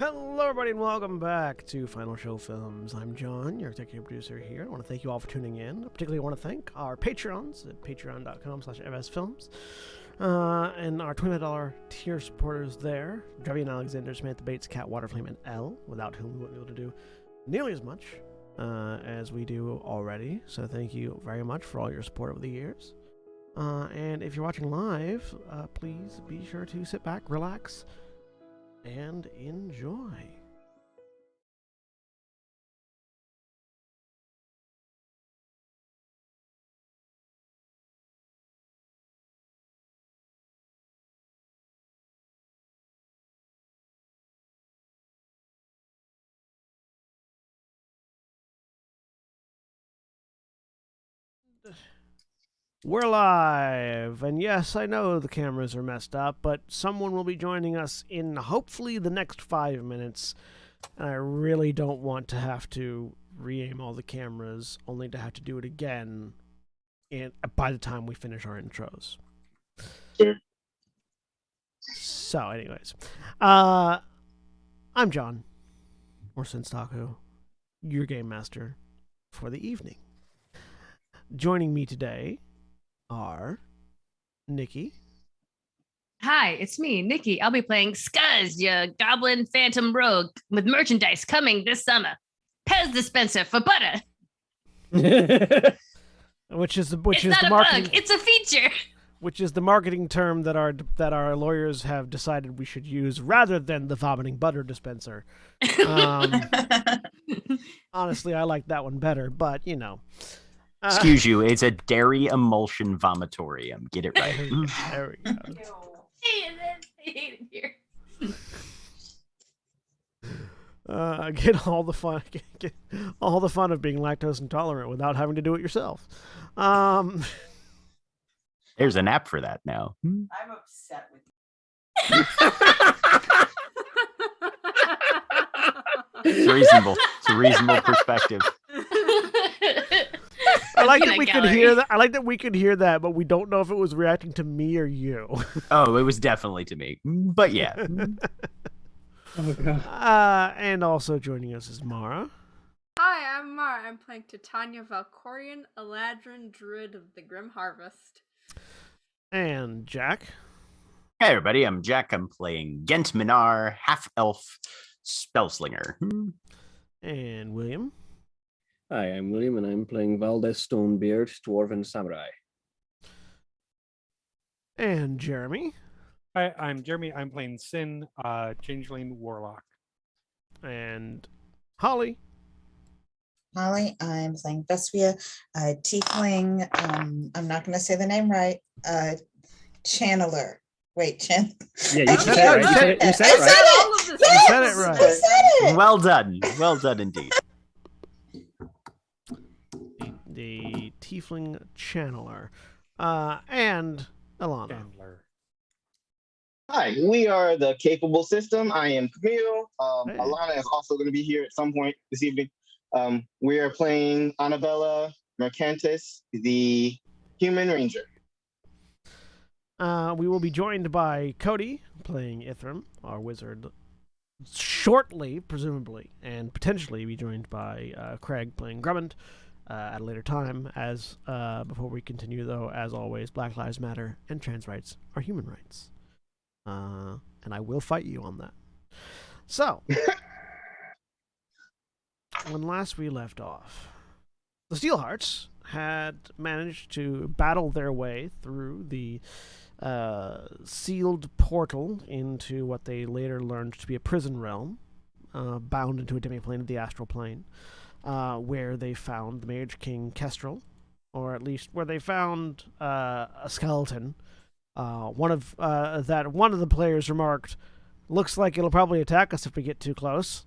Hello, everybody, and welcome back to Final Show Films. I'm John, your executive producer here. I want to thank you all for tuning in. I particularly want to thank our Patreons at patreon.com/msfilms and our $20 tier supporters there. Drevian Alexander, Samantha Bates, Cat Waterflame, and L, without whom we wouldn't be able to do nearly as much as we do already. So thank you very much for all your support over the years. And if you're watching live, please be sure to sit back, relax, and enjoy. We're live, and yes, I know the cameras are messed up, but someone will be joining us in hopefully the next 5 minutes, and I really don't want to have to re-aim all the cameras, only to have to do it again by the time we finish our intros. Sure. So, anyways, I'm John, or Senstaku, your game master for the evening. Joining me today are Nikki. Hi, it's me, Nikki. I'll be playing Scuzz, your goblin phantom rogue, with merchandise coming this summer. Pez dispenser for butter. Which is the marketing. Bug, it's a feature. Which is the marketing term that our lawyers have decided we should use rather than the vomiting butter dispenser. Honestly, I like that one better, but you know. Excuse you, it's a dairy emulsion vomitorium. Get it right. There we go. I hate it here. Get all the fun. Get all the fun of being lactose intolerant without having to do it yourself. There's an app for that now. I'm upset with you. It's reasonable. It's a reasonable perspective. I like that we could hear that. I like that we could hear that, but we don't know if it was reacting to me or you. Oh, it was definitely to me. But yeah. Oh, God. And also joining us is Mara. Hi, I'm Mara. I'm playing Titania Valkorian, Eladrin Druid of the Grim Harvest. And Jack. Hey everybody, I'm Jack. I'm playing Gent Minar, half-elf spellslinger. And William. Hi, I'm William, and I'm playing Valdez Stonebeard, Dwarven Samurai. And Jeremy. Hi, I'm Jeremy. I'm playing Sin, Changeling Warlock. And Holly. Holly, I'm playing Vespia, Tiefling. I'm not going to say the name right. Channeler. Wait, Yeah, you said it right. You said it right. You said it right. I said it. Well done. Well done indeed. The Tiefling Channeler. And Alana. Chandler. Hi, we are the Capable System. I am Camille. Hey. Alana is also going to be here at some point this evening. We are playing Annabella Mercantis, the Human Ranger. We will be joined by Cody playing Ithram, our wizard, shortly, presumably, and potentially be joined by Craig playing Grummond at a later time. As before we continue, though, as always, Black Lives Matter and trans rights are human rights. And I will fight you on that. So, when last we left off, the Steelhearts had managed to battle their way through the sealed portal into what they later learned to be a prison realm, bound into a demiplane of the astral plane, where they found the Mage King Kestrel, or at least where they found a skeleton. One of the players remarked, "Looks like it'll probably attack us if we get too close."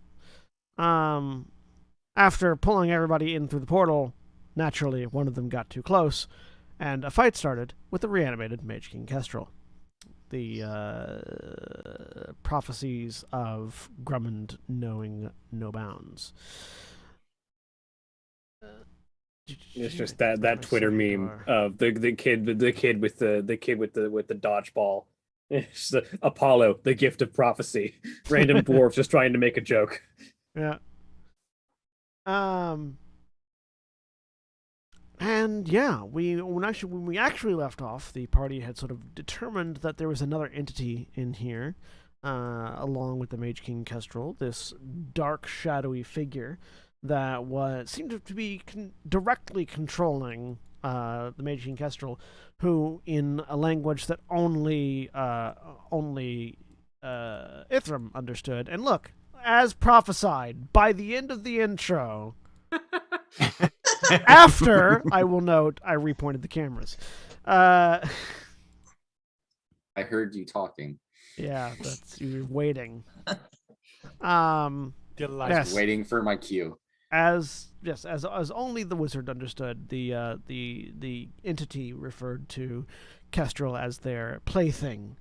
After pulling everybody in through the portal, naturally one of them got too close, and a fight started with the reanimated Mage King Kestrel. The prophecies of Grummond knowing no bounds. It's just that Twitter meme of the kid with the dodgeball, It's the Apollo, the gift of prophecy. Random dwarf just trying to make a joke. Yeah. And yeah, when we actually left off, the party had sort of determined that there was another entity in here, along with the Mage King Kestrel, this dark, shadowy figure that seemed to be directly controlling the Mage King Kestrel, who, in a language that only Ithram understood. And look, as prophesied, by the end of the intro, after, I will note, I repointed the cameras. I heard you talking. Yeah, that's you're waiting. Delight. Yes. Waiting for my cue. As only the wizard understood, the entity referred to Kestrel as their plaything,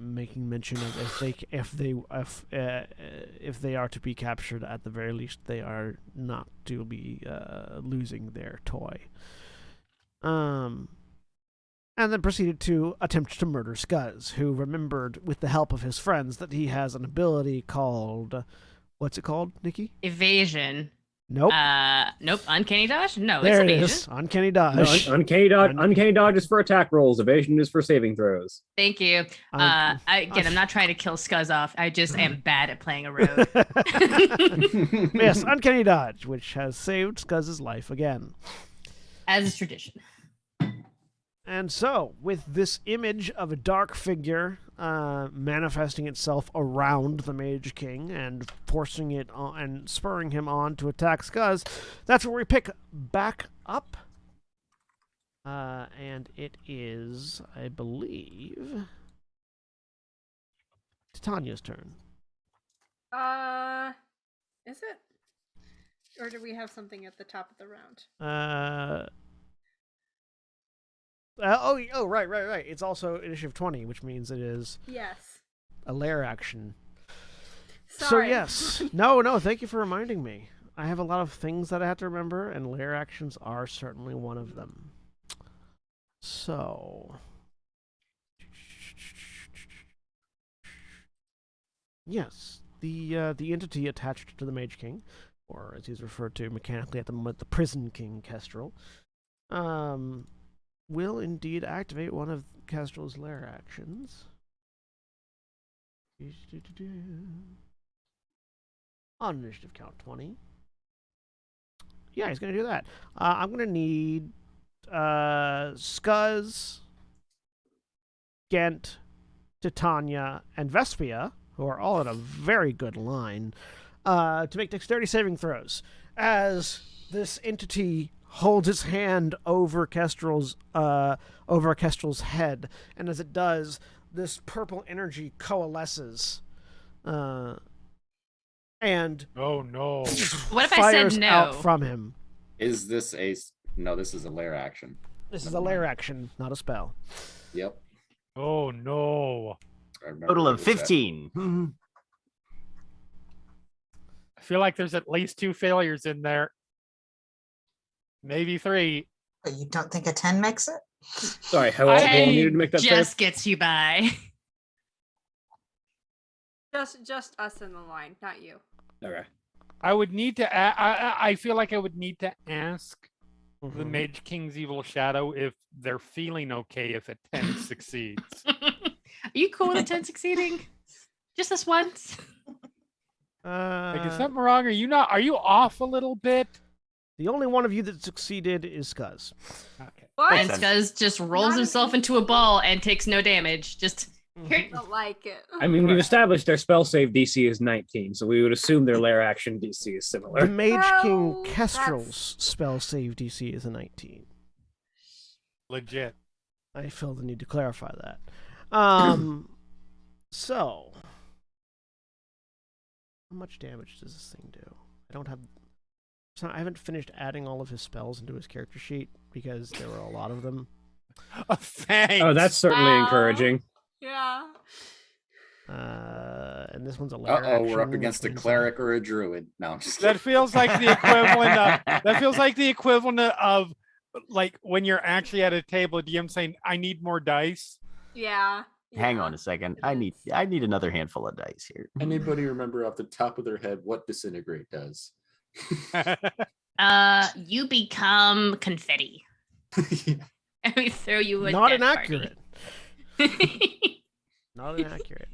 making mention of if they are to be captured, at the very least they are not to be losing their toy. And then proceeded to attempt to murder Scuzz, who remembered, with the help of his friends, that he has an ability called, what's it called, Nikki? Evasion. Nope. Nope. Uncanny dodge? No, There it's it evasion. is. Uncanny dodge. No, uncanny dodge is for attack rolls. Evasion is for saving throws. Thank you. I'm not trying to kill Scuzz off. I just am bad at playing a rogue. Yes, uncanny dodge, which has saved Scuzz's life again. As is tradition. And so, with this image of a dark figure manifesting itself around the Mage King and forcing it on and spurring him on to attack Scuzz, that's where we pick back up. And it is, I believe, Titania's turn. Is it? Or do we have something at the top of the round? Right. It's also initiative 20, which means it is Yes. a lair action. Sorry. So yes. No, thank you for reminding me. I have a lot of things that I have to remember, and lair actions are certainly one of them. So... Yes, the entity attached to the Mage King, or as he's referred to mechanically at the moment, the Prison King Kestrel, will indeed activate one of Kestrel's lair actions. On initiative count 20. Yeah, he's going to do that. I'm going to need Scuzz, Gent, Titania, and Vespia, who are all in a very good line, to make dexterity saving throws. As this entity holds its hand over Kestrel's head, and as it does, this purple energy coalesces, and Oh no. What if I said fires no? out from him. Is this a... No, this is a lair action. This is a lair action, not a spell. Yep. Oh no. I remember Total what of it said. 15. I feel like there's at least 2 failures in there. Maybe 3. But you don't think a 10 makes it? Sorry, how long needed to make that just save? gets you by. Just us in the line, not you. Okay. I would need to. I feel like I would need to ask the Mhm. Mage King's Evil Shadow if they're feeling okay if a 10 succeeds. Are you cool with a 10 succeeding? Just this once? Like, is something wrong? Are you not? Are you off a little bit? The only one of you that succeeded is Scuzz. Okay. What? And Scuzz just rolls Not himself into a ball and takes no damage. Just I don't like it. I mean, we've established their spell save DC is 19, so we would assume their lair action DC is The similar. Mage King No, Kestrel's spell save DC is a 19. Legit. I feel the need to clarify that. So, how much damage does this thing do? I haven't finished adding all of his spells into his character sheet because there were a lot of them. Thanks. Oh, that's certainly Wow. encouraging. Yeah. And this one's a lair Uh-oh, we're up action, against a which means- cleric or a druid. No, I'm just That feels like the equivalent of. That feels like the equivalent of, like, when you're actually at a table, DM saying, "I need more dice." Yeah. Hang yeah, on a second. it I need is. another handful of dice here. Anybody remember off the top of their head what disintegrate does? You become confetti. And we throw you a Not death inaccurate. party. Not inaccurate.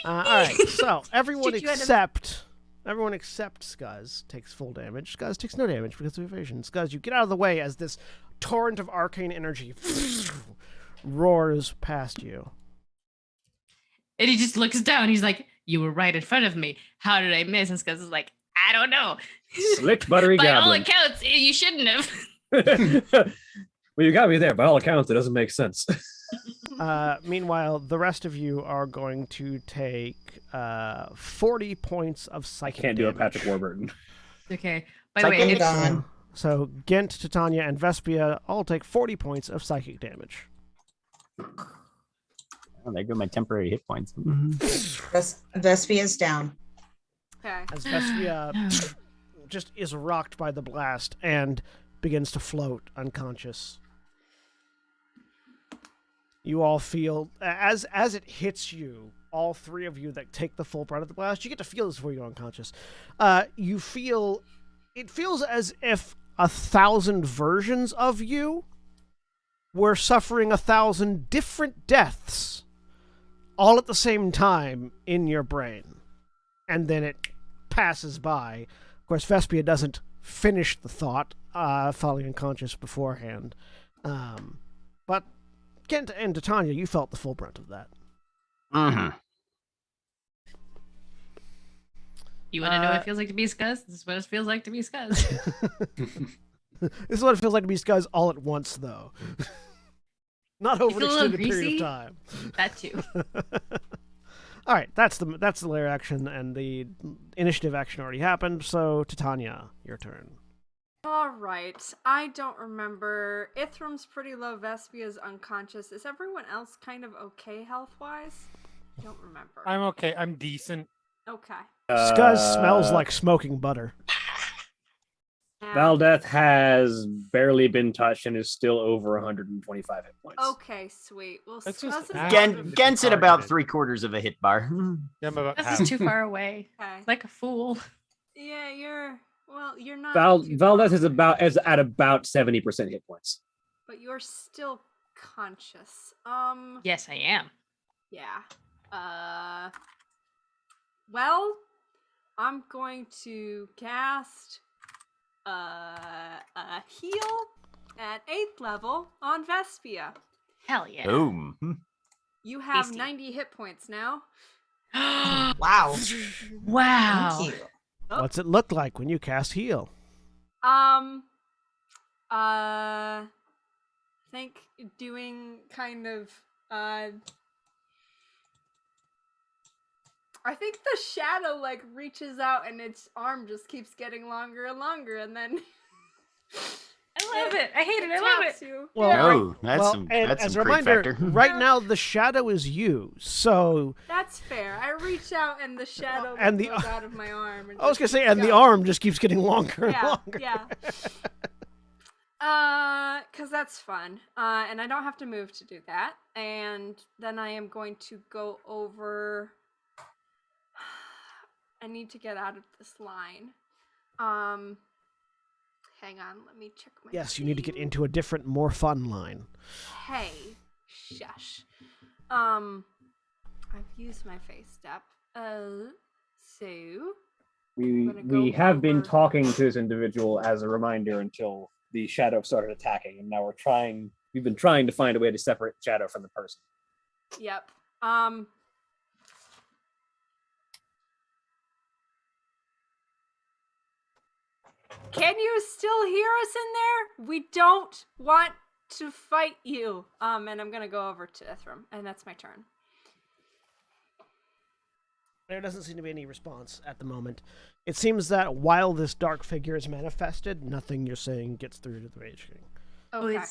All right, so everyone Shoot you out of- except Scuzz takes full damage. Scuzz takes no damage because of evasion. Scuzz, you get out of the way as this torrent of arcane energy roars past you. And he just looks down. He's like, "You were right in front of me. How did I miss?" And Scuzz is like, "I don't know." Slick buttery By all goblin. accounts, you shouldn't have. Well, you got me there. By all accounts, it doesn't make sense. Meanwhile, the rest of you are going to take 40 points of psychic Can't do a damage. Patrick Warburton. Okay. By the way, Psychic- it's, Hold on. So Gent, Titania, and Vespia all take 40 points of psychic damage. Oh, there go my temporary hit points. Vespia's down. Okay. As Vespia just is rocked by the blast and begins to float unconscious. You all feel, as it hits you, all three of you that take the full brunt of the blast, you get to feel this before you go unconscious. You feel, it feels as if 1,000 versions of you were suffering 1,000 different deaths all at the same time in your brain. And then it passes by. Of course, Vespia doesn't finish the thought, falling unconscious beforehand. But Kent and Titania, you felt the full brunt of that. Mm-hmm. you want to know what it feels like to be Scuzz? This is what it feels like to be Scuzz. This is what it feels like to be Scuzz all at once, though. Not over an feel a little extended period of greasy? time. That too. All right, that's the lair action, and the initiative action already happened. So, Titania, your turn. All right. I don't remember. Ithram's pretty low. Vespia's unconscious. Is everyone else kind of okay health-wise? Don't remember. I'm okay. I'm decent. Okay. Scuzz smells like smoking butter. Now- Valdeth has barely been touched and is still over 125 hit points. Okay, sweet. Well, That's Scuzz just is half. out Gen- of- Gent's at about Targeted. 3/4 of a hit bar. Yeah, I'm about This half. is too far away. Okay. Like a fool. Yeah, you're not. too Valdeth far is away, at about 70% hit points. but you're still conscious. Yes, I am. Yeah. Well, I'm going to cast a heal at 8th level on Vespia. Hell yeah. Boom. You have Tasty. 90 hit points now. Wow. Wow. Thank you. What's it look like when you cast heal? Think doing kind of I think the shadow like reaches out and its arm just keeps getting longer and longer, and then I love it. I hate it. I love taps it. you. Well, Yeah, Oh, that's well, some and that's as some a creep reminder, factor. right now the shadow is you. So that's fair. I reach out and the shadow And like, the- goes out of my arm. And I was gonna just say, keeps and the going. arm just keeps getting longer and Yeah, longer. yeah. Cause that's fun. And I don't have to move to do that. And then I am going to go over. I need to get out of this line. Hang on, let me check my. Yes, you need to get thing. into a different, more fun line. Hey, shush. I've used my face step. So We gonna go have been over- talking to this individual as a reminder until the shadow started attacking, and now we've been trying to find a way to separate the shadow from the person. Yep. Can you still hear us in there? We don't want to fight you. And I'm gonna go over to Ithram, and that's my turn. There doesn't seem to be any response at the moment. It seems that while this dark figure is manifested, nothing you're saying gets through to the Mage King. Okay.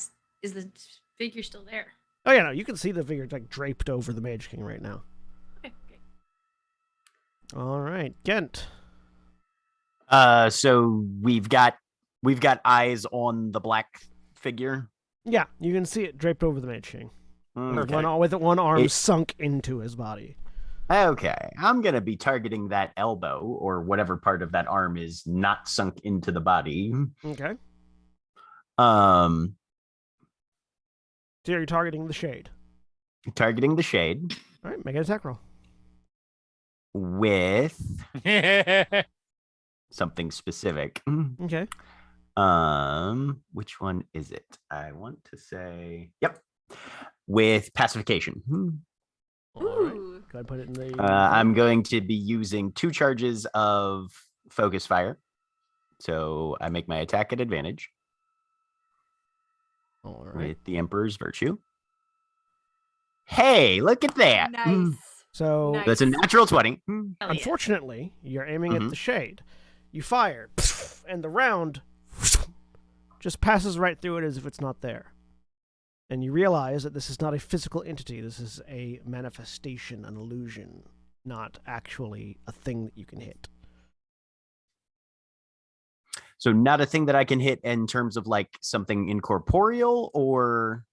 Is the figure still there? Oh yeah, no, you can see the figure like draped over the Mage King right now. Okay, okay. All right, Gent. So we've got eyes on the black figure. Yeah, you can see it draped over the Mage King. Okay. With one arm It- sunk into his body. Okay, I'm gonna be targeting that elbow or whatever part of that arm is not sunk into the body. Okay. Um, So you're targeting the shade. targeting the shade All right, make an attack roll. with something specific. Okay. Which one is it? I want to say, yep, with pacification. All right. Ooh. Go ahead and put it in the. I'm going to be using 2 charges of focus fire. So I make my attack at advantage All right. with the Emperor's Virtue. Hey, look at that. Nice. So Nice. That's a natural 20. Hell yeah. unfortunately, you're aiming at Mhm. the shade. You fire, and the round just passes right through it as if it's not there. And you realize that this is not a physical entity. This is a manifestation, an illusion, not actually a thing that you can hit. So not a thing that I can hit in terms of like something incorporeal or...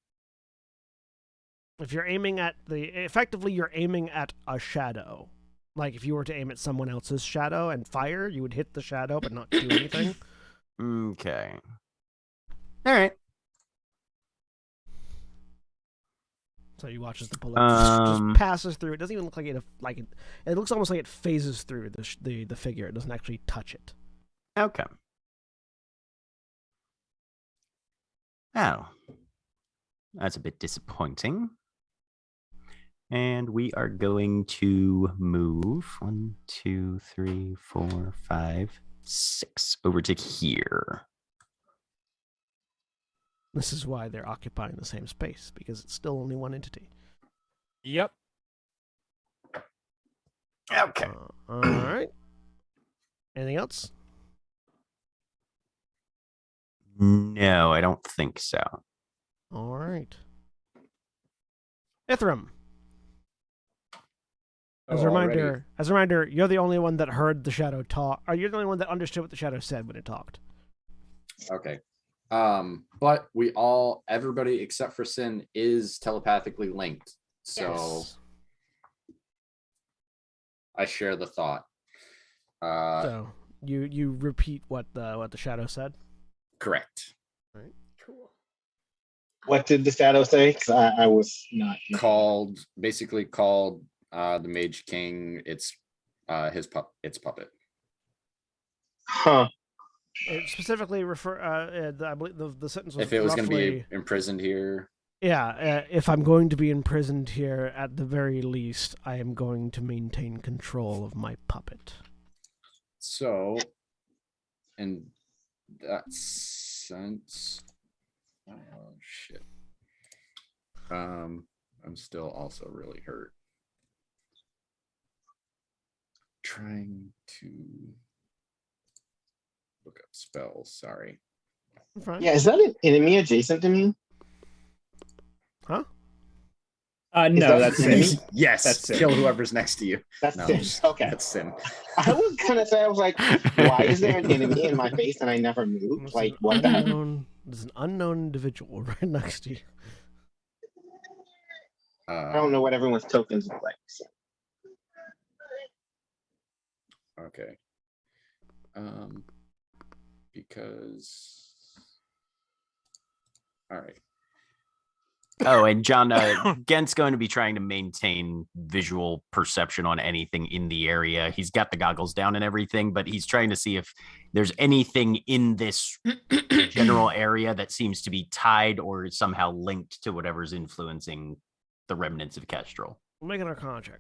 If you're aiming at effectively you're aiming at a shadow. Like if you were to aim at someone else's shadow and fire, you would hit the shadow but not do anything. Okay. All right. So you watch as the bullet Um, just passes through. It doesn't even look like it. It looks almost like it phases through the figure. It doesn't actually touch it. Okay. Oh. That's a bit disappointing. And we are going to move 1, 2, 3, 4, 5, 6 over to here. This is why they're occupying the same space, because it's still only one entity. Yep. Okay. All right. Anything else? No, I don't think so. All right. Ithram. As a reminder, you're the only one that heard the shadow talk. Or you're the only one that understood what the shadow said when it talked. Okay. But everybody except for Sin is telepathically linked. So Yes. I share the thought. So you repeat what the shadow said. Correct. Cool. What did the shadow say? Because I was not. Basically called the Mage King. It's its puppet. Huh. It specifically I believe the sentence was If it was going to roughly, be imprisoned here, if I'm going to be imprisoned here, at the very least, I am going to maintain control of my puppet. so in that sense, oh shit. I'm still also really hurt. Trying to look up spells. Sorry. Fine. Yeah, is that an enemy adjacent to me? Huh? No, that that's enemy? Sin. Yes. That's Sin. Kill whoever's next to you. That's No, Sin. Okay. That's Sin. I was gonna say, I was like, why is there an enemy in my face and I never moved? There's Like, an what the heck? There's an unknown individual right next to you. I don't know what everyone's tokens look like. So. Okay. Because. All right. Oh, and John, Gent's going to be trying to maintain visual perception on anything in the area. He's got the goggles down and everything, but he's trying to see if there's anything in this general area that seems to be tied or somehow linked to whatever's influencing the remnants of Kestrel. We'll make an Arcana check.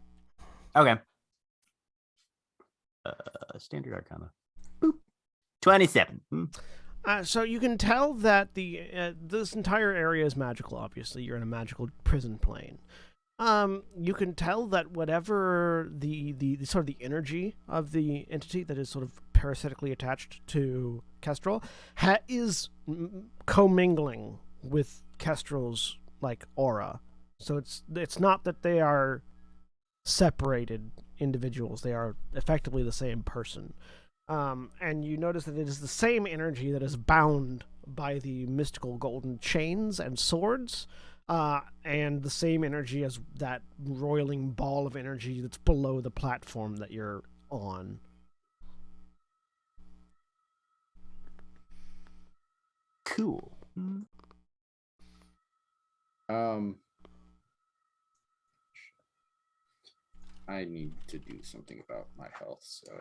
Okay. Standard Arcana. Boop. 27. So you can tell that this entire area is magical. Obviously, you're in a magical prison plane. You can tell that whatever the sort of the energy of the entity that is sort of parasitically attached to Kestrel is commingling with Kestrel's like aura. So it's not that they are separated individuals; they are effectively the same person. And you notice that it is the same energy that is bound by the mystical golden chains and swords and the same energy as that roiling ball of energy that's below the platform that you're on. Cool. I need to do something about my health, so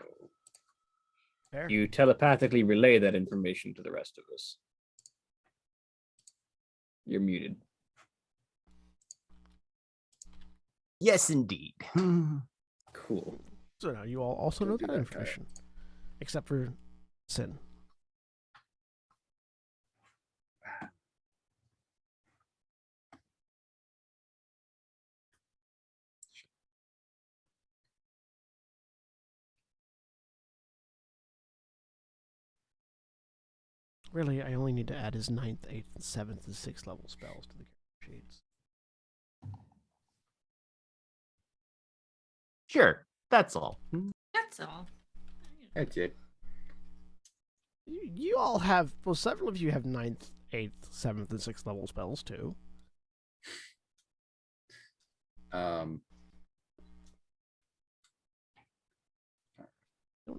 Fair. You telepathically relay that information to the rest of us. You're muted. Yes, indeed. Cool. So now you all also Don't know do that that, information, except for Sin. Really, I only need to add his 9th, 8th, 7th, and 6th level spells to the character sheets. Sure, that's all. That's all. that's it. You all have, well, several of you have 9th, 8th, 7th, and 6th level spells too. Don't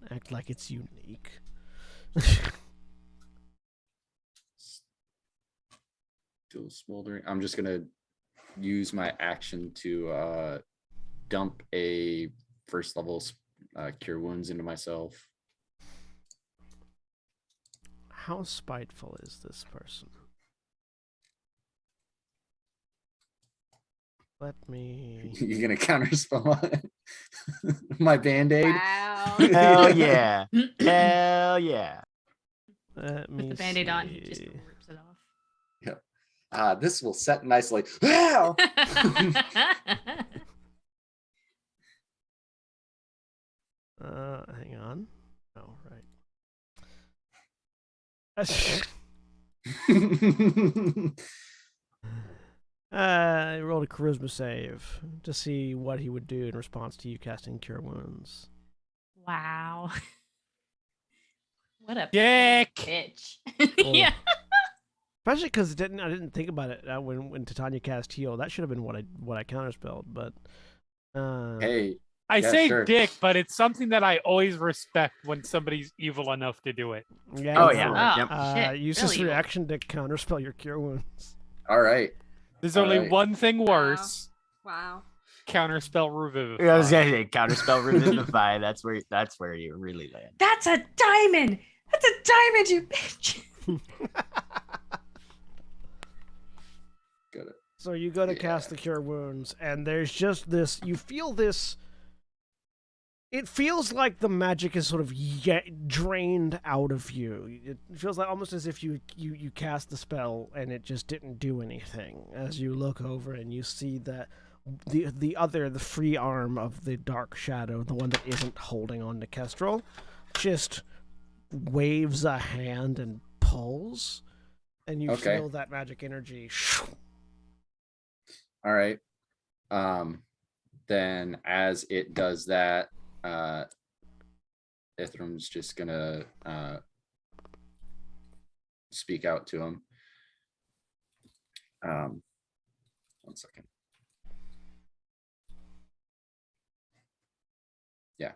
act like it's unique. Still smoldering. I'm just gonna use my action to dump a first level cure wounds into myself. How spiteful is this person? Let me. You're gonna counterspell my band-aid. Wow. Hell yeah. Hell yeah. Let me Put the band-aid on, he just see. rips it off. This will set nicely. Wow. Hang on. Oh, right. I rolled a charisma save to see what he would do in response to you casting Cure Wounds. Wow. What a Dick. bitch. Cool. Yeah. Especially because I didn't think about it when Titania cast Heal. That should have been what I counterspelled, but Hey, I Yeah, say sure. dick, but it's something that I always respect when somebody's evil enough to do it. yeah. Oh, go yeah. for it. Oh, shit. Use Real this evil. reaction to counterspell your Cure Wounds. all right. There's only Alright. one thing worse. Wow. Counterspell revivify. I was gonna say counterspell revivify. That's where you really land. That's a diamond. That's a diamond, you bitch. Got it. So you go to Yeah. cast the Cure Wounds, and there's just this. You feel this. It feels like the magic is sort of drained out of you. It feels like almost as if you cast the spell and it just didn't do anything. As you look over and you see that the free arm of the Dark Shadow, the one that isn't holding on to Kestrel, just waves a hand and pulls, and you Okay. feel that magic energy. All right. Then as it does that, Ithram's just gonna speak out to him. 1 second. Yeah.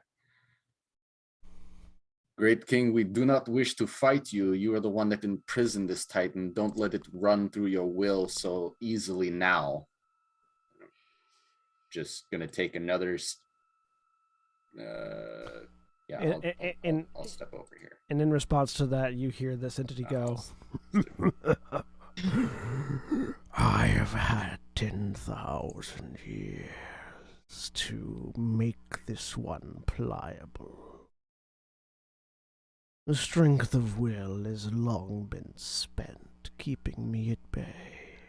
Great King, we do not wish to fight you. You are the one that imprisoned this Titan. Don't let it run through your will so easily now. Just gonna take another. Yeah, I'll step over here. And in response to that, you hear this entity go, I have had 10,000 years to make this one pliable. The strength of will has long been spent keeping me at bay.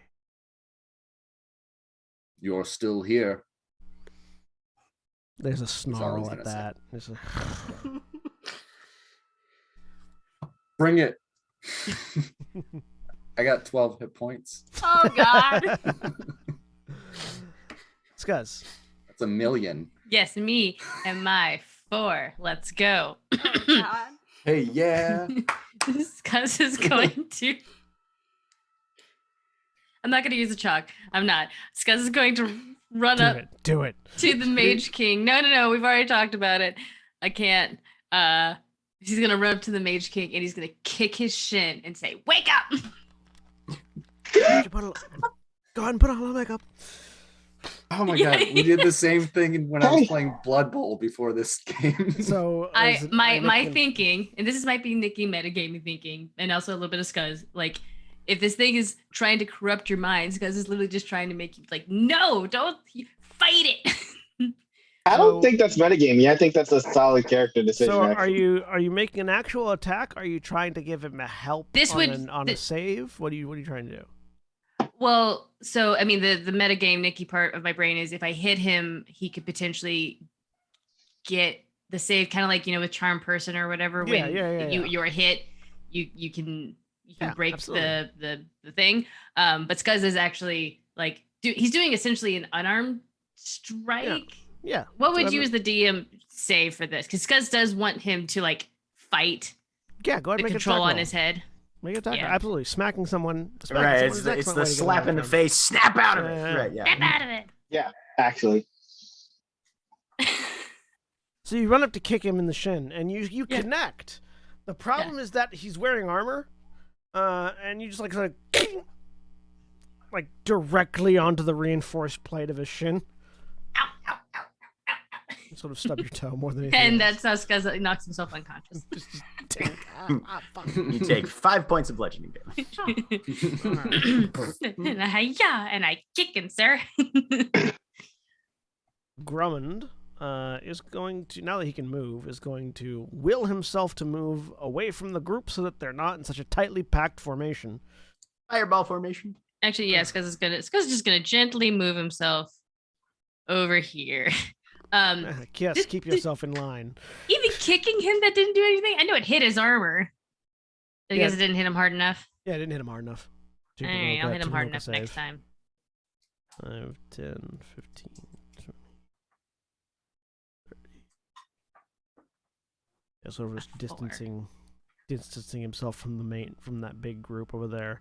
You're still here. There's a all he's snarl gonna at say. that. There's a Bring it. I got 12 hit points. Oh God. Scuzz. That's 1,000,000. Yes, me and my 4. Let's go. Oh God. Hey, yeah. Scuzz is going to. I'm not going to use the chalk. I'm not. Scuzz is going to run up Do it. to the Mage King. No. We've already talked about it. I can't. He's going to run up to the Mage King and he's going to kick his shin and say, "Wake up!" Go ahead and put on a little makeup. Oh my god, we did the same thing when I was playing Blood Bowl before this game. So my thinking, and this might be Nikki metagaming thinking, and also a little bit of Scuzz, like if this thing is trying to corrupt your minds, Scuzz is literally just trying to make you like, no, don't fight it. I don't think that's metagaming. I think that's a solid character decision. So actually. are you making an actual attack? Are you trying to give him a help on a save? What are you trying to do? Well, so I mean, the metagame Nikki part of my brain is if I hit him, he could potentially get the save, kind of like with Charm Person or whatever. When you're hit, you can break the thing. But Scuzz is actually like he's doing essentially an unarmed strike. Yeah. What would you as the DM say for this? Because Scuzz does want him to like fight. Yeah, go ahead and make control on his head. Make it attack. Yeah. Absolutely. Smacking someone. Right. It's the slap in the face. Snap out of it. Right. Yeah. Snap out of it. Yeah, actually. So you run up to kick him in the shin, and you connect. The problem is that he's wearing armor, and you just like directly onto the reinforced plate of his shin. Ow, ow, ow, ow, ow. You sort of stub your toe more than anything. And that's how Scuzz knocks himself unconscious. You take 5 points of bludgeoning damage. And I kicking, sir. Grummond is going to, now that he can move, is going to will himself to move away from the group so that they're not in such a tightly packed formation. Fireball formation. Actually, yes, Scuzz is just gonna gently move himself over here. Yes, keep yourself in line. Even kicking him, that didn't do anything. I know it hit his armor. I guess it didn't hit him hard enough. Yeah, it didn't hit him hard enough. All right, I'll hit him hard enough next time. 5, 10, 15, 20, 30. Yeah, sort of just distancing himself from that big group over there,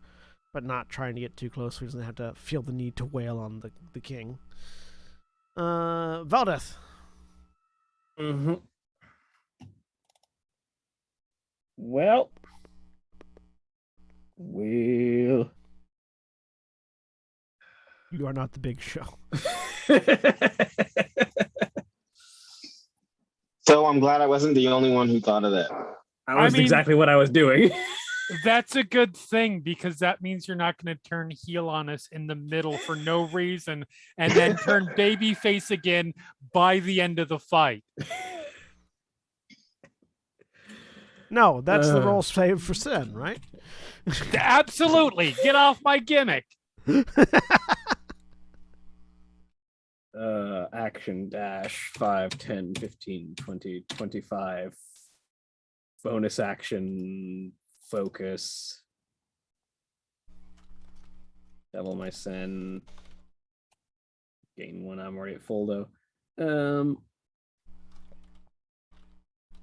but not trying to get too close so he doesn't have to feel the need to wail on the king. Valdeth. Mm-hmm. Well. You are not the big show. So I'm glad I wasn't the only one who thought of that. I mean, exactly what I was doing. That's a good thing, because that means you're not going to turn heel on us in the middle for no reason and then turn baby face again by the end of the fight. No, that's the roll saved for sin, right? Absolutely. Get off my gimmick. Action dash 5, 10, 15, 20, 25. Bonus action. Focus. Devil my sin. Gain 1. I'm already at full though.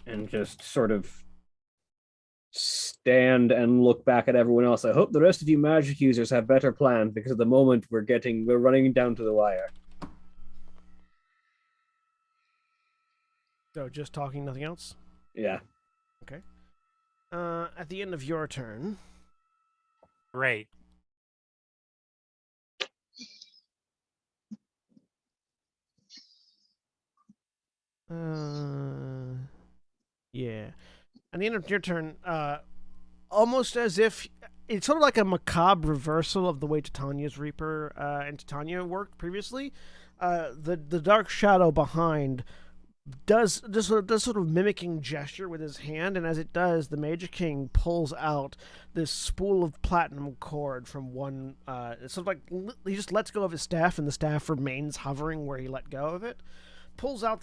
And just sort of stand and look back at everyone else. I hope the rest of you magic users have better plans, because at the moment we're running down to the wire. So just talking, nothing else? Yeah. Okay. At the end of your turn. Great. Yeah. At the end of your turn, almost as if it's sort of like a macabre reversal of the way Titania's Reaper and Titania worked previously. The dark shadow behind does sort of mimicking gesture with his hand, and as it does, the Mage King pulls out this spool of platinum cord from one. It's sort of like he just lets go of his staff, and the staff remains hovering where he let go of it. Pulls out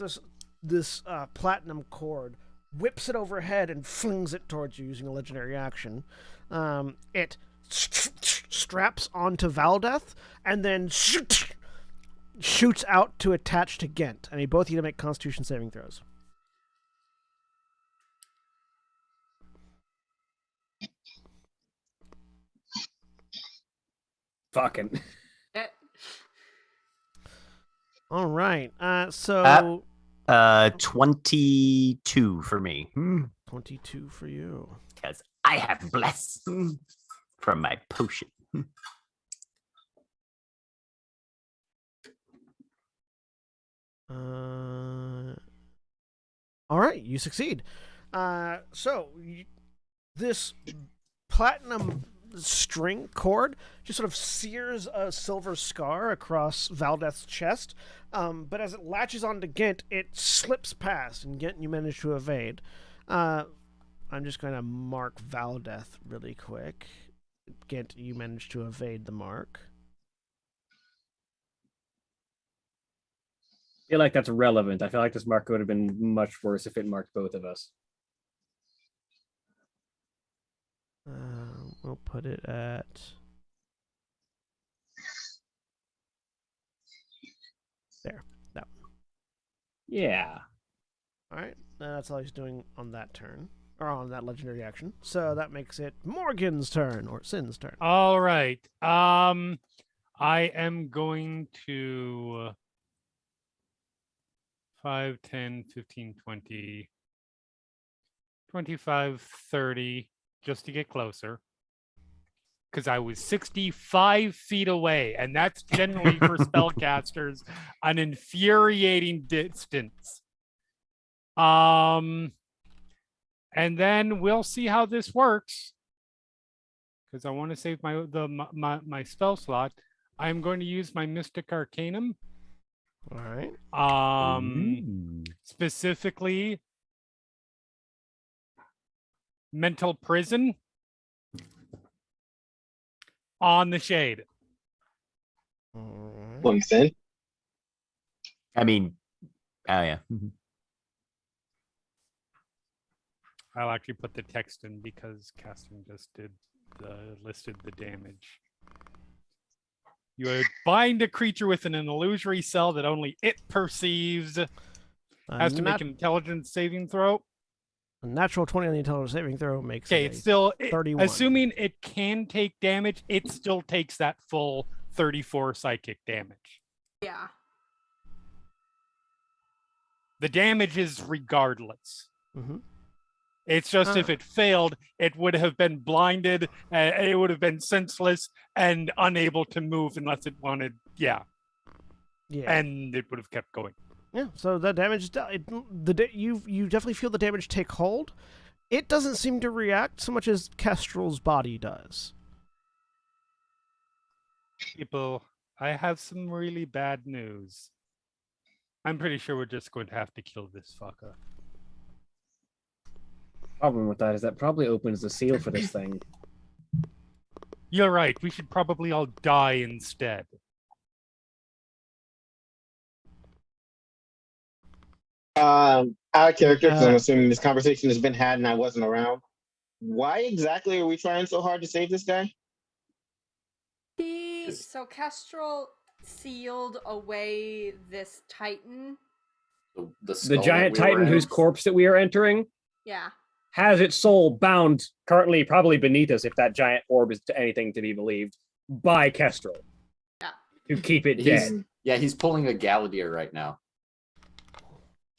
this platinum cord, whips it overhead, and flings it towards you using a legendary action. It straps onto Valdeth, and then shoots out to attach to Gent, and they both need to make Constitution saving throws. Fucking. All right. So 22 for me. 22 for you. Because I have bless from my potion. All right, you succeed. This platinum string cord just sort of sears a silver scar across Valdeth's chest, but as it latches onto Gent, it slips past, and Gent, you manage to evade. I'm just going to mark Valdeth really quick. Gent, you managed to evade the mark. I feel like that's relevant. I feel like this mark would have been much worse if it marked both of us. We'll put it at... There. That one. Yeah. All right. That's all he's doing on that turn. Or on that legendary action. So that makes it Morgan's turn, or Sin's turn. All right. I am going to 5, 10, 15, 20, 25, 30, just to get closer. Because I was 65 feet away, and that's generally for spellcasters an infuriating distance. And then we'll see how this works. Because I want to save my spell slot. I'm going to use my Mystic Arcanum. All right. Specifically, Mental Prison on the shade. What you said? I mean, oh yeah. I'll actually put the text in because casting just listed the damage. You would bind a creature within an illusory cell that only it perceives. Has to make an intelligence saving throw. A natural 20 on the intelligence saving throw makes it it's still 31. Assuming it can take damage, it still takes that full 34 psychic damage. Yeah. The damage is regardless. Mm-hmm. It's just if it failed, it would have been blinded, it would have been senseless and unable to move unless it wanted. Yeah. And it would have kept going. Yeah. So the damage, you definitely feel the damage take hold. It doesn't seem to react so much as Kestrel's body does. People, I have some really bad news. I'm pretty sure we're just going to have to kill this fucker. Problem with that is that probably opens the seal for this thing. You're right. We should probably all die instead. Out of character, because I'm assuming this conversation has been had and I wasn't around. Why exactly are we trying so hard to save this guy? So Kestrel sealed away this Titan. The giant Titan whose corpse that we are entering? Yeah. Has its soul bound, currently probably beneath us, if that giant orb is anything to be believed, by Kestrel. Yeah. To keep it dead. He's pulling a Galadier right now.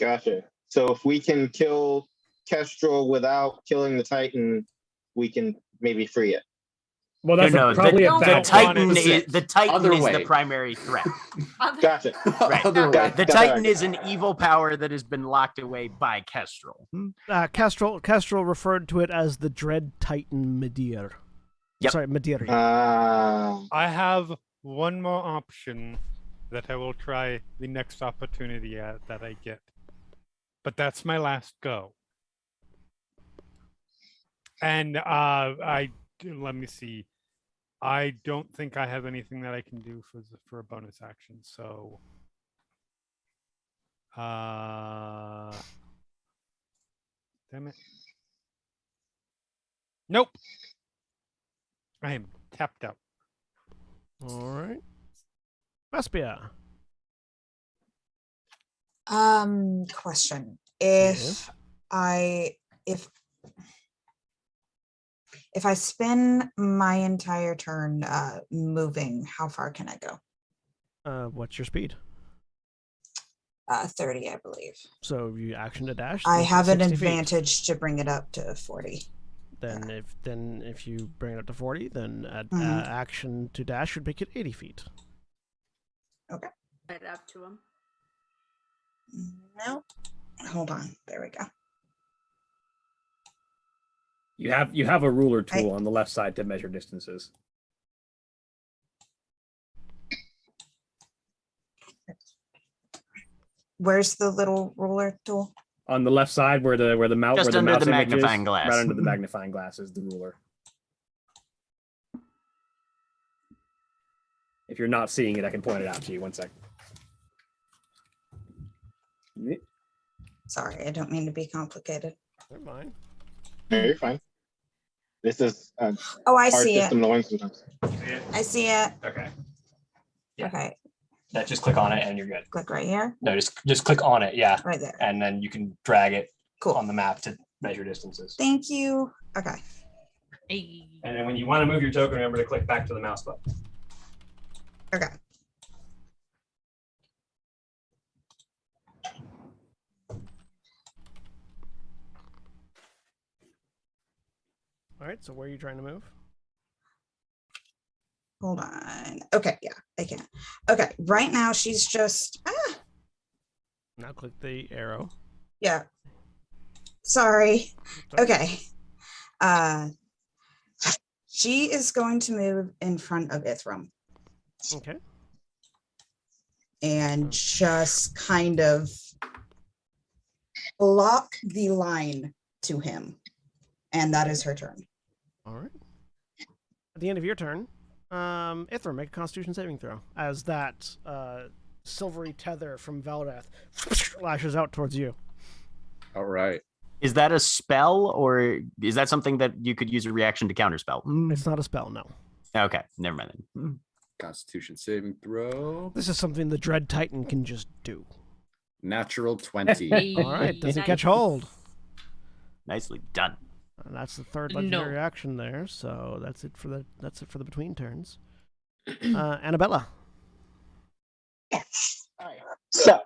Gotcha. So if we can kill Kestrel without killing the Titan, we can maybe free it. Well, that's probably the Titan is the primary threat. Gotcha. Right. The Titan is an evil power that has been locked away by Kestrel. Kestrel referred to it as the Dread Titan Medir. Yep. Sorry, Mediri. I have one more option that I will try the next opportunity that I get. But that's my last go. And let me see. I don't think I have anything that I can do for a bonus action. So, damn it. Nope. I am tapped out. All right. Vespia. Question. If If I spend my entire turn moving, how far can I go? What's your speed? 30, I believe. So you action to dash. I makes it have an 60 feet. advantage to bring it up to 40. Then if you bring it up to 40, then Mhm. action to dash would make it 80 feet. Okay. Right up to him. No. Hold on. There we go. You have a ruler tool on the left side to measure distances. Where's the little ruler tool? On the left side where the mouse Just where the under mouse the image magnifying is, glass. right under the magnifying glass is the ruler. If you're not seeing it, I can point it out to you. One sec. Sorry, I don't mean to be complicated. Never mind. No, you're fine. This is a Oh, I hard see it. system to learn sometimes. I see it. Okay. Yeah. Okay. That just click on it and you're good. Click right here. No, just click on it. Yeah. Right there. And then you can drag it Cool. on the map to measure distances. Thank you. Okay. Hey. And then when you want to move your token, remember to click back to the mouse button. Okay. All right. So where are you trying to move? Hold on. Okay. Yeah, I can. Okay. Right now, she's just. Now click the arrow. Yeah. Sorry. Okay. She is going to move in front of Ithram Okay. and just kind of block the line to him. And that is her turn. All right. At the end of your turn, Ithram, make a Constitution saving throw as that silvery tether from Valdeth lashes out towards you. All right. Is that a spell, or is that something that you could use a reaction to counterspell? It's not a spell, no. Okay, never mind then. Constitution saving throw. This is something the Dread Titan can just do. Natural 20. All right, doesn't Nice. catch hold. Nicely done. And that's the third No. legendary action there. So that's it for the between turns. Annabella. Yes. All right. So,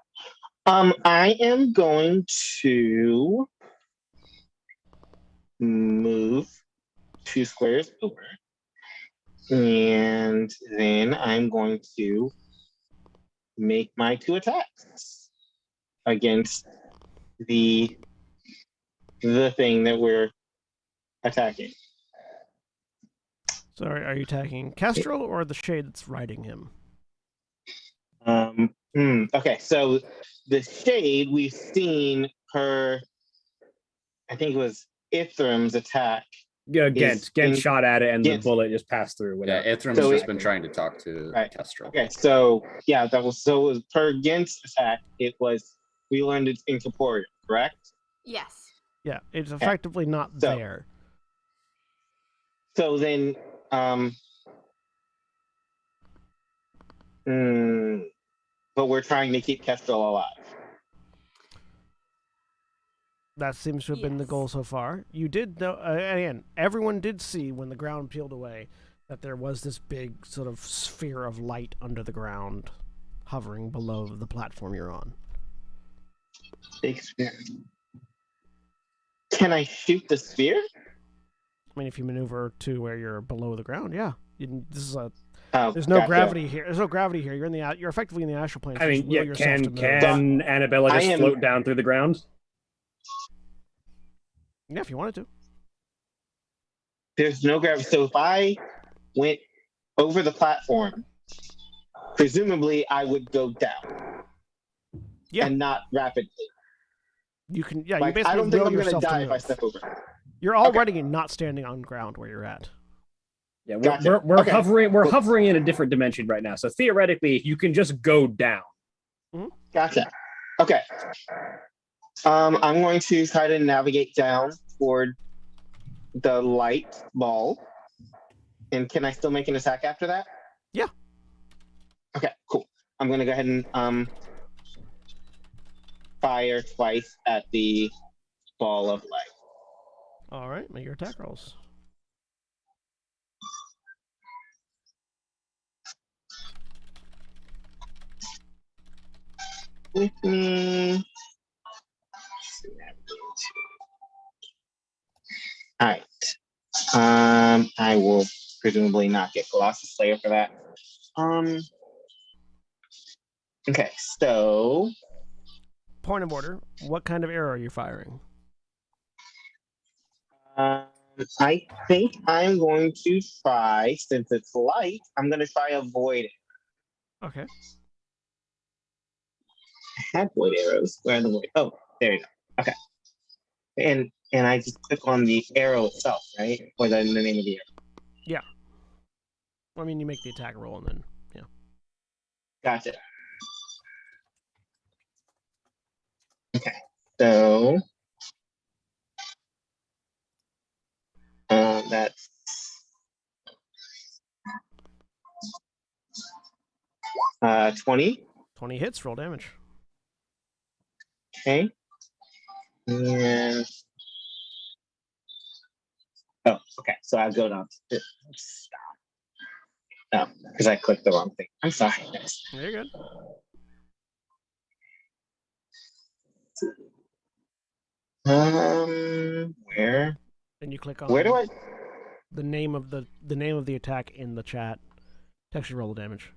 I am going to move 2 squares over, and then I'm going to make my 2 attacks against the thing that we're attacking. Sorry, are you attacking Kestrel or the shade that's riding him? Okay, so the shade, we've seen her, I think it was Ithram's attack. Yeah, Gent shot at it and Gent. the bullet just passed through. Yeah, Ithram's So just it- been trying to talk to Right. Kestrel. Okay, so yeah, it was per Gent's attack. It was, we learned it's incorporeal, correct? Yes. Yeah, it's effectively not So- there. So then, but we're trying to keep Kestrel alive. That seems to have been the Yes. goal so far. You did know, again, everyone did see when the ground peeled away that there was this big sort of sphere of light under the ground hovering below the platform you're on. Big sphere. Can I shoot the sphere? I mean, if you maneuver to where you're below the ground, yeah. This is a Oh, there's no gotcha. gravity here. There's no gravity here. You're effectively in the astral plane. so I just mean, will yeah, yourself to move. can Annabella I just am- float down through the ground? Yeah, if you wanted to. There's no gravity. So if I went over the platform, presumably I would go down. Yeah. And not rapidly. You can. Yeah, you Like, basically I don't think will I'm going to yourself die to if I move. step over. You're already not standing on ground where you're at. Yeah, Gotcha. we're Okay. hovering. We're Cool. hovering in a different dimension right now. So theoretically, you can just go down. Gotcha. Okay. I'm going to try to navigate down toward the light ball. And can I still make an attack after that? Yeah. Okay, cool. I'm going to go ahead and fire twice at the ball of light. All right, make your attack rolls. with me. All right. I will presumably not get Colossus Slayer for that. Okay, so Point of order. What kind of arrow are you firing? I think I'm going to try, since it's light, I'm going to try a void. Okay. I had void arrows. Where are the void? Oh, there you go. Okay. And I just click on the arrow itself, right? Or the name of the arrow. Yeah. I mean, you make the attack roll and then, yeah. Gotcha. Okay. So that's 20. 20 hits, roll damage. Okay. And oh, okay. So I'll go down to stop. Oh, because I clicked the wrong thing. I'm sorry, guys. You're good. Where? Then you click on Where do I? the name of the attack in the chat to actually roll the damage.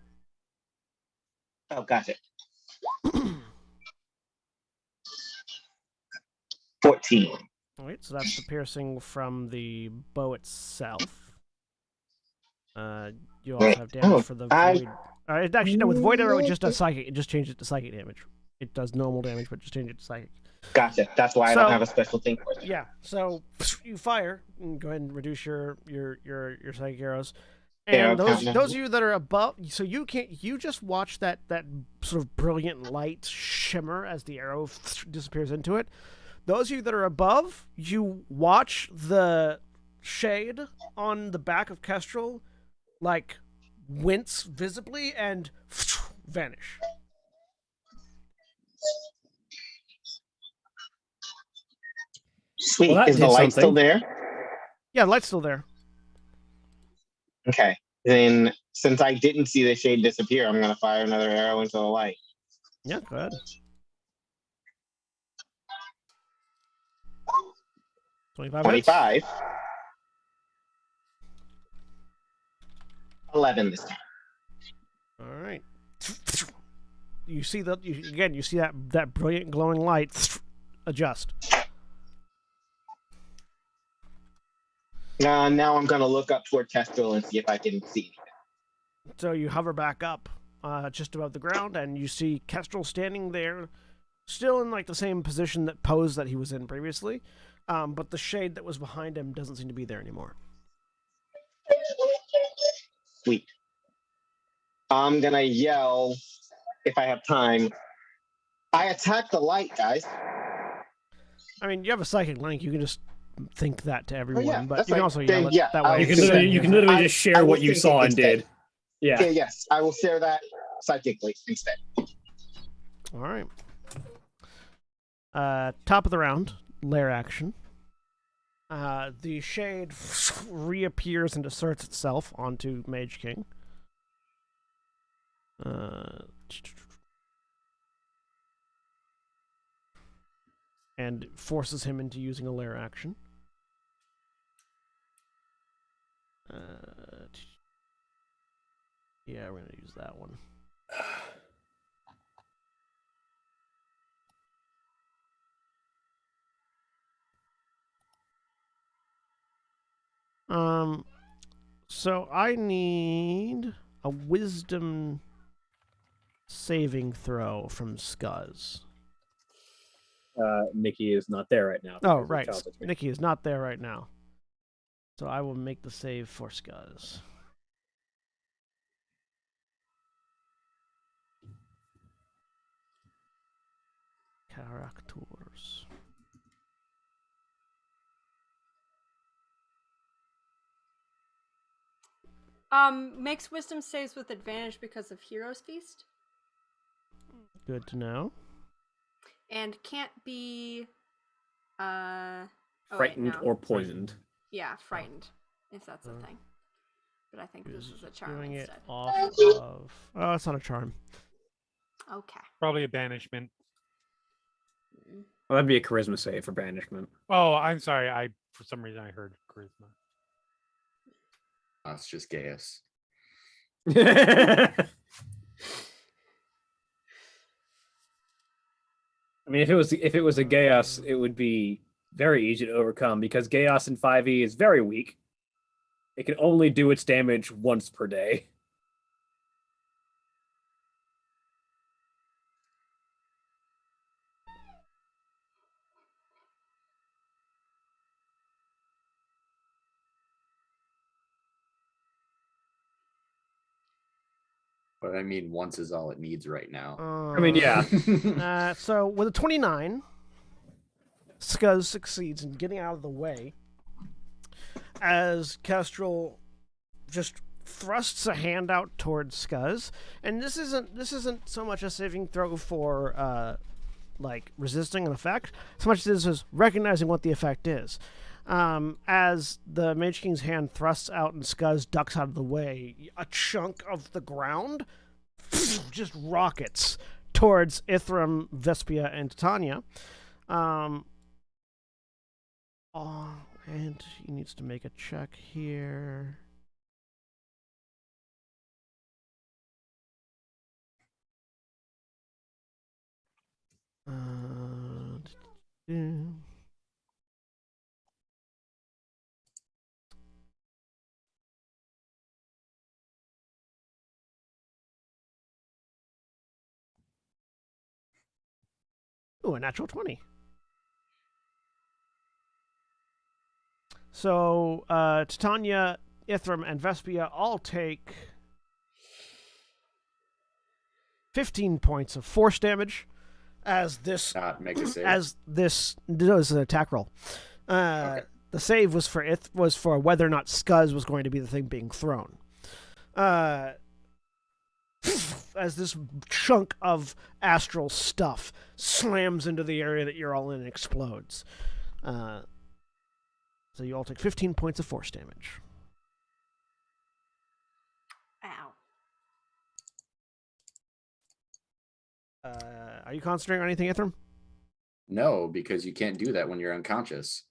Oh, gotcha. 14. All right, so that's the piercing from the bow itself. You also have damage for the void. Actually, no, with void arrow, it just does psychic. It just changed it to psychic damage. It does normal damage, but just change it to psychic. Gotcha. That's why I don't have a special thing for it. Yeah. So you fire and go ahead and reduce your psychic arrows. And those of you that are above, so you can't. You just watch that sort of brilliant light shimmer as the arrow disappears into it. Those of you that are above, you watch the shade on the back of Kestrel, like, wince visibly and vanish. Sweet. Is the light still there? Yeah, the light's still there. Okay. Then, since I didn't see the shade disappear, I'm going to fire another arrow into the light. Yeah, go ahead. 25. 11 this time. All right. You see that you see that brilliant glowing light adjust. Now I'm going to look up toward Kestrel and see if I can see anything. So you hover back up just above the ground, and you see Kestrel standing there, still in like the same position pose that he was in previously, but the shade that was behind him doesn't seem to be there anymore. Sweet. I'm going to yell, if I have time, I attack the light, guys. I mean, you have a psychic link. You can just think that to everyone, yeah, but you can right. also yell it that way. You can literally just share what you saw and did. Yeah. Okay, yes, I will share that psychically instead. All right. Top of the round, lair action. The shade reappears and asserts itself onto Mage King. And forces him into using a lair action. Yeah, we're gonna use that one. So I need a wisdom saving throw from Scuzz. Nikki is not there right now. Oh, right. Nikki is not there right now. So I will make the save for Scuzz. Characters. Makes wisdom saves with advantage because of Hero's Feast. Good to know. And can't be frightened or poisoned. Yeah, frightened, if that's a thing. But I think this is a charm Doing instead. it off of... Oh, it's not a charm. Okay. Probably a banishment. Well, that'd be a charisma save for banishment. Oh, I'm sorry. For some reason I heard charisma. It's just Gaius. I mean, if it was a Gaius, it would be very easy to overcome because Gaius in 5e is very weak. It can only do its damage once per day. But I mean, once is all it needs right now. I mean, yeah. So with a 29, Scuzz succeeds in getting out of the way as Kestrel just thrusts a hand out towards Scuzz, and this isn't so much a saving throw for like resisting an effect, so much as this is recognizing what the effect is. As the Mage King's hand thrusts out and Scuzz ducks out of the way, a chunk of the ground just rockets towards Ithram, Vespia, and Titania. And he needs to make a check here. Ooh, a natural 20. So, Titania, Ithram, and Vespia all take 15 points of force damage as this Make a save. this is an attack roll. Okay. The save was for whether or not Scuzz was going to be the thing being thrown. As this chunk of astral stuff slams into the area that you're all in and explodes. So you all take 15 points of force damage. Ow. Are you concentrating on anything, Ithram? No, because you can't do that when you're unconscious.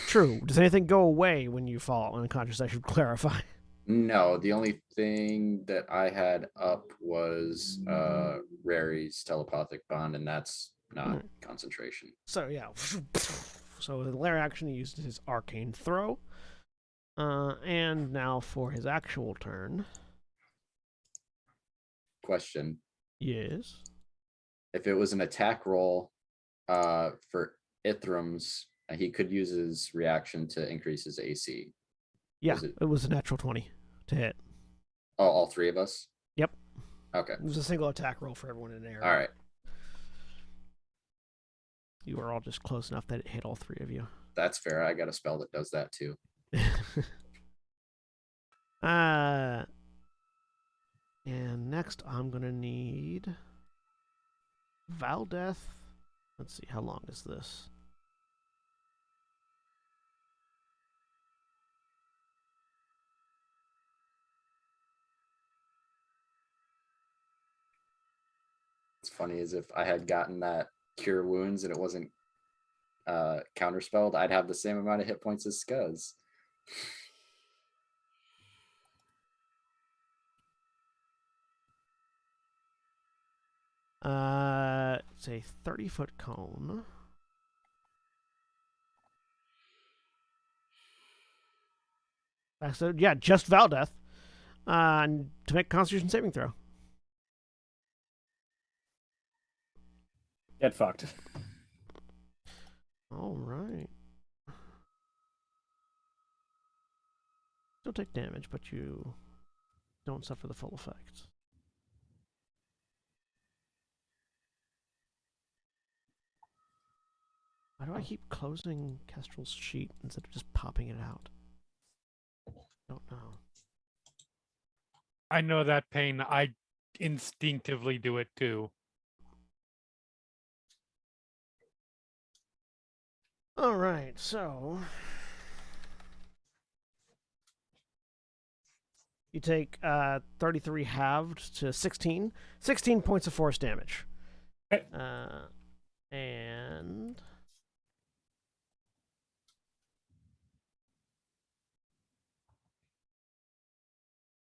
True. Does anything go away when you fall unconscious? I should clarify. No, the only thing that I had up was Rary's telepathic bond, and that's not concentration. So yeah. So the lair action he used his arcane throw. And now for his actual turn. Question. Yes. If it was an attack roll for Ithram's, he could use his reaction to increase his AC. Yeah, it was a natural 20 to hit. Oh, all three of us? Yep. Okay. It was a single attack roll for everyone in there. All right. You were all just close enough that it hit all three of you. That's fair. I got a spell that does that too. And next I'm going to need Valdeth. Let's see, how long is this? It's funny as if I had gotten that cure wounds and it wasn't counterspelled, I'd have the same amount of hit points as Scuzz. It's a 30-foot cone. So yeah, just Valdeth. To make a Constitution saving throw. Get fucked. All right. Still take damage, but you don't suffer the full effect. Why do I keep closing Kestrel's sheet instead of just popping it out? Don't know. I know that pain. I instinctively do it too. All right, so You take 33 halved to 16. 16 points of force damage. Okay. And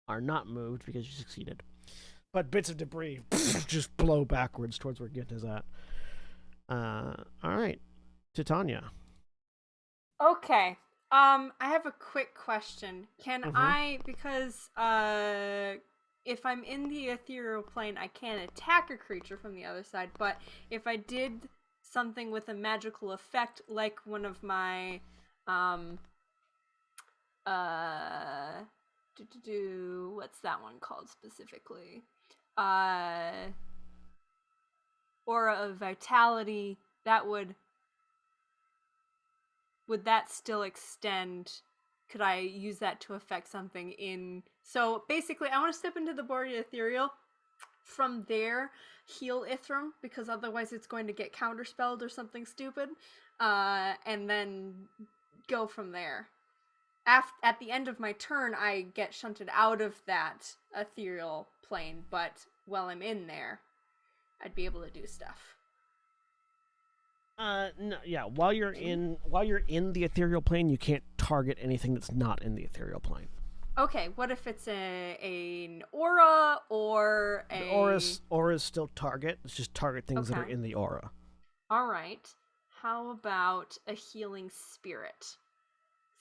are not moved because you succeeded. But bits of debris just blow backwards towards where Gint is at. All right. Titania. Okay. I have a quick question. Can Mhm. I, because if I'm in the ethereal plane, I can't attack a creature from the other side, but if I did something with a magical effect, like one of my what's that one called specifically? Aura of Vitality, that would that still extend? Could I use that to affect something in... So basically, I want to step into the Border Ethereal. From there, heal Ithram, because otherwise it's going to get counterspelled or something stupid. And then go from there. At the end of my turn, I get shunted out of that ethereal plane, but while I'm in there, I'd be able to do stuff. No, yeah. While you're in the ethereal plane, you can't target anything that's not in the ethereal plane. Okay, what if it's an aura or a... The aura's still target. It's just target things that are in the aura. All right. How about a healing spirit?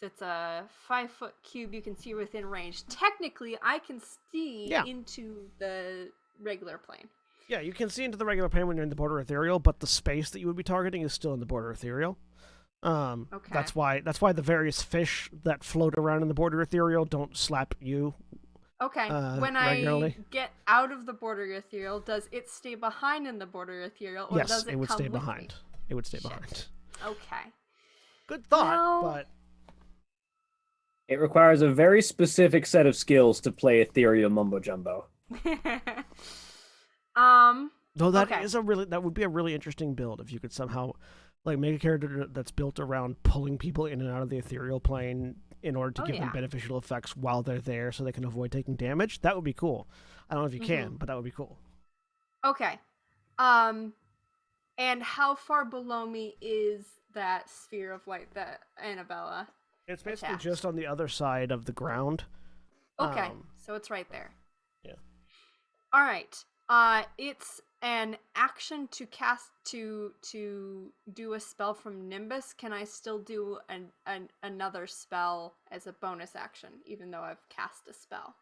So it's a 5-foot cube you can see within range. Technically, I can see into the regular plane. Yeah, you can see into the regular plane when you're in the Border Ethereal, but the space that you would be targeting is still in the Border Ethereal. Okay. That's why the various fish that float around in the Border Ethereal don't slap you. Okay. When regularly. I get out of the Border Ethereal, does it stay behind in the Border Ethereal, or yes, does it would come stay with behind. me? It would stay behind. Okay. Good thought, Well... but it requires a very specific set of skills to play ethereal mumbo jumbo. Though that would be a really interesting build if you could somehow like make a character that's built around pulling people in and out of the ethereal plane in order to give them beneficial effects while they're there so they can avoid taking damage. That would be cool. I don't know if you can, but that would be cool. Okay. And how far below me is that sphere of light that Annabella It's basically attached? just on the other side of the ground. Okay, so it's right there. Yeah. All right. It's an action to cast to do a spell from Nimbus. Can I still do another spell as a bonus action, even though I've cast a spell?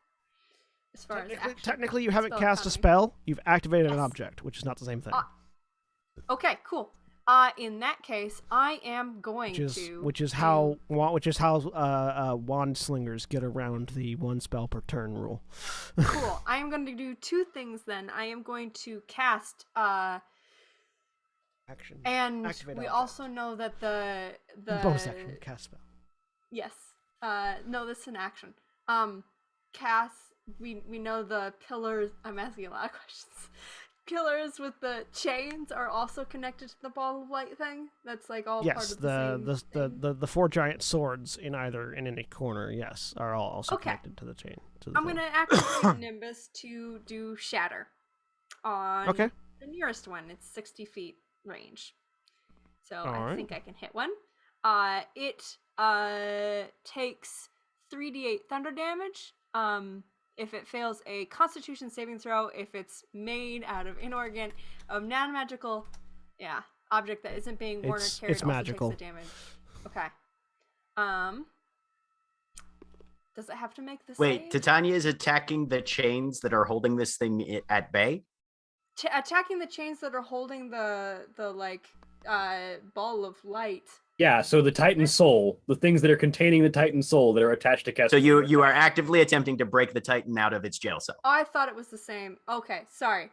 As far technically, you haven't cast a spell. You've activated an object, which is not the same thing. Okay, cool. In that case, I am going which is how wand slingers get around the one spell per turn rule. Cool. I am going to do two things then. I am going to cast action. And activate we object. Also know that the bonus action cast spell. Yes. No, this is an action. Cast. We know the pillars. I'm asking a lot of questions. Pillars with the chains are also connected to the ball of light thing. That's like all part of the same thing. the four giant swords in any corner. Yes, are all also connected to the chain. I'm gonna activate Nimbus to do shatter on the nearest one. It's 60 feet range, so I think I can hit one. It takes 3d8 thunder damage. If it fails a Constitution saving throw, if it's made out of non-magical, object that isn't being worn or carried, it's magical. Takes the damage. Okay. Does it have to make the Wait, save? Titania is attacking the chains that are holding this thing at bay? Attacking the chains that are holding the ball of light. Yeah, so the Titan Soul, the things that are containing the Titan Soul that are attached to Kestra. So you are actively attempting to break the Titan out of its jail cell. Oh, I thought it was the same. Okay, sorry.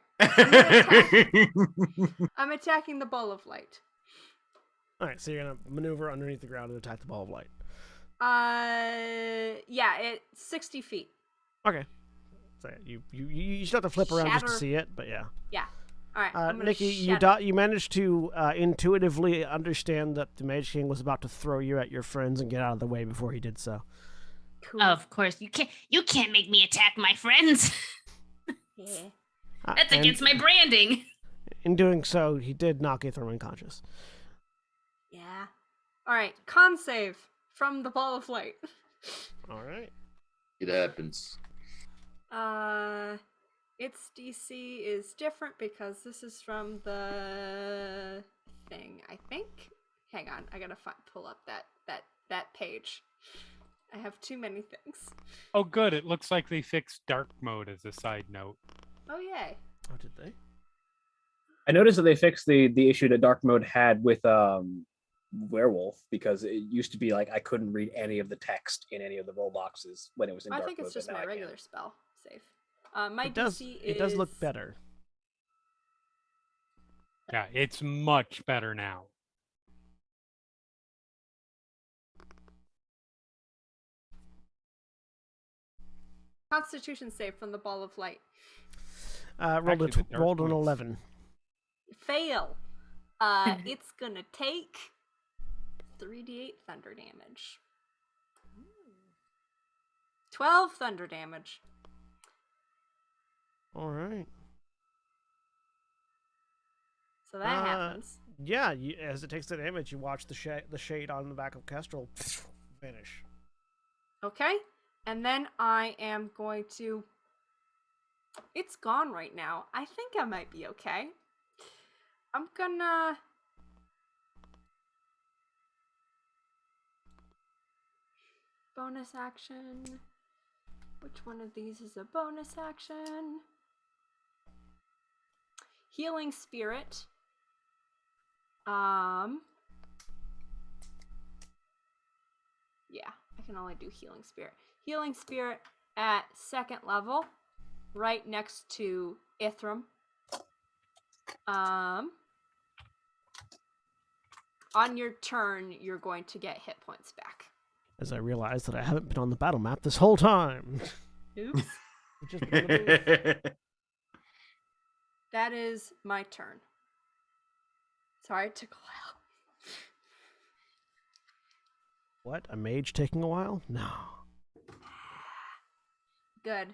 I'm attacking the ball of light. All right, so you're gonna maneuver underneath the ground to attack the ball of light. Yeah, it's 60 feet. Okay. So you still have to flip around just to see it, but yeah. Yeah. All right. Nikki, you managed to intuitively understand that the Mage King was about to throw you at your friends and get out of the way before he did so. Cool. Of course, you can't make me attack my friends. Yeah. That's And against my branding. in doing so, he did knock Ithram unconscious. Yeah. All right. Con save from the ball of light. All right. It happens. Its DC is different because this is from the thing, I think. Hang on, I gotta pull up that page. I have too many things. Oh, good. It looks like they fixed dark mode as a side note. Oh yay! Oh, did they? I noticed that they fixed the issue that dark mode had with werewolf, because it used to be like I couldn't read any of the text in any of the roll boxes when it was in dark mode. I think it's just but now my I can. regular spell save. My It DC does is... look better. Yeah, it's much better now. Constitution save from the ball of light. Rolled Actually, the dark rolled an one's- 11. Fail. It's gonna take 3d8 thunder damage. 12 thunder damage. All right. So that happens. Yeah, as it takes the damage, you watch the shade on the back of Kestrel vanish. Okay. And then I am going to... It's gone right now. I think I might be okay. I'm gonna... Bonus action. Which one of these is a bonus action? Healing Spirit. Yeah, I can only do Healing Spirit. Healing Spirit at 2nd level, right next to Ithram. On your turn, you're going to get hit points back. As I realize that I haven't been on the battle map this whole time. Oops. I've just been on the move. That is my turn. Sorry, it took a while. What? A mage taking a while? No. Good.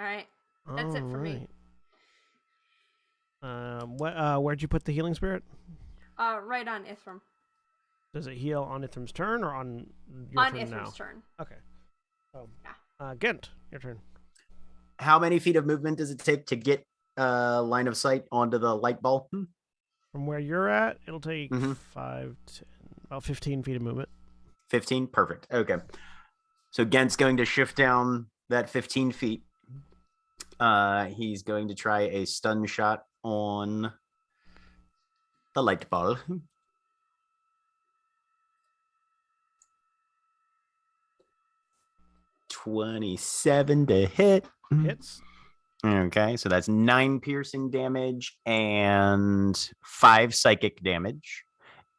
All right. That's it for me. Where'd you put the healing spirit? Right on Ithram. Does it heal on Ithram's turn or on your On turn Ithram's now? turn. Okay. Yeah. Gent, your turn. How many feet of movement does it take to get line of sight onto the light ball? From where you're at, it'll take Mhm. 5, 10, about 15 feet of movement. 15? Perfect. Okay. So Gent's going to shift down that 15 feet. He's going to try a stun shot on the light ball. 27 to hit. Hits. Okay, so that's 9 piercing damage and 5 psychic damage.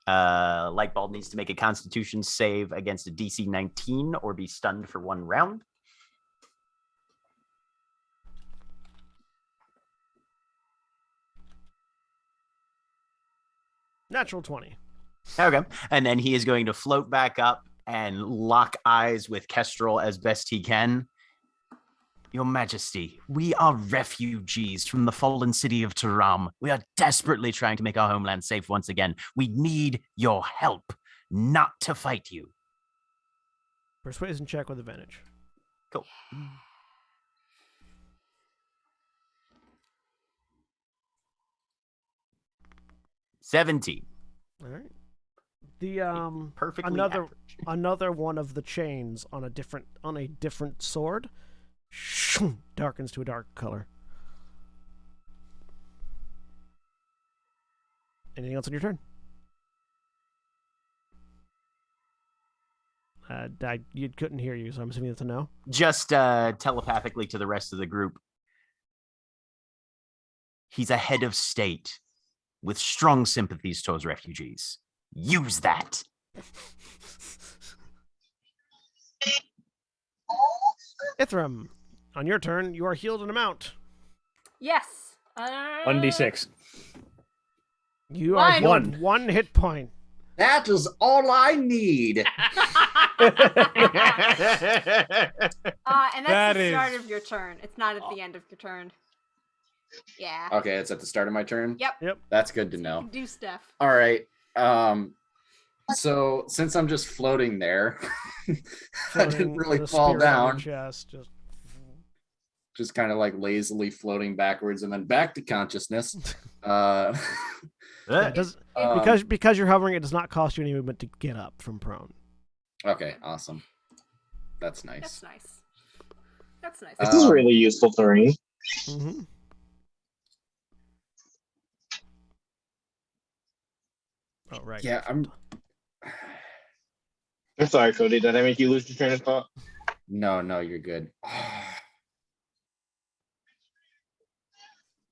Lightbulb needs to make a Constitution save against a DC 19 or be stunned for 1 round. Natural 20. Okay, and then he is going to float back up and lock eyes with Kestrel as best he can. Your Majesty, we are refugees from the fallen city of Taram. We are desperately trying to make our homeland safe once again. We need your help, not to fight you. Persuasion check with advantage. Cool. $17. All right. The Perfectly another one of the chains on a different sword darkens to a dark color. Anything else on your turn? You couldn't hear you, so I'm assuming that's a no. Just telepathically to the rest of the group. He's a head of state with strong sympathies towards refugees. Use that. Ithram, on your turn, you are healed an amount. Yes. 1d6. You are healed One. 1 hit point. That is all I need. And that's That the start is- of your turn. It's not at the end of your turn. Yeah. Okay, it's at the start of my turn. Yep. That's good to So you know. can do stuff. All right. So since I'm just floating there, I didn't really the fall spirit on your down. chest, Just kind of like lazily floating backwards and then back to consciousness. Yeah, it does, because you're hovering, it does not cost you any movement to get up from prone. Okay, awesome. That's nice. That's nice. That's nice. This is really useful terrain. Mm-hmm. Oh, right. Yeah, I'm sorry, Cody. Did I make you lose your train of thought? No, you're good.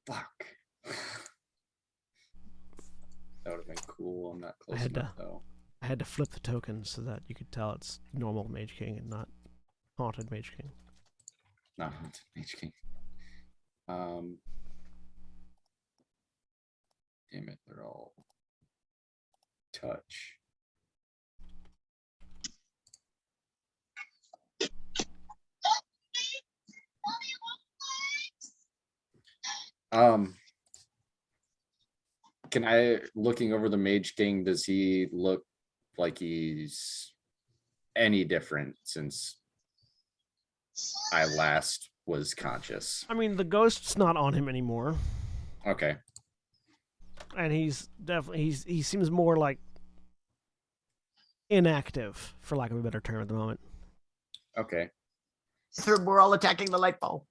Fuck. That would have been cool. I'm not close enough though. I had to flip the tokens so that you could tell it's normal Mage King and not Haunted Mage King. Not Haunted Mage King. Damn it, they're all touch. Can I, looking over the Mage King, does he look like he's any different since I last was conscious? I mean, the ghost's not on him anymore, Okay. and he's definitely he seems more like inactive, for lack of a better term, at the moment. Okay. We're all attacking the light bulb.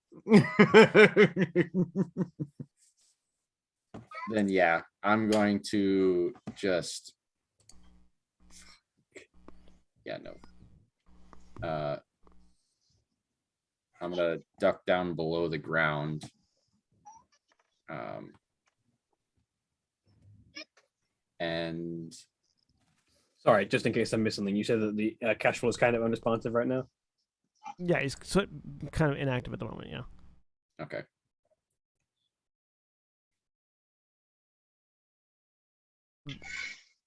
Then yeah, I'm going to just I'm gonna duck down below the ground. And Sorry, just in case I missed something. You said that the Kestrel is kind of unresponsive right now. Yeah, he's kind of inactive at the moment. Yeah. okay.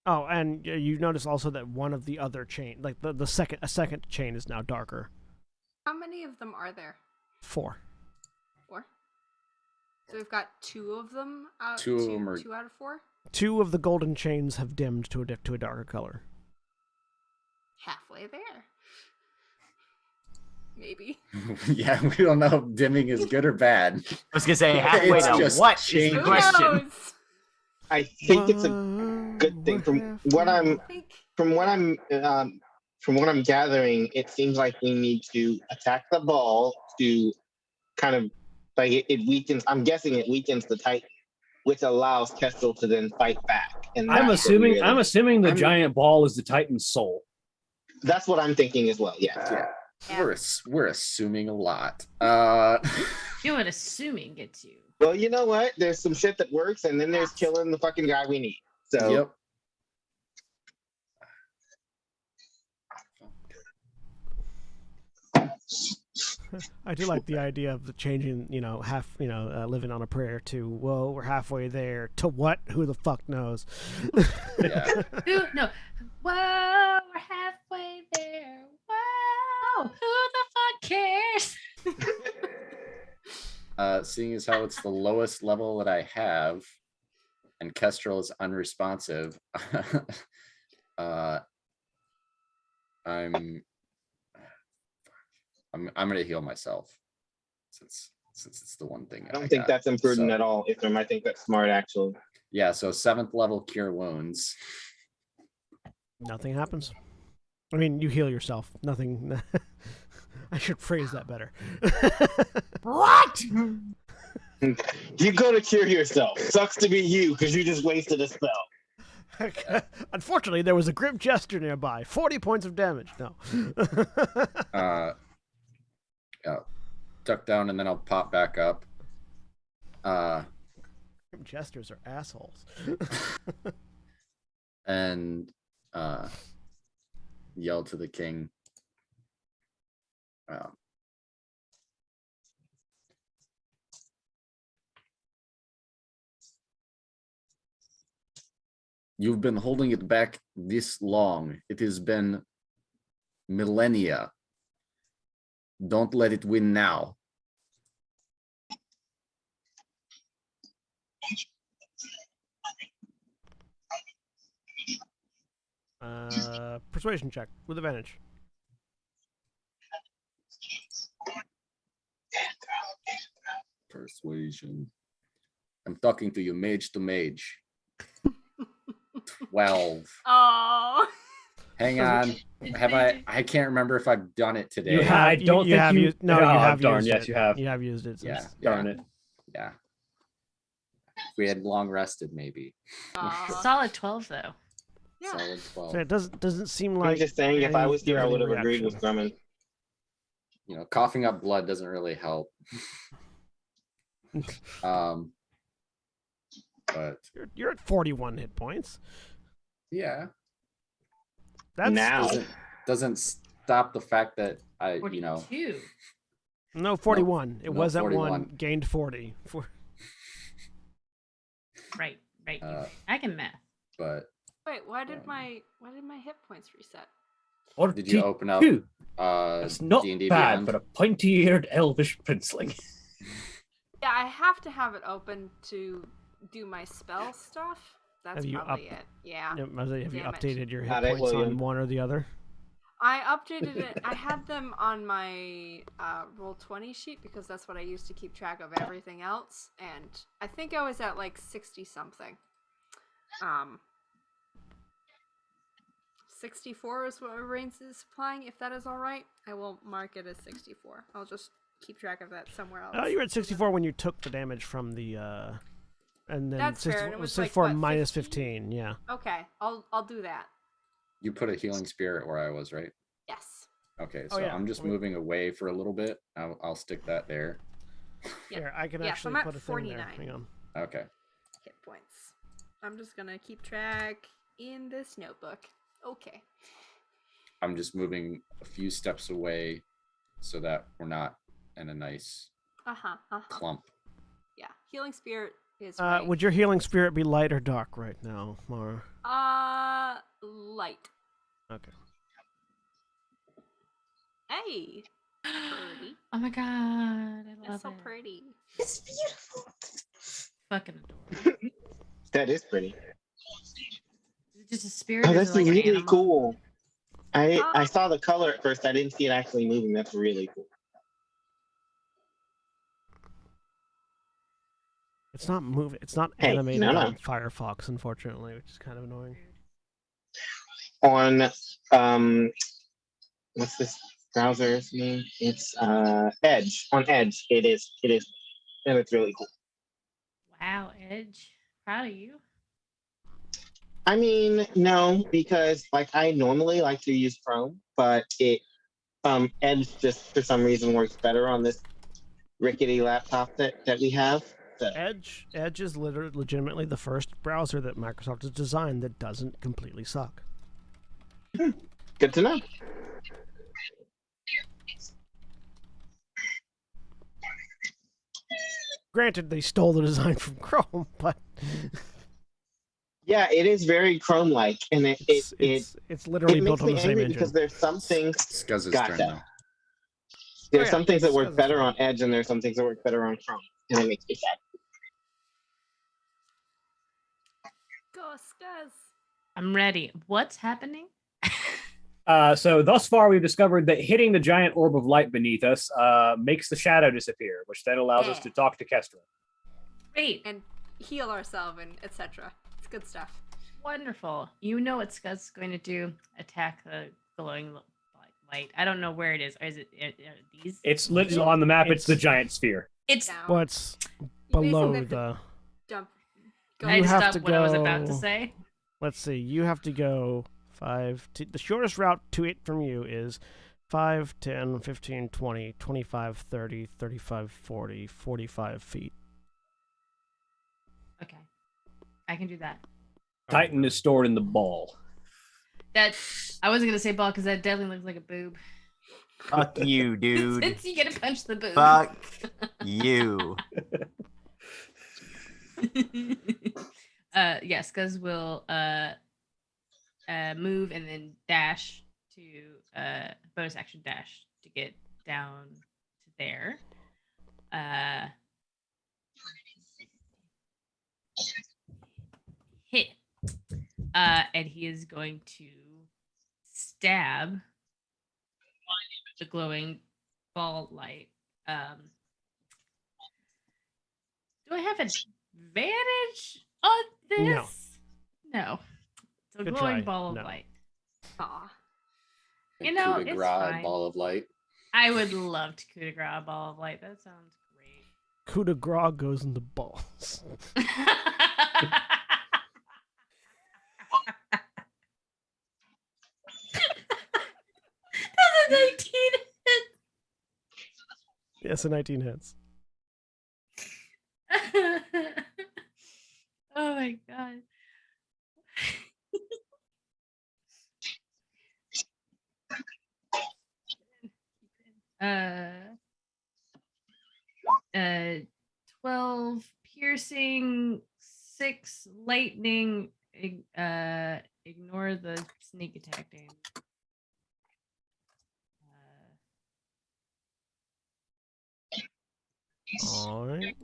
Oh, and you notice also that one of the other chain, like the second chain, is now darker. How many of them are there? 4. 4. So we've got 2 of them. Two of them are- 2 out of 4. 2 of the golden chains have dimmed to a darker color. Halfway there. Maybe. Yeah, we don't know if dimming is good or bad. I was gonna say halfway It's to just what is the changing. Who question? knows? I think it's a good thing. From what I'm gathering, it seems like we need to attack the ball to kind of like it weakens. I'm guessing it weakens the Titan, which allows Kestrel to then fight back. And I'm that's what we assuming really- the giant ball is the Titan's soul. That's what I'm thinking as well. Yeah. We're assuming a lot. You know what assuming gets you. Well, you know what? There's some shit that works, and then there's killing the fucking guy we need. So. Yep. I do like the idea of the changing, living on a prayer to, whoa, we're halfway there, to what? Who the fuck knows? Yeah. No. Whoa, we're halfway there. Whoa, who the fuck cares? Seeing as how it's the lowest level that I have, and Kestrel is unresponsive, I'm gonna heal myself since it's the one thing I don't think that's imprudent at all, Ithram. I think that's smart, actually. Yeah, so 7th level cure wounds. Nothing happens. I mean, you heal yourself. Nothing. I should phrase that better. What? You go to cure yourself. Sucks to be you because you just wasted a spell. Unfortunately, there was a Grim Jester nearby. 40 points of damage. No. Duck down and then I'll pop back up. Grim Jesters are assholes. And yell to the king. You've been holding it back this long. It has been millennia. Don't let it win now. Persuasion check with advantage. Persuasion. I'm talking to you, mage to mage. 12. Oh. Hang on. Have I can't remember if I've done it today. You have, I don't you think have you. used. No, you Oh, have darn, used yes, it. you have. You have used it. Yeah. Since... Darn it. Yeah. If we had long rested, maybe. Solid 12 though. Yeah. Solid 12. So it doesn't seem like. I'm just saying, if I was here, I would have agreed with Grumman. You know, coughing up blood doesn't really help. But you're at 41 hit points. Yeah. That's now doesn't stop the fact that I 42. No, 41. It was at 41. 1, gained 40. Right. I can math. But Wait, why did my hit points reset? Or did you open up That's not D&D bad Beyond? for a pointy-eared elvish princeling. Yeah, I have to have it open to do my spell stuff. That's Have you probably it. Yeah. Have you Damn it. updated your hit Got it, points on William. one or the other? I updated it. I had them on my Roll20 sheet because that's what I used to keep track of everything else. And I think I was at like 60 something. 64 is what my brain is supplying. If that is all right, I will mark it as 64. I'll just keep track of that somewhere else. Oh, you were at 64 when you took the damage from the, and then That's fair, 64, and it was 64 like, what, minus 15? 15, yeah. Okay, I'll do that. You put a healing spirit where I was, right? Yes. Okay, Oh, so yeah. I'm just moving away for a little bit. I'll stick that there. Here, I can Yes, actually I'm at put a thing there. 49. Hang on. Okay. Hit points. I'm just gonna keep track in this notebook. Okay. I'm just moving a few steps away so that we're not in a nice clump. Yeah, healing spirit is right. Would your healing spirit be light or dark right now, Mara? Light. Okay. Hey, pretty. Oh my god, I love That's so it. pretty. It's beautiful. Fucking adorable. that is pretty. Is it just a spirit? Oh, or is that's it like an really animal? cool. I saw the color at first. I didn't see it actually moving. That's really cool. It's not moving. It's not Hey, animated no. on Firefox, unfortunately, which is kind of annoying. On what's this browser's name? It's Edge. On Edge, it is, and it's really cool. Wow, Edge. Proud of you. I mean, no, because like I normally like to use Chrome, but it Edge just for some reason works better on this rickety laptop that we have. So. Edge is legitimately the first browser that Microsoft has designed that doesn't completely suck. Good to know. Granted, they stole the design from Chrome, but yeah, it is very Chrome-like, and it's literally built on the same engine. Because there's some things. Scuzz's Gotcha. turn now. There's yeah, some things that work Scuzz's better turn. on Edge, and there's some things that work better on Chrome, and it makes me sad. Go, Scuzz. I'm ready. What's happening? So thus far, we've discovered that hitting the giant orb of light beneath us makes the shadow disappear, which then allows us to talk to Kestra. Great. And heal ourselves and etc. It's good stuff. Wonderful. You know what Scuzz is going to do. Attack the glowing light. I don't know where it is. Is it these? It's literally on the map. It's the giant sphere. It's Down. What's You below basically have to the? Jump. I You just have stopped to what I was about to go- say. Let's see. You have to go 5. The shortest route to it from you is 5, 10, 15, 20, 25, 30, 35, 40, 45 feet. Okay. I can do that. Titan is stored in the ball. That I wasn't gonna say ball because that definitely looks like a boob. Fuck you, dude. Since you get to punch the boob. Fuck you. Yes, Scuzz will move and then dash to bonus action dash to get down to there. Hit. And he is going to stab the glowing ball light. Do I have advantage on this? No. It's a Good glowing try. ball of No. light. Aw. You know, Coup de it's grace, fine. ball of light. I would love to coup de grace a ball of light. That sounds great. Coup de grace goes in the balls. That's a 19 hit. Yes, a 19 hits. Oh my god. uh 12 piercing, 6 lightning, ignore the sneak attack damage. All right.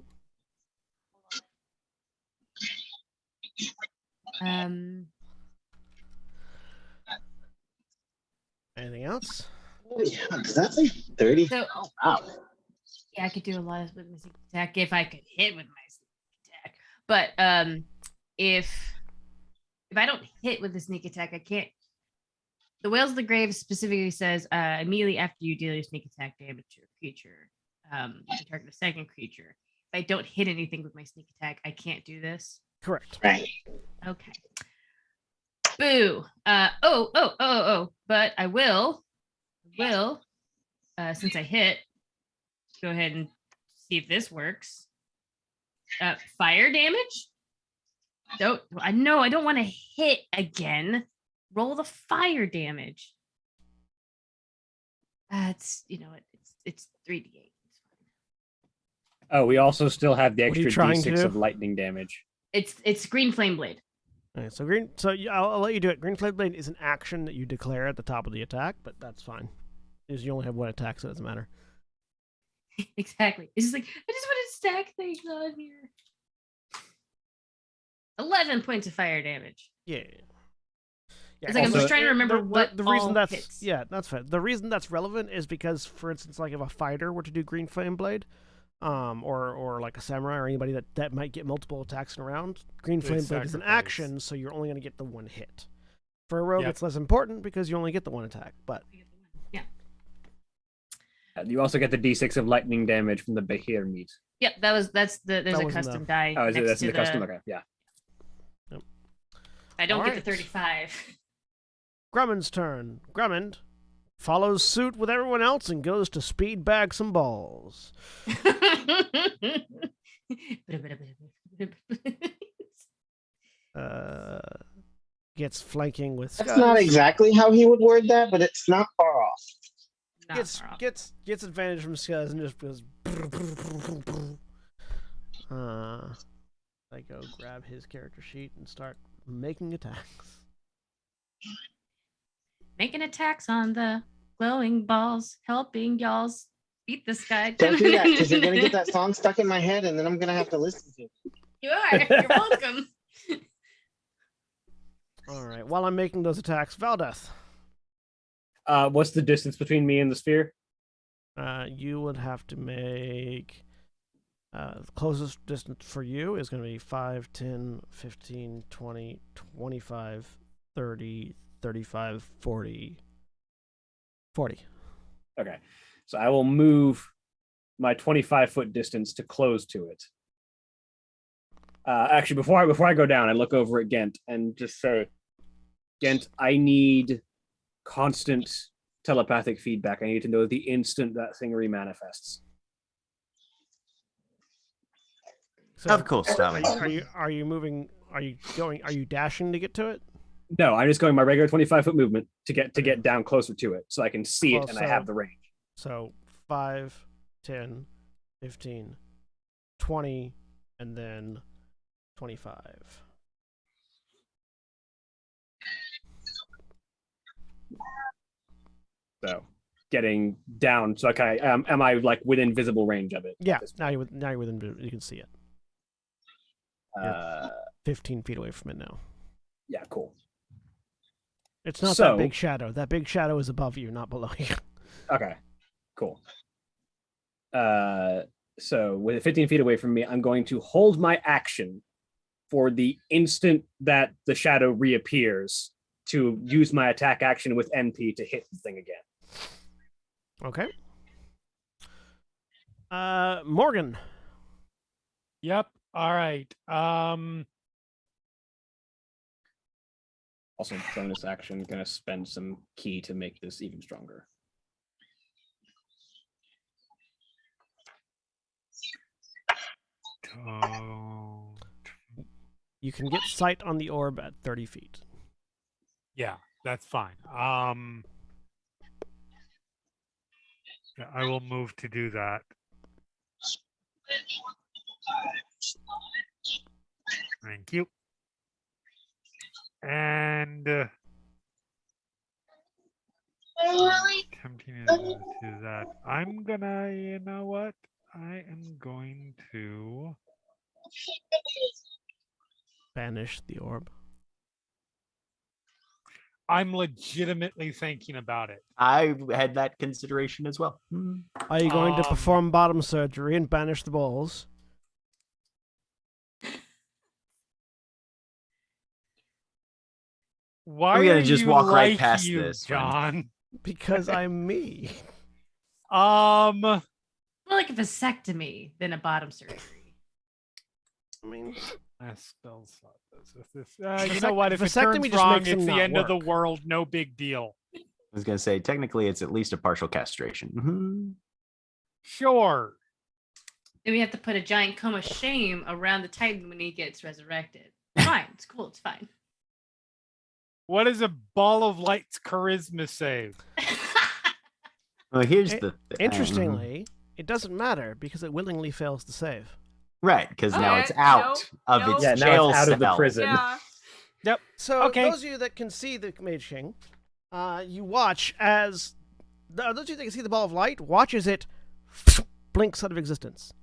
Anything else? Oh, yeah, does that say 30? So, Wow. yeah, I could do a lot with my sneak attack if I could hit with my sneak attack. But if I don't hit with the sneak attack, I can't. The Whales of the Grave specifically says immediately after you deal your sneak attack damage to a creature, you can target a second creature. If I don't hit anything with my sneak attack, I can't do this. Correct. Right. Okay. Boo. But I will, since I hit, go ahead and see if this works. Fire damage? I don't want to hit again. Roll the fire damage. It's 3d8. Oh, we also still have the What are you extra trying to d6 do? of lightning damage. It's green flame blade. All right, I'll let you do it. Green Flame Blade is an action that you declare at the top of the attack, but that's fine. Because you only have one attack, so it doesn't matter. Exactly. It's just like, I just want to stack things on here. 11 points of fire damage. Yeah. It's like I'm just trying to remember what the reason all that's hits. Yeah, that's fine. The reason that's relevant is because, for instance, like if a fighter were to do Green Flame Blade, or like a samurai or anybody that might get multiple attacks in a round, Green Flame Blade is an action, so you're only going to get the one hit. For a rogue, it's less important because you only get the one attack. But yeah, you also get the d6 of lightning damage from the Behir meat. Yep, there's a custom die. Oh, next that's to in the custom. Okay, yeah. Yep. I don't get Alright. the 35. Grummond's turn. Grummond follows suit with everyone else and goes to speed bag some balls. Gets flanking with That's Scuzz. not exactly how he would word that, but it's not far off. Gets advantage from Scuzz and just goes. I go grab his character sheet and start making attacks. Making attacks on the glowing balls, helping y'all's beat this guy. Don't do that, because you're going to get that song stuck in my head, and then I'm going to have to listen to it. You are. You're welcome. All right. While I'm making those attacks, Valdeth. What's the distance between me and the sphere? You would have to make the closest distance for you is going to be 5, 10, 15, 20, 25, 30, 35, 40. 40. Okay. So I will move my 25-foot distance to close to it. Actually, before I go down, I look over at Gent and just say, Gent, I need constant telepathic feedback. I need to know the instant that thing remanifests. So, of course, darling. Are you moving? Are you dashing to get to it? No, I'm just going my regular 25-foot movement to get down closer to it so I can see it and I have the range. So 5, 10, 15, 20, and then 25. though, getting down. So am I like within visible range of it? Yeah, now you're within. You can see it. Uh, 15 feet away from it now. yeah, cool. It's not that big shadow. That big shadow is above you, not below you. Okay, cool. So with 15 feet away from me, I'm going to hold my action for the instant that the shadow reappears to use my attack action with NP to hit the thing again. Okay. Morgan. Yep. All right. Also, bonus action, gonna spend some key to make this even stronger. You can get sight on the orb at 30 feet. Yeah, that's fine. Yeah, I will move to do that. Thank you. And attempting to do that. I'm gonna, you know what? I am going to Banish the orb. I'm legitimately thinking about it. I had that consideration as well. Are you going to perform bottom surgery and banish the balls? Why We're gonna are just you walk right like past you, this, John? Because I'm me. More like a vasectomy than a bottom surgery. I mean, Spell slot this. You know what? If it vasectomy turns just wrong, makes him it's the not end of the work. world. No big deal. I was gonna say technically it's at least a partial castration. Sure. Then we have to put a giant cone of shame around the Titan when he gets resurrected. Fine, it's cool, it's fine. What is a ball of light's charisma save? Well, here's the interestingly, it doesn't matter because it willingly fails to save. Right, because now it's out of its now jail it's out of the cell. prison. Yeah. Yep. So Okay. those of you that can see the Mage King, you watch as those of you that can see the ball of light watch as it blinks out of existence.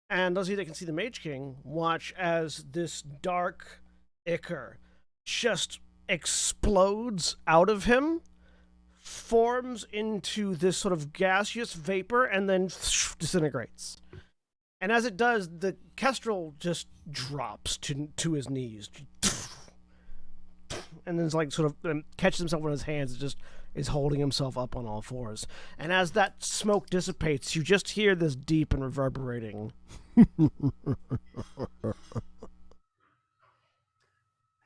And those of you that can see the Mage King watch as this dark ichor just explodes out of him, forms into this sort of gaseous vapor, and then disintegrates. And as it does, the Kestrel just drops to his knees. And then it's like sort of catches himself in his hands and just is holding himself up on all fours. And as that smoke dissipates, you just hear this deep and reverberating. I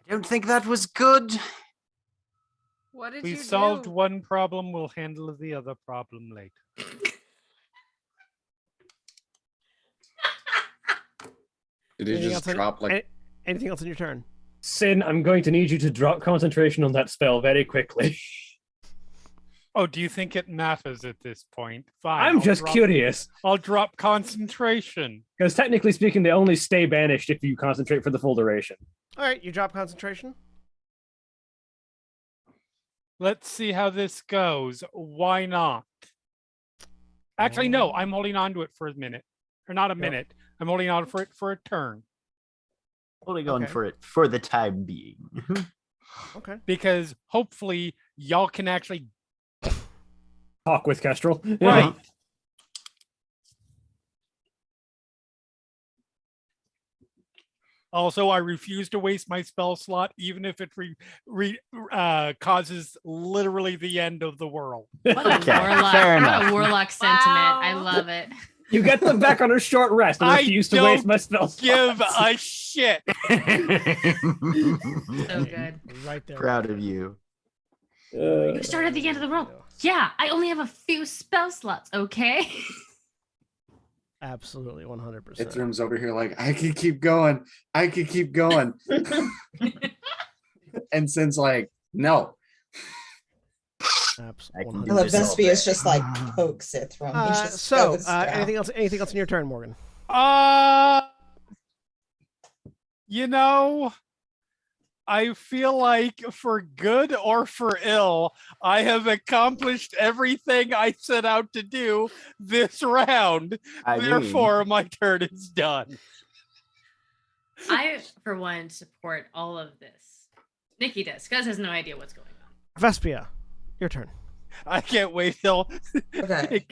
don't think that was good. What did We you solved do? one problem. We'll handle the other problem later. Did it just drop like anything else on your turn? Sin, I'm going to need you to drop concentration on that spell very quickly. Oh, do you think it matters at this point? Fine. I'm just curious. I'll drop concentration. Because technically speaking, they only stay banished if you concentrate for the full duration. All right, you drop concentration. Let's see how this goes. Why not? Actually, no, I'm holding on to it for a minute. Or not a minute. I'm holding on for it for a turn. Holding on for it for the time being. Okay. Because hopefully y'all can actually talk with Kestrel. Right. Also, I refuse to waste my spell slot, even if it causes literally the end of the world. What a warlock sentiment. I love it. You get them back on a short rest and refuse to waste my spell slots. Give a shit. So good. Right there. Proud of you. You start at the end of the world. Yeah, I only have a few spell slots, okay? Absolutely, 100%. Ithram's over here like, I could keep going. I could keep going. And Sin's like, no. Absolutely. I love Vespia's just like pokes it from. Anything else in your turn, Morgan? You know, I feel like for good or for ill, I have accomplished everything I set out to do this round. Therefore, my turn is done. I, for one, support all of this. Nikki does. Scuzz has no idea what's going on. Vespia, your turn. I can't wait till Okay.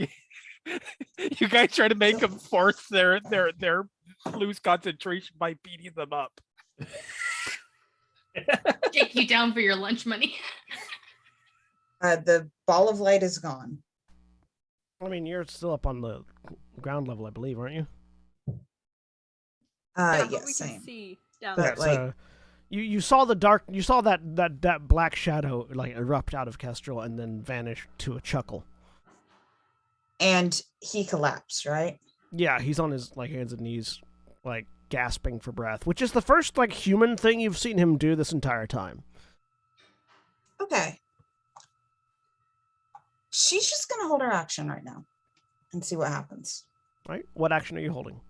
you guys try to make them force their lose concentration by beating them up. Take you down for your lunch money. The ball of light is gone. I mean, you're still up on the ground level, I believe, aren't you? Yeah, but Yes, we same. can see down But, there. like- So you saw the dark. You saw that black shadow like erupt out of Kestrel and then vanish to a chuckle. And he collapsed, right? Yeah, he's on his like hands and knees, like gasping for breath, which is the first like human thing you've seen him do this entire time. Okay. She's just gonna hold her action right now and see what happens. Right? What action are you holding?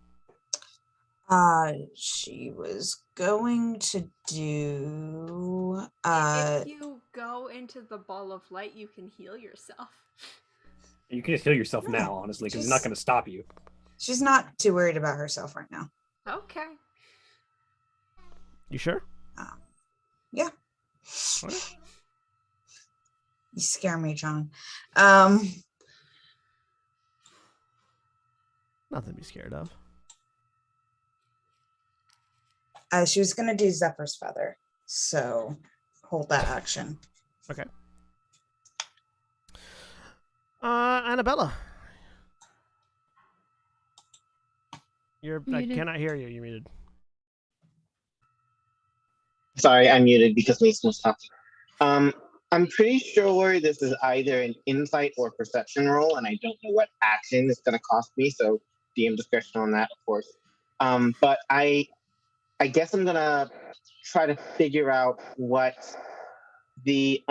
She was going to do If you go into the ball of light, you can heal yourself. You can just heal yourself now, honestly, because he's not going to stop you. she's not too worried about herself right now. Okay. You sure? Yeah. Alright. You scare me, John. Nothing to be scared of. She was gonna do Zephyr's Feather, so hold that action. Okay. Annabella. I Muted. cannot hear you. You're muted. Sorry, I'm muted because Mason was talking. I'm pretty sure this is either an insight or perception roll, and I don't know what action it's going to cost me, so DM discretion on that, of course. But I guess I'm gonna try to figure out what the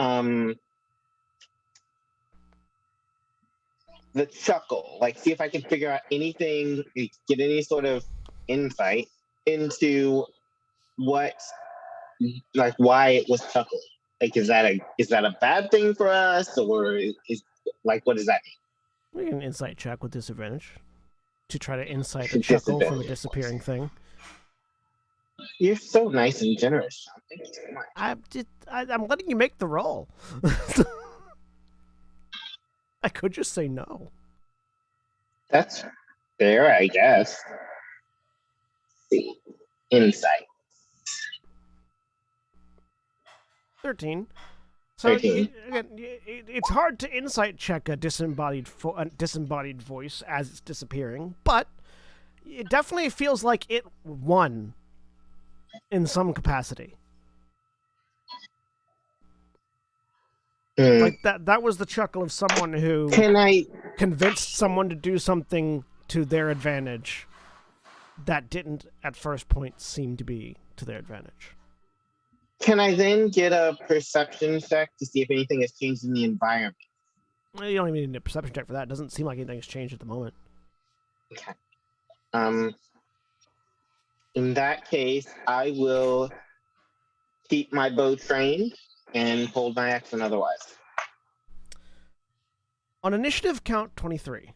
chuckle, like see if I can figure out anything, get any sort of insight into what, like why it was chuckling. Like, is that a bad thing for us, or is like what does that mean? We can insight check with disadvantage to try to insight the chuckle from a disappearing thing. You're so nice and generous, Sean. Thank you so much. I'm letting you make the roll. I could just say no. That's fair, I guess. Let's see, insight. 13. So 13. It's hard to insight check a disembodied voice as it's disappearing, but it definitely feels like it won in some capacity. Like that was the chuckle of someone who convinced someone to do something to their advantage that didn't at first point seem to be to their advantage. Can I then get a perception check to see if anything has changed in the environment? You don't even need a perception check for that. It doesn't seem like anything's changed at the moment. Okay. In that case, I will keep my bow trained and hold my action otherwise. On initiative count 23.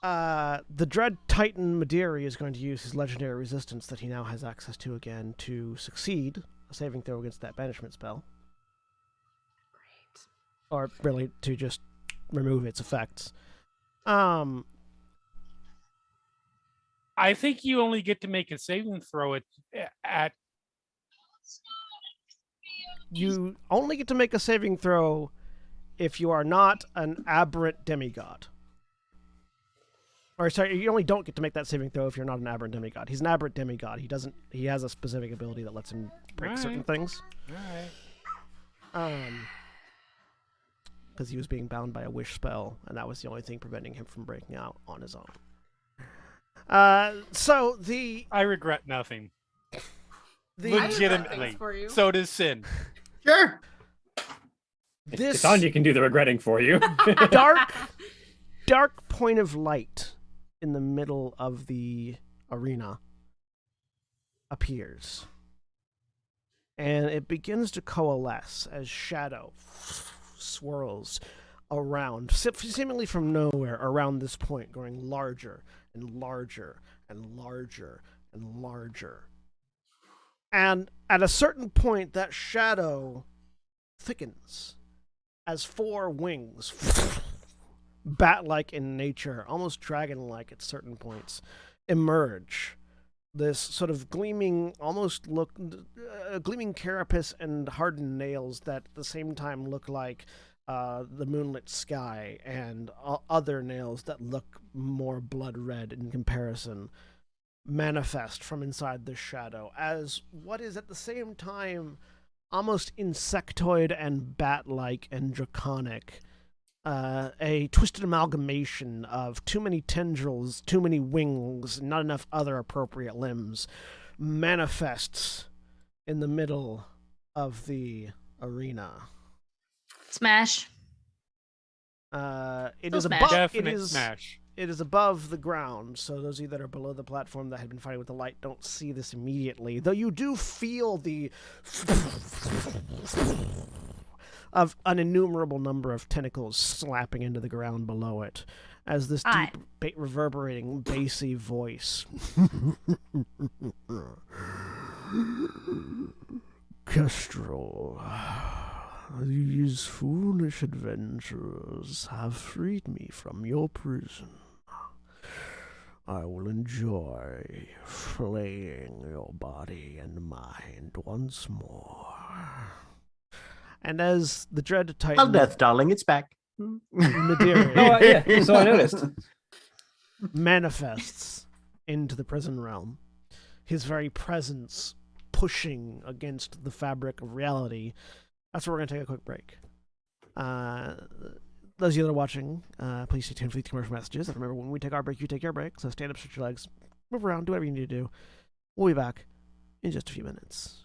The Dread Titan Madiri is going to use his legendary resistance that he now has access to again to succeed a saving throw against that banishment spell. Great. Or really to just remove its effects. I think you only get to make a saving throw at You only get to make a saving throw if you are not an aberrant demigod. Or sorry, you only don't get to make that saving throw if you're not an aberrant demigod. He's an aberrant demigod. He has a specific ability that lets him break certain things. Alright. Because he was being bound by a wish spell, and that was the only thing preventing him from breaking out on his own. So the I regret nothing. the I regret Legitimately. things for you. So does Sin. Sure. this Sonya can do the regretting for you. dark point of light in the middle of the arena appears. And it begins to coalesce as shadow swirls around, seemingly from nowhere, around this point, growing larger and larger and larger and larger. And at a certain point, that shadow thickens as four wings, bat-like in nature, almost dragon-like at certain points, emerge. This sort of gleaming, gleaming carapace and hardened nails that at the same time look like the moonlit sky, and other nails that look more blood red in comparison, manifest from inside the shadow as what is at the same time almost insectoid and bat-like and draconic. A twisted amalgamation of too many tendrils, too many wings, not enough other appropriate limbs, manifests in the middle of the arena. Smash. It is Smash. above. Definite smash. It is above the ground, so those of you that are below the platform that had been fighting with the light don't see this immediately, though you do feel the of an innumerable number of tentacles slapping into the ground below it as this deep, reverberating, bassy voice. Kestrel, these foolish adventurers have freed me from your prison. I will enjoy flaying your body and mind once more. And as the Dread Titan... Well, Death, darling, it's back. Nadiri, Oh, yeah, so I noticed. manifests into the prison realm, his very presence pushing against the fabric of reality. That's where we're going to take a quick break. Those of you that are watching, please stay tuned for these commercial messages. And remember, when we take our break, you take your break. So stand up, stretch your legs, move around, do whatever you need to do. We'll be back in just a few minutes.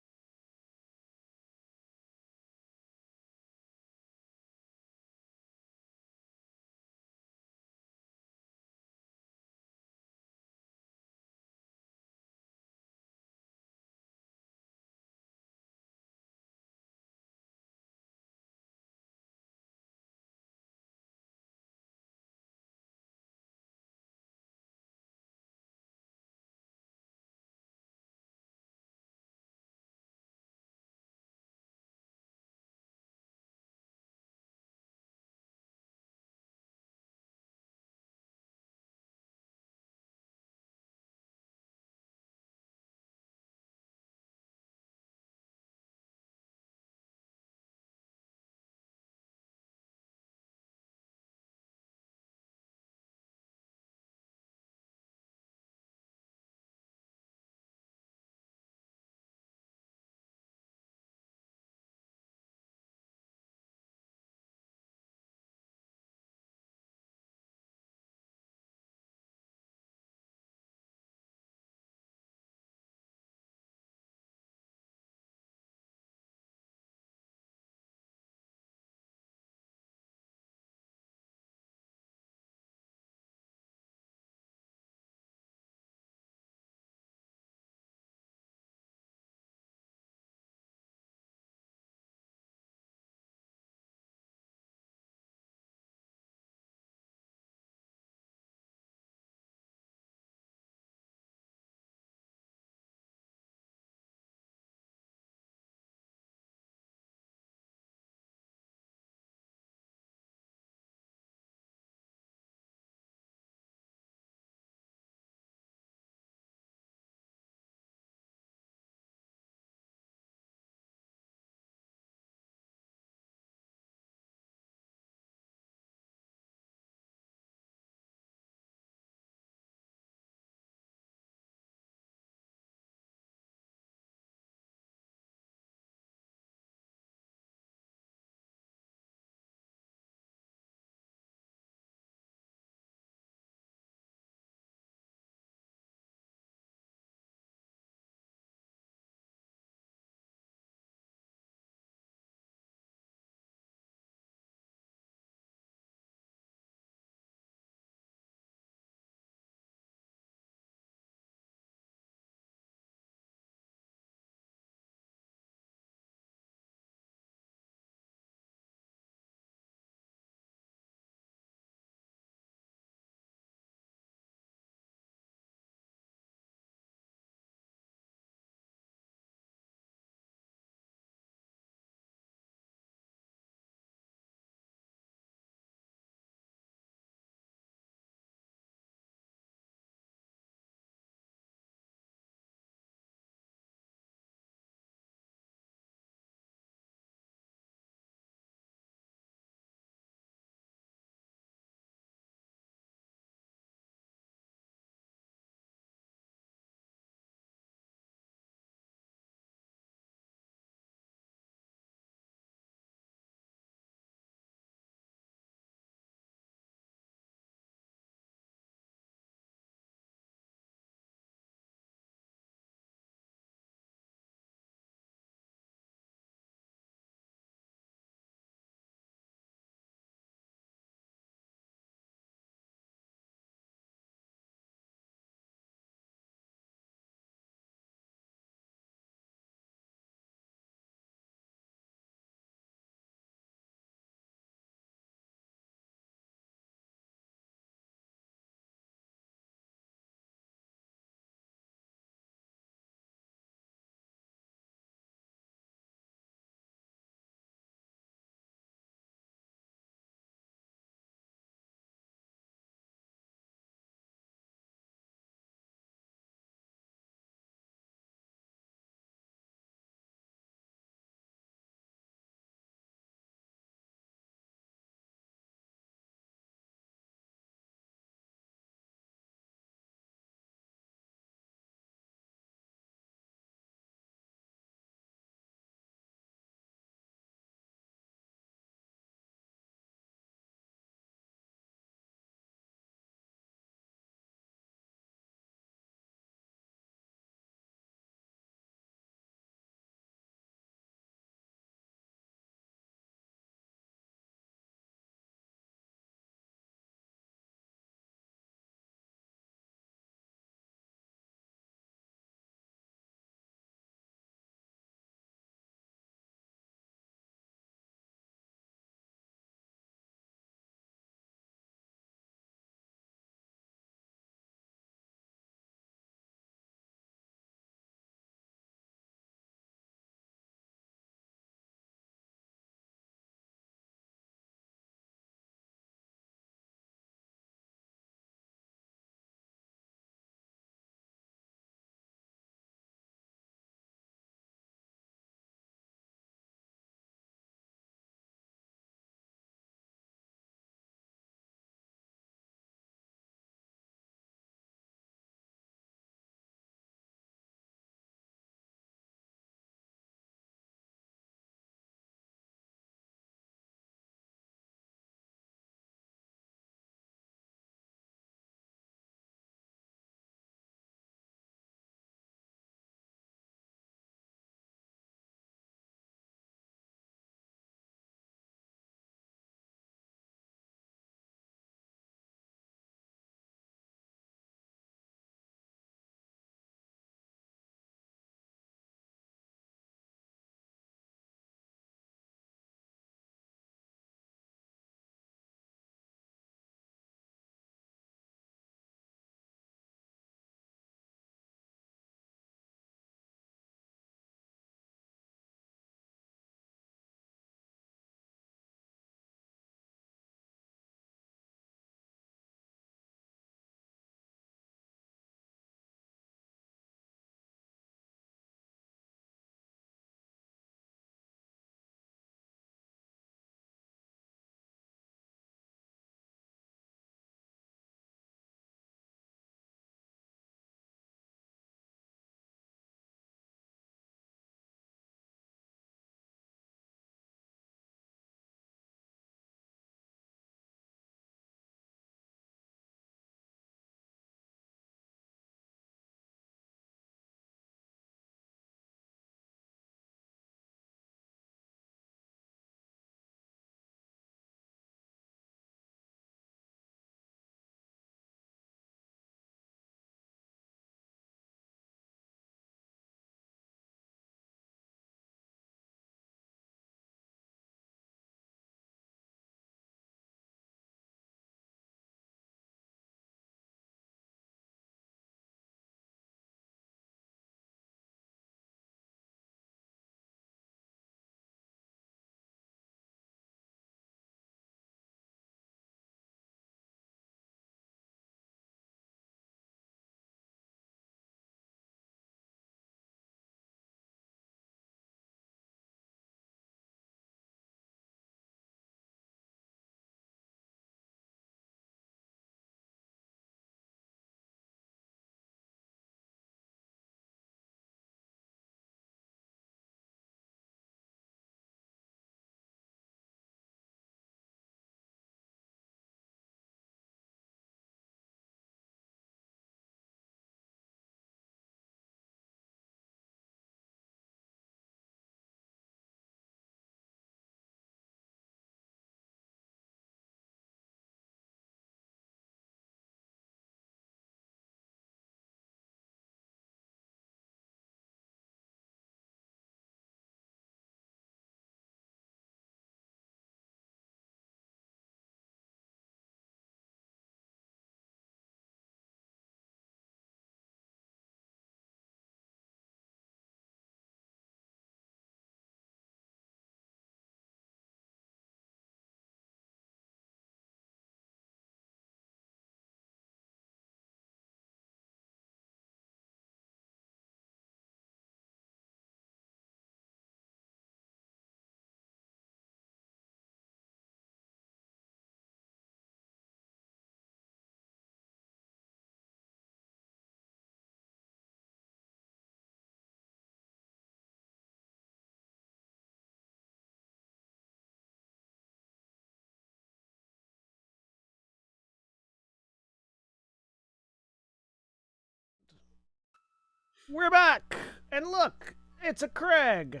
We're back, and look, it's a Craig.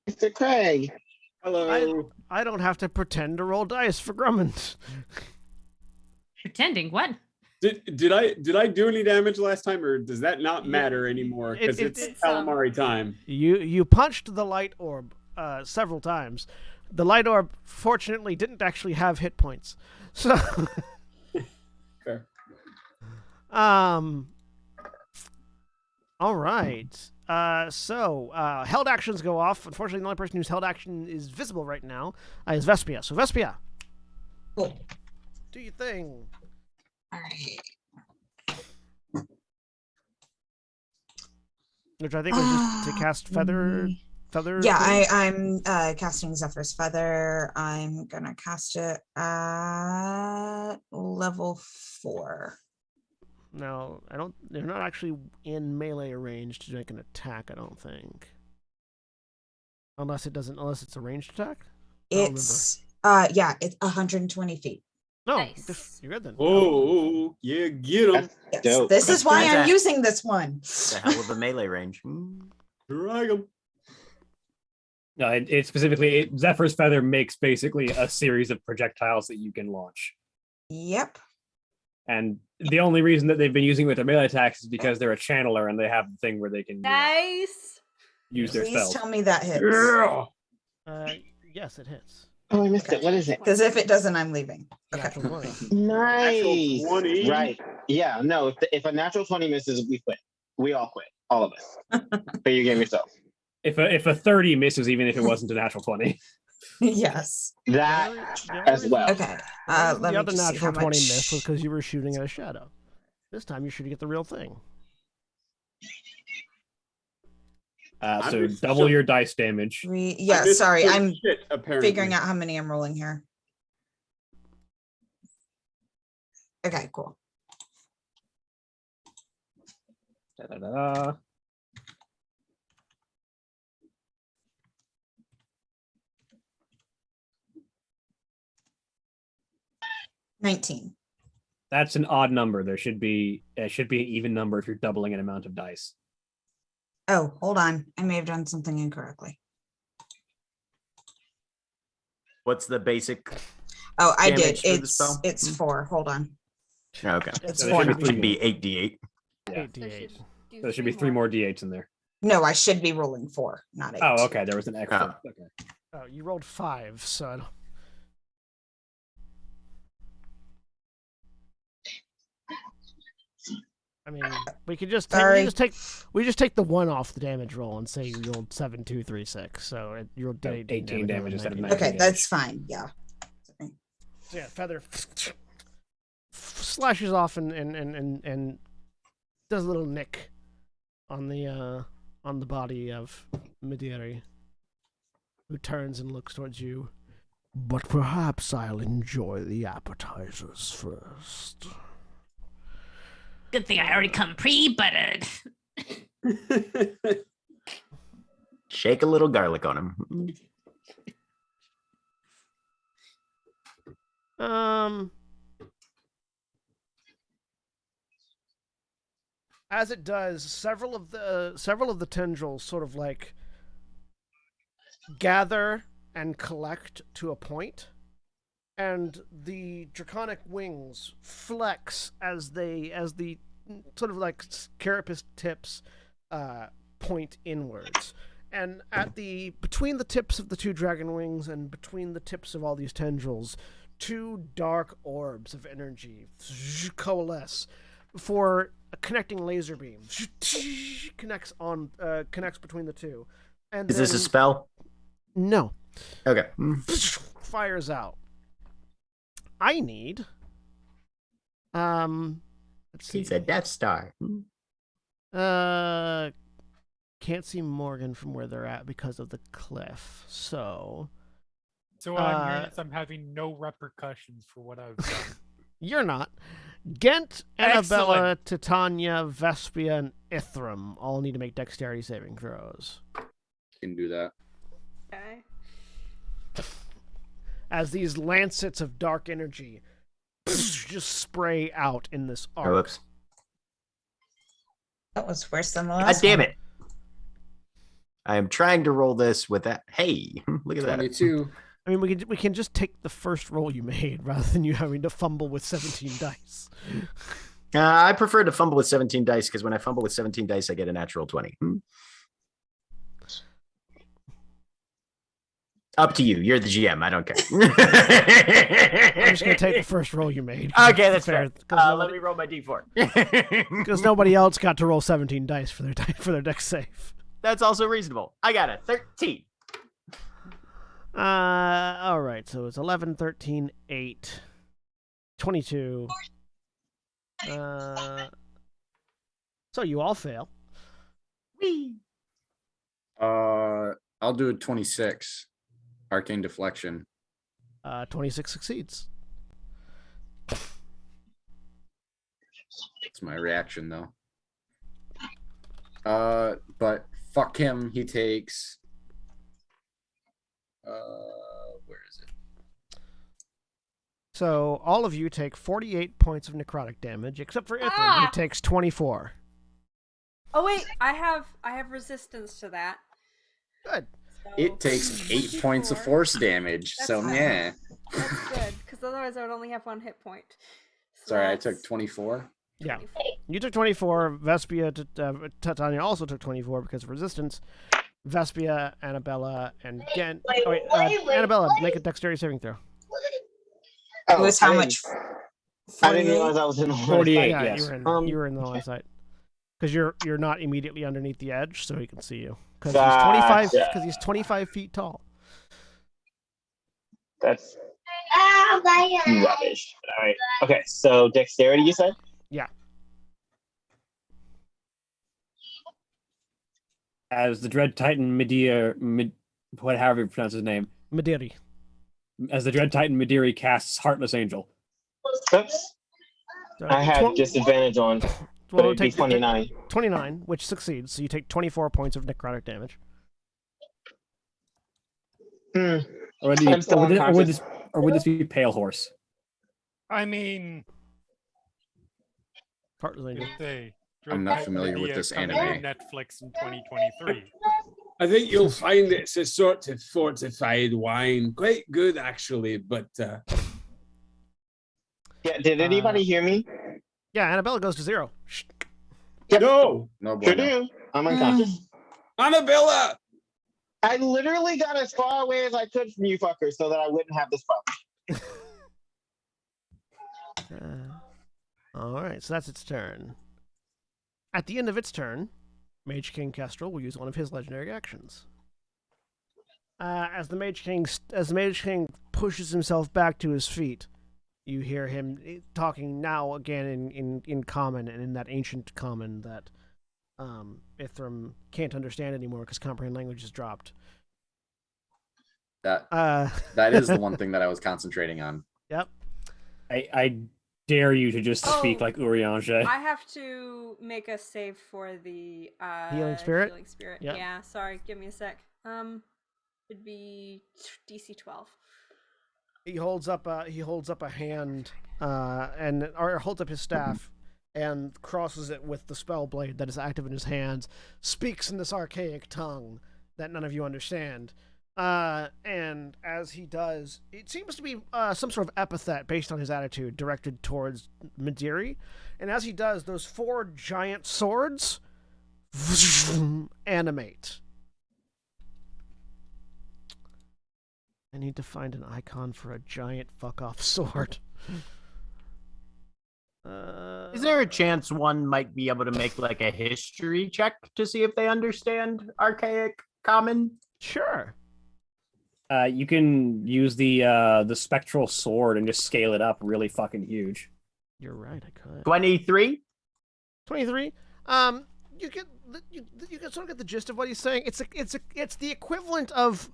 Mr. Craig. Hello. I don't have to pretend to roll dice for Grummond. Pretending what? Did I do any damage last time, or does that not matter anymore? Because it's calamari time. You punched the light orb several times. The light orb, fortunately, didn't actually have hit points. So, Fair. All right. So held actions go off. Unfortunately, the only person whose held action is visible right now is Vespia. So Vespia, Cool. do your thing. All right. Which I think was just to cast feather. Yeah, I'm casting Zephyr's Feather. I'm gonna cast it at level 4. No, I don't. They're not actually in melee range to make an attack. I don't think. Unless it's a ranged attack. It's it's 120 feet. No, Nice. you're good then. Oh, yeah, get him. Yes, Dope. this is why That's I'm a- using this one. The hell of a melee range. Drag him. No, it specifically Zephyr's Feather makes basically a series of projectiles that you can launch. Yep. And the only reason that they've been using it with their melee attacks is because they're a channeler and they have the thing where they can Nice. use their Please spells. tell me that hits. Yes, it hits. Oh, I missed it. What is it? Because if it doesn't, I'm leaving. Okay. Natural 20. Nice. Natural 20. Right. Yeah. No. If a natural 20 misses, we quit. We all quit. All of us. But you game yourself. If a 30 misses, even if it wasn't a natural 20. Yes. That The as only well. Okay. reason Let the me other just see natural how 20 much. missed was because you were shooting at a shadow. This time you're shooting at the real thing. So I'm just double so- your dice damage. Yeah, sorry. I'm Shit, apparently. figuring out how many I'm rolling here. Okay, cool. Da-da-da. 19. That's an odd number. It should be an even number if you're doubling an amount of dice. Oh, hold on. I may have done something incorrectly. What's the basic? Oh, I did. Damage for the It's spell? 4. Hold on. Okay. It's So four. there should be It should be 8d8. Yeah. 8d8. So there should be 3 more d8s in there. No, I should be rolling 4, not 8. Oh, okay. There was an extra. Okay. Oh, you rolled 5, so I don't... I mean, we could just take, Sorry. we just take the 1 off the damage roll and say you rolled 7, 2, 3, 6. So you rolled 18 damage instead of 19. 19. Okay, that's fine. Yeah. So yeah, feather slashes off and does a little nick on the body of Midieri, who turns and looks towards you. But perhaps I'll enjoy the appetizers first. Good thing I already come pre-buttered. Shake a little garlic on him. As it does, several of the tendrils sort of like gather and collect to a point, and the draconic wings flex as the sort of like carapace tips point inwards. And between the tips of the 2 dragon wings and between the tips of all these tendrils, 2 dark orbs of energy coalesce for a connecting laser beam. Connects between the 2. And Is this a then- spell? No. Okay. Fires out. I need. Let's see. He's a Death Star. Can't see Morgan from where they're at because of the cliff. So So what I'm hearing is I'm having no repercussions for what I've done. you're not. Gent, Annabella, Excellent. Titania, Vespia, and Ithram all need to make dexterity saving throws. Can do that. Okay. As these lancets of dark energy just spray out in this Oh, arc. whoops. That was worse than the God last damn one. it. I am trying to roll this with that. Hey, look at that. 22. I mean, we can just take the first roll you made rather than you having to fumble with 17 dice. I prefer to fumble with 17 dice because when I fumble with 17 dice, I get a natural 20. Up to you. You're the GM. I don't care. I'm just going to take the first roll you made. Okay, that's fair. Nobody, let me roll my d4. Because nobody else got to roll 17 dice for their deck save. That's also reasonable. I got a 13. All right, so it's 11, 13, 8, 22. So you all fail. I'll do a 26. Arcane deflection. 26 succeeds. That's my reaction though. But fuck him. He takes. Where is it? So all of you take 48 points of necrotic damage, except for Ithram, who takes 24. Oh wait, I have resistance to that. Good. So It takes 8 points of force damage. That's So fine. yeah. That's good, because otherwise I would only have 1 hit point. So Sorry, I that's took 24. Yeah. 24. You took 24. Vespia, Titania also took 24 because of resistance. Vespia, Annabella, and Gen. Annabella, make a dexterity saving throw. It was how much? I didn't realize I was in the 48, Yeah, yes. you were in the line of sight. Because you're not immediately underneath the edge, so he can see you. Because Gotcha. he's 25 feet tall. That's rubbish. All right. Okay, so dexterity, you said? Yeah. As the Dread Titan however you pronounce his name. Madiri. As the Dread Titan Madiri casts Heartless Angel. Oops. I had disadvantage on, but it'd be 29. 29, which succeeds, so you take 24 points of necrotic damage. Hmm. Or would this be Pale Horse? I mean, Heartless Angel. I'm not familiar with this anime. Netflix in 2023. I think you'll find it's a sort of fortified wine. Quite good, actually, but Yeah, did anybody hear me? Yeah, Annabella goes to 0. Yep. no, No Sure bueno. do. I'm unconscious. Annabella. I literally got as far away as I could from you fuckers so that I wouldn't have this problem. All right, so that's its turn. At the end of its turn, Mage King Kestrel will use one of his legendary actions. As the Mage King pushes himself back to his feet, you hear him talking now again in common, and in that ancient common that Ithram can't understand anymore because comprehend language is dropped. That is the one thing that I was concentrating on. Yep. I dare you to just speak like Urianger. I have to make a save for the Healing Spirit? Healing Spirit. Yep. Yeah, sorry, give me a sec. It'd be DC 12. He holds up a hand, or holds up his staff, and crosses it with the spell blade that is active in his hands. Speaks in this archaic tongue that none of you understand. And as he does, it seems to be some sort of epithet based on his attitude directed towards Madiri. And as he does, those 4 giant swords animate. I need to find an icon for a giant fuck-off sword. Is there a chance one might be able to make like a history check to see if they understand archaic common? Sure. You can use the spectral sword and just scale it up really fucking huge. You're right, I could. 23? 23? You can sort of get the gist of what he's saying. It's the equivalent of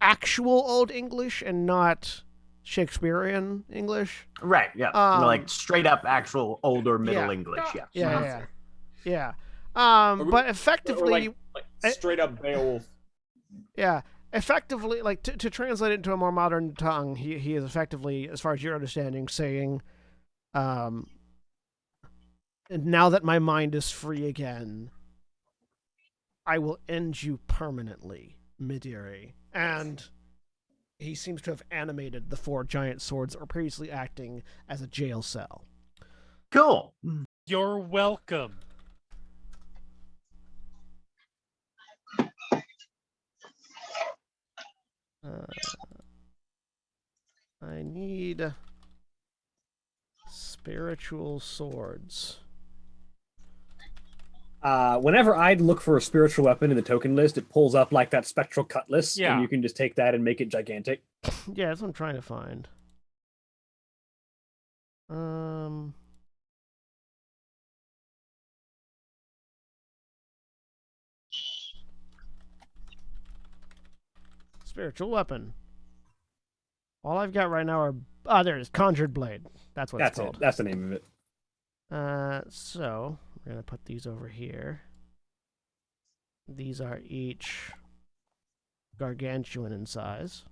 actual Old English and not Shakespearean English. Right, yeah. Like straight up actual Old or Middle English, yeah. Yeah. But effectively... like straight up Beowulf. Yeah. Effectively, like, to translate it into a more modern tongue, he is effectively, as far as your understanding, saying, And now that my mind is free again, I will end you permanently, Midiri. And he seems to have animated the 4 giant swords that were previously acting as a jail cell. Cool. You're welcome. I need spiritual swords. Whenever I'd look for a spiritual weapon in the token list, it pulls up like that spectral cutlass, Yeah. and you can just take that and make it gigantic. Yeah, that's what I'm trying to find. Spiritual weapon. All I've got right now are there it is, Conjured Blade. That's what it's called. That's the name of it. So we're gonna put these over here. These are each gargantuan in size.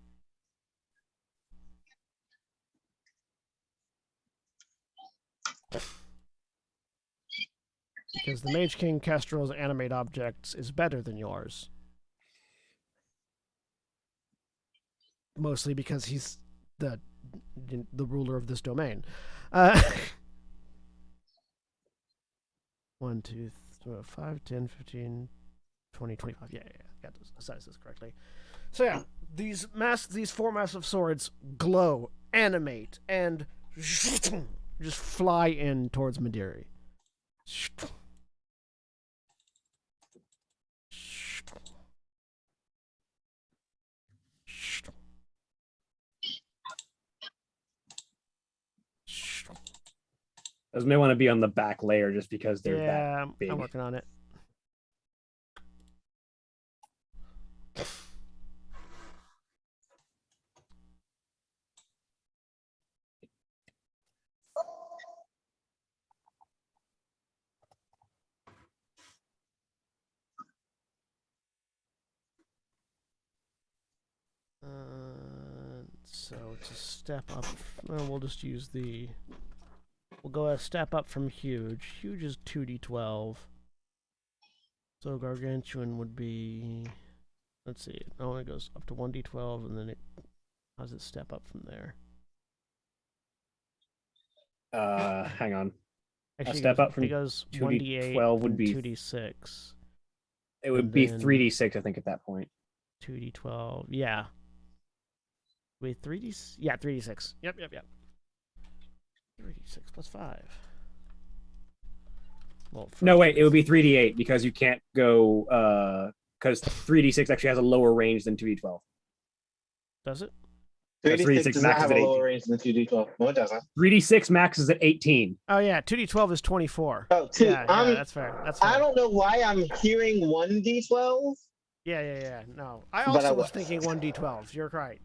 Because the Mage King Kestrel's animate objects is better than yours. Mostly because he's the ruler of this domain. 1, 2, 3, 5, 10, 15, 20, 25. Yeah. Got to size this correctly. So yeah, these 4 massive swords glow, animate, and just fly in towards Midiri. Those may want to be on the back layer just because they're that big. I'm working on it. So to step up, we'll just use the. We'll go a step up from huge. Huge is 2d12. So gargantuan would be. Let's see. It only goes up to 1d12, and then how does it step up from there? Hang on. Actually, a step up from it goes 1d8 2d12 would be 2d6. It would be 3d6, I think, at that point. 2d12. Yeah. Wait, 3d. Yeah, 3d6. Yep. 3d6 plus 5. Well, no, wait, it would be 3d8 because you can't go. Because 3d6 actually has a lower range than 2d12. Does it? 3d6 does not have a lower range than 2d12. No, it doesn't. 3d6 max is at 18. Oh yeah, 2d12 is 24. Oh, yeah, that's fair. That's fair. I don't know why I'm hearing 1d12. Yeah. No, I also was thinking 1d12s. You're right.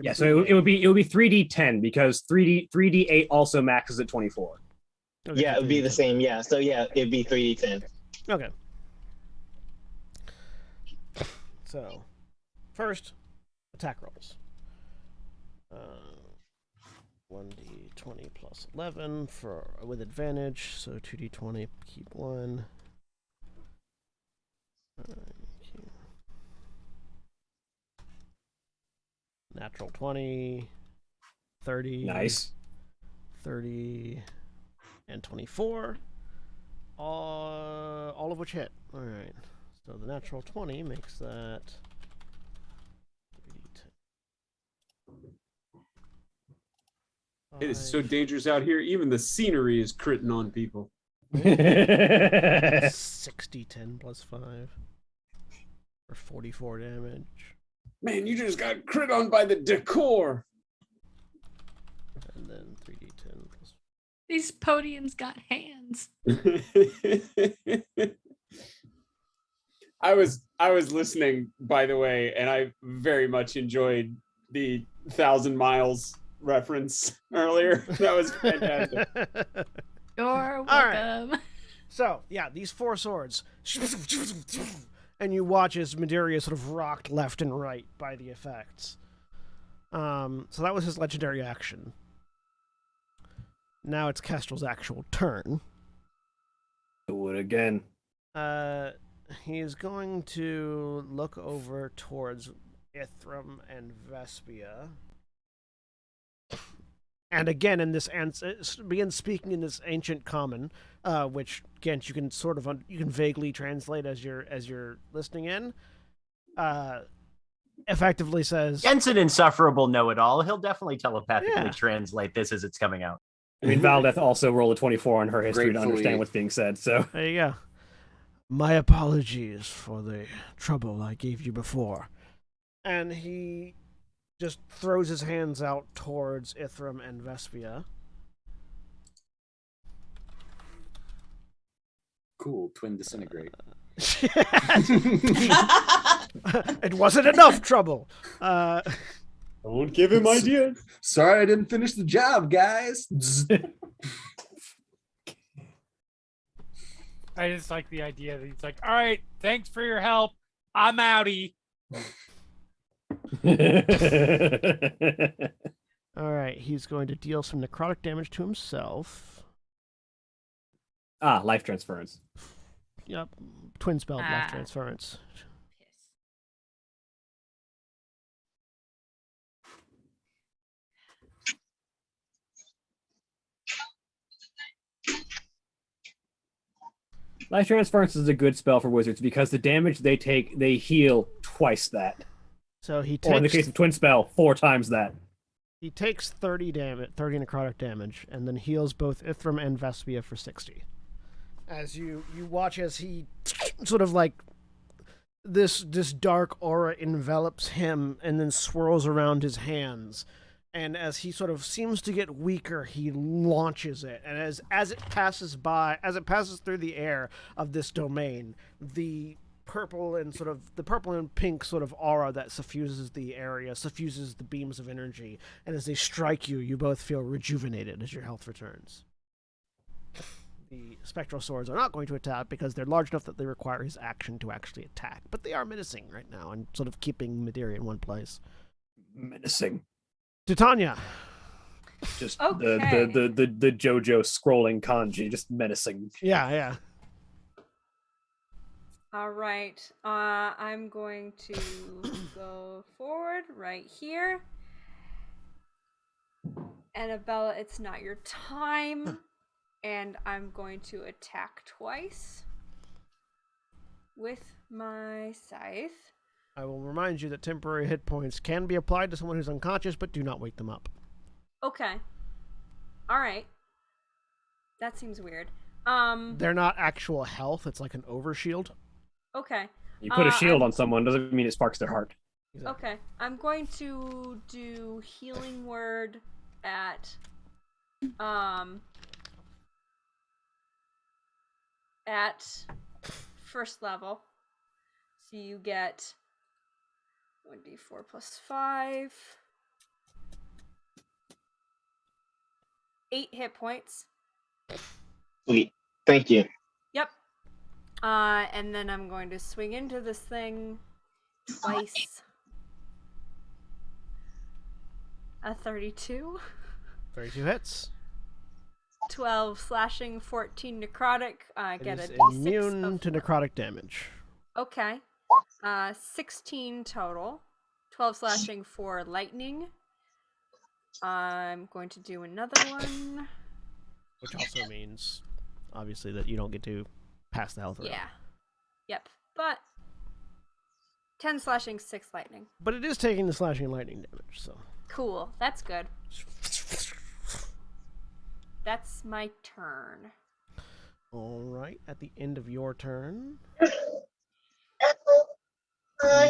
Yeah, so it would be 3d10 because 3d8 also maxes at 24. Okay, yeah, it would be the same. Yeah, so yeah, it'd be 3d10. Okay. So, first, attack rolls. 1d20 plus 11 with advantage. So 2d20, keep 1. Natural 20, 30. Nice. 30 and 24. All of which hit. All right. So the natural 20 makes that 3d10. It is so dangerous out here. Even the scenery is critting on people. 60-10 plus 5 for 44 damage. Man, you just got crit on by the decor. And then 3d10 plus. These podiums got hands. I was listening, by the way, and I very much enjoyed the 1,000 miles reference earlier. That was fantastic. You're welcome. All right. So yeah, these 4 swords. And you watch as Midori is sort of rocked left and right by the effects. So that was his legendary action. Now it's Kestrel's actual turn. Do it again. He is going to look over towards Ithram and Vespia. And again, in this answer, begins speaking in this ancient common, which Gent you can sort of you can vaguely translate as you're listening in. Effectively says, Gent's an insufferable know-it-all. He'll definitely telepathically translate this as it's coming out. I mean, Valdeth also rolled a 24 on her history to understand what's being said, so. There you go. My apologies for the trouble I gave you before. And he just throws his hands out towards Ithram and Vespia. Cool, twin disintegrate. It wasn't enough trouble. I won't give him ideas. Sorry, I didn't finish the job, guys. I just like the idea that he's like, all right, thanks for your help. I'm outie. All right, he's going to deal some necrotic damage to himself. Life transference. Yep, twin spell life transference. Life transference is a good spell for wizards because the damage they take, they heal twice that. So he takes, or in the case of twin spell, 4 times that. He takes 30 necrotic damage, and then heals both Ithram and Vespia for 60. As you watch as he sort of like this dark aura envelops him and then swirls around his hands. And as he sort of seems to get weaker, he launches it. And as it passes through the air of this domain, the purple and pink sort of aura that suffuses the area, suffuses the beams of energy. And as they strike you, you both feel rejuvenated as your health returns. The spectral swords are not going to attack because they're large enough that they require his action to actually attack. But they are menacing right now and sort of keeping Madeira in one place. Menacing. Titania. Just Okay. the JoJo scrolling kanji, just menacing. Yeah. All right. I'm going to go forward right here. Annabella, it's not your time. And I'm going to attack twice with my scythe. I will remind you that temporary hit points can be applied to someone who's unconscious, but do not wake them up. Okay. All right. That seems weird. They're not actual health. It's like an overshield. Okay. You put a shield on someone doesn't mean it sparks their heart. Exactly. Okay. I'm going to do healing word at first level. So you get 1d4 plus 5. 8 hit points. Sweet. Thank you. Yep. And then I'm going to swing into this thing twice. A 32. 32 hits. 12 slashing, 14 necrotic. I get a It is d6 immune to necrotic damage. Okay. 16 total. 12 slashing for lightning. I'm going to do another one. Which also means, obviously, that you don't get to pass the health around. Yeah. Yep. But 10 slashing, 6 lightning. But it is taking the slashing and lightning damage, so. Cool. That's good. That's my turn. All right. At the end of your turn,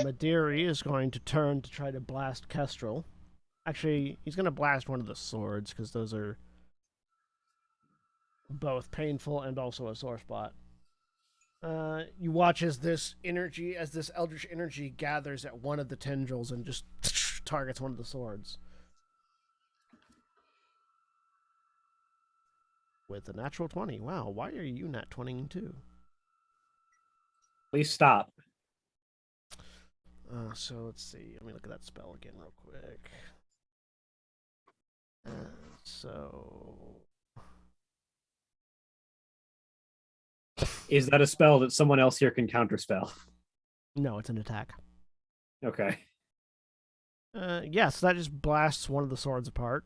Madeira is going to turn to try to blast Kestrel. Actually, he's going to blast one of the swords because those are both painful and also a sore spot. You watch as this eldritch energy gathers at one of the tendrils and just targets one of the swords. With a natural 20. Wow, why are you nat 20 too? Please stop. So let's see. Let me look at that spell again real quick. So Is that a spell that someone else here can counterspell? No, it's an attack. Okay. Yes, that just blasts one of the swords apart.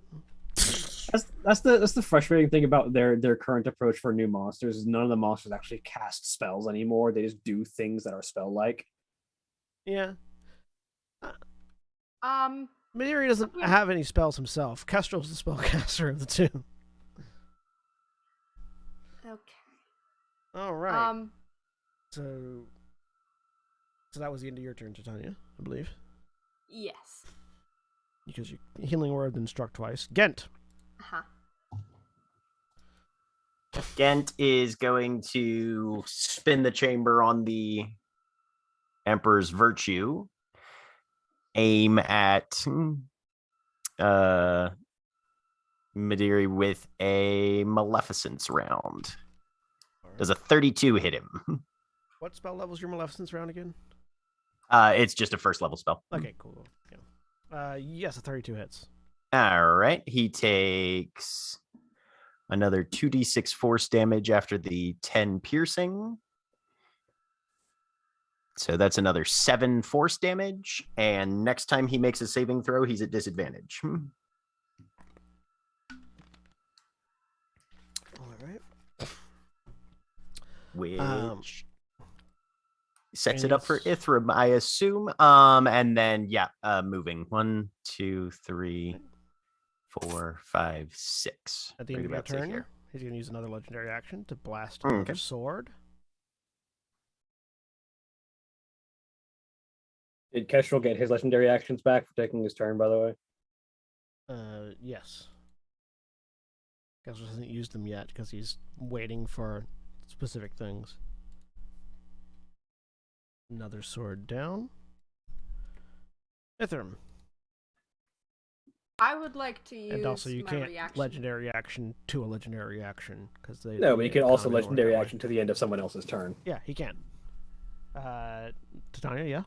That's the frustrating thing about their current approach for new monsters is none of the monsters actually cast spells anymore. They just do things that are spell like. Yeah. Mediri Yeah. doesn't have any spells himself. Kestrel's the spellcaster of the two. Okay. All right. So that was the end of your turn, Titania, I believe. Yes. Because your healing word then struck twice. Gent. Uh-huh. Gent is going to spin the chamber on the Emperor's Virtue, aim at Mediri with a Maleficence round. Does a 32 hit him? What spell level's your Maleficence round again? It's just a first level spell. Okay, cool. Yeah. Yes, a 32 hits. All right. He takes another 2d6 force damage after the 10 piercing. So that's another 7 force damage. And next time he makes a saving throw, he's at disadvantage. All right. Which sets it up for Ithram, I assume. And then moving 1, 2, 3, 4, 5, 6. At the end of your turn, he's going to use another legendary action to blast another sword. Did Kestrel get his legendary actions back for taking his turn, by the way? Yes. Kestrel hasn't used them yet because he's waiting for specific things. Another sword down. Ithram. I would like to use and also you my can't reaction. legendary action to a legendary action because they. No, but you can also economy work legendary that way. action to the end of someone else's turn. Yeah, he can. Titania, yeah.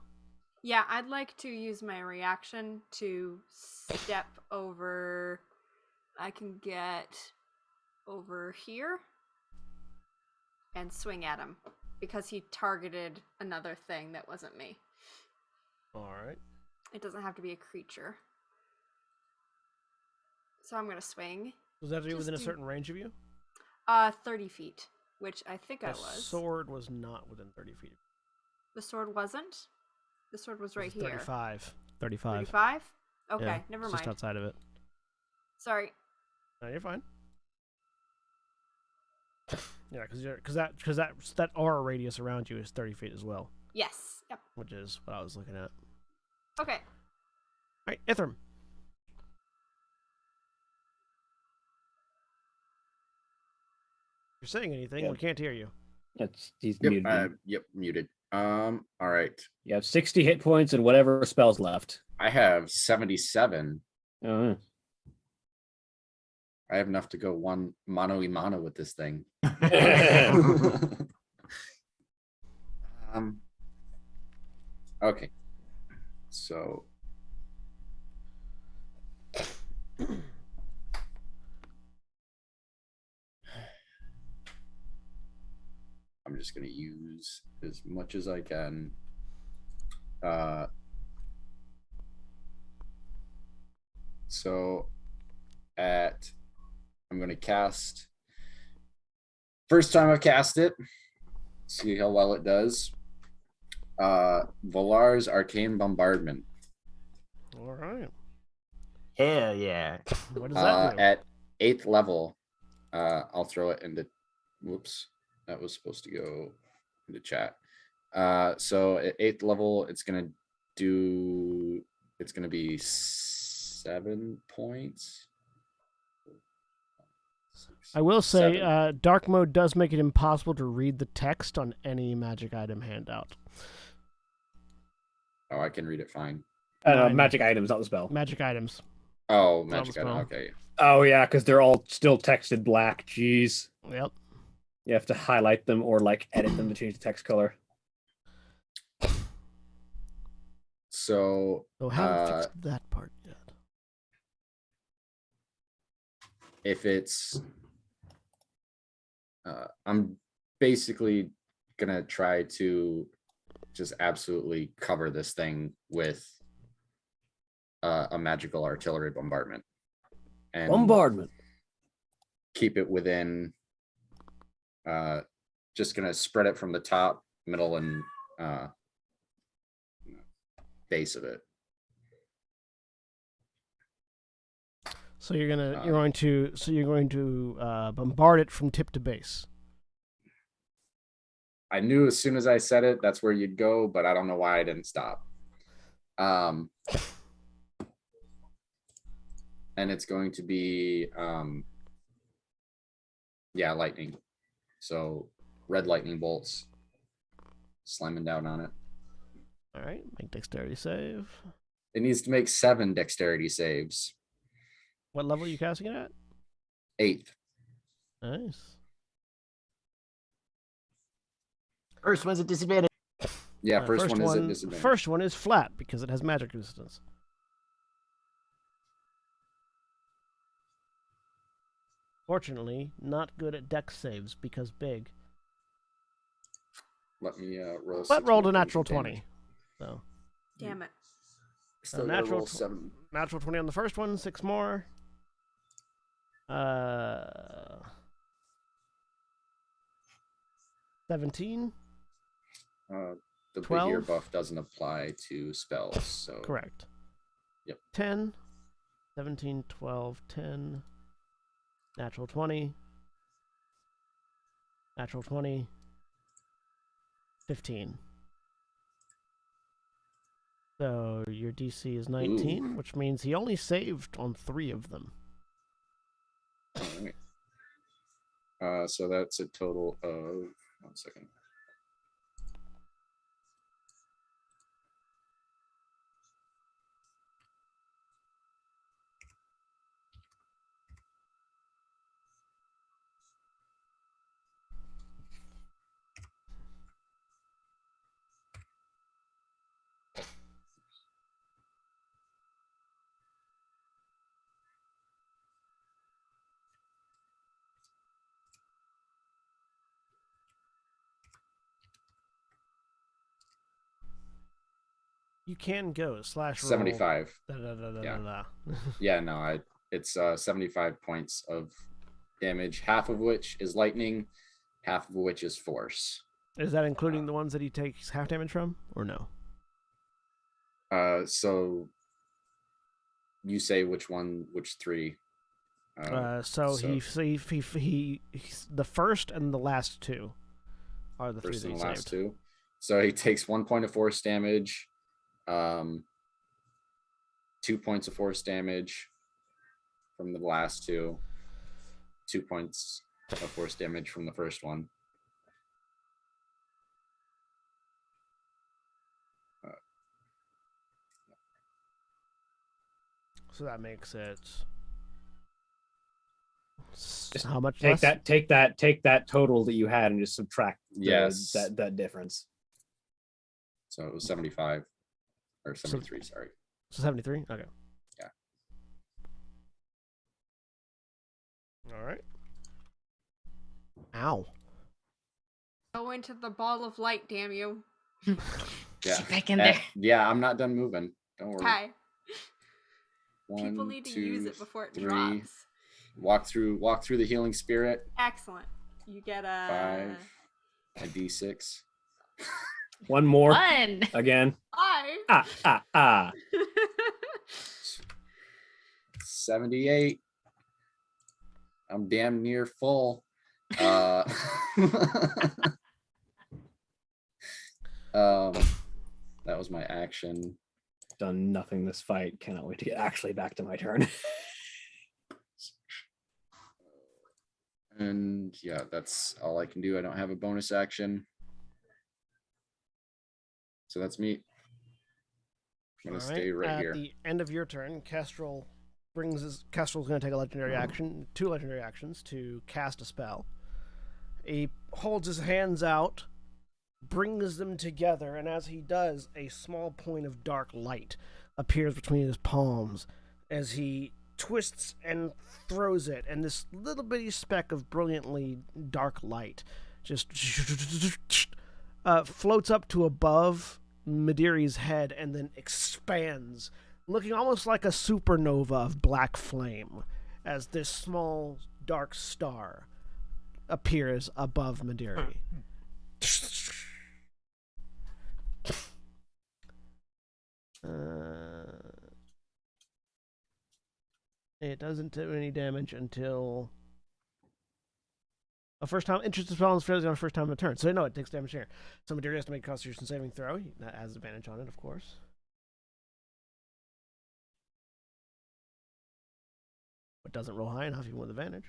Yeah, I'd like to use my reaction to step over. I can get over here and swing at him because he targeted another thing that wasn't me. All right. It doesn't have to be a creature. So I'm gonna swing. Was that to be within a certain range of you? 30 feet, which I think I was. The sword was not within 30 feet. The sword wasn't? The sword was right here. 35. 35? Okay, Yeah, never it's mind. just outside of it. Sorry. No, you're fine. Yeah, because that aura radius around you is 30 feet as well. Yes. Yep. Which is what I was looking at. Okay. All right, Ithram. If you're saying anything, we can't hear you. He's muted. muted. Muted. All right. You have 60 hit points and whatever spells left. I have 77. Oh. I have enough to go one mano a mano with this thing. Okay. So I'm just going to use as much as I can. So I'm going to cast. First time I've cast it. See how well it does. Volar's Arcane Bombardment. All right. Hell yeah. What does that do? At 8th level, I'll throw it into. Whoops. That was supposed to go into chat. So at 8th level, it's gonna be 7 points. I will say, 7. dark mode does make it impossible to read the text on any magic item handout. Oh, I can read it fine. Magic items, not the spell. Magic items. Oh, Not magic the item. spell. Okay. Oh yeah, because they're all still texted black. Jeez. Yep. You have to highlight them or like edit them to change the text color. So haven't fixed that part yet. If it's I'm basically gonna try to just absolutely cover this thing with a magical artillery bombardment. And Bombardment. keep it within, just gonna spread it from the top, middle, and base of it. So you're going to bombard it from tip to base. I knew as soon as I said it, that's where you'd go, but I don't know why I didn't stop. And it's going to be, lightning. So red lightning bolts slamming down on it. All right, make dexterity save. It needs to make 7 dexterity saves. What level are you casting it at? 8th. Nice. First one's a disadvantage. Yeah, first one is a disadvantage. First one is flat because it has magic resistance. Fortunately, not good at dex saves because big. Let me roll. But rolled a natural 20. So. Damn it. Still natural roll 7. Natural 20 on the first one, 6 more. 17. The 12? big ear buff doesn't apply to spells, so Correct. Yep. 10, 17, 12, 10. Natural 20. Natural 20. 15. So your DC is 19, which means he only saved on 3 of them. All right. So that's a total of 1 second. You can go / roll 75. Yeah. Yeah, no, it's 75 points of damage, half of which is lightning, half of which is force. Is that including the ones that he takes half damage from, or no? So you say which 3? He's the first and the last 2 are the 3 First that he and the last saved. 2. So he takes 1 point of force damage, 2 points of force damage from the last 2, 2 points of force damage from the first one. So that makes it. Just how much? Take less? Take that total that you had and just subtract Yes. that difference. So it was 75 or 73. Sorry. So 73. Okay. Yeah. All right. Ow. Go into the ball of light, damn you. Yeah. Get back in there. Yeah, I'm not done moving. Don't worry. Hi. 1, People need to 2, use it before it 3. drops. Walk through the healing spirit. Excellent. You get a 5, a d6. One more. 1. Again. 5. 78. I'm damn near full. That was my action. Done nothing this fight. Cannot wait to get actually back to my turn. And yeah, that's all I can do. I don't have a bonus action. So that's me. I'm gonna stay right here. At the end of your turn, Kestrel's going to take a legendary action, 2 legendary actions to cast a spell. He holds his hands out, brings them together, and as he does, a small point of dark light appears between his palms as he twists and throws it, and this little bitty speck of brilliantly dark light just floats up to above Madiri's head and then expands, looking almost like a supernova of black flame as this small dark star appears above Madiri. It doesn't do any damage until a first time. Interesting spell is fairly on a first time of turn. So no, it takes damage here. So Madiri has to make a Constitution saving throw. That has advantage on it, of course. But doesn't roll high enough even with advantage.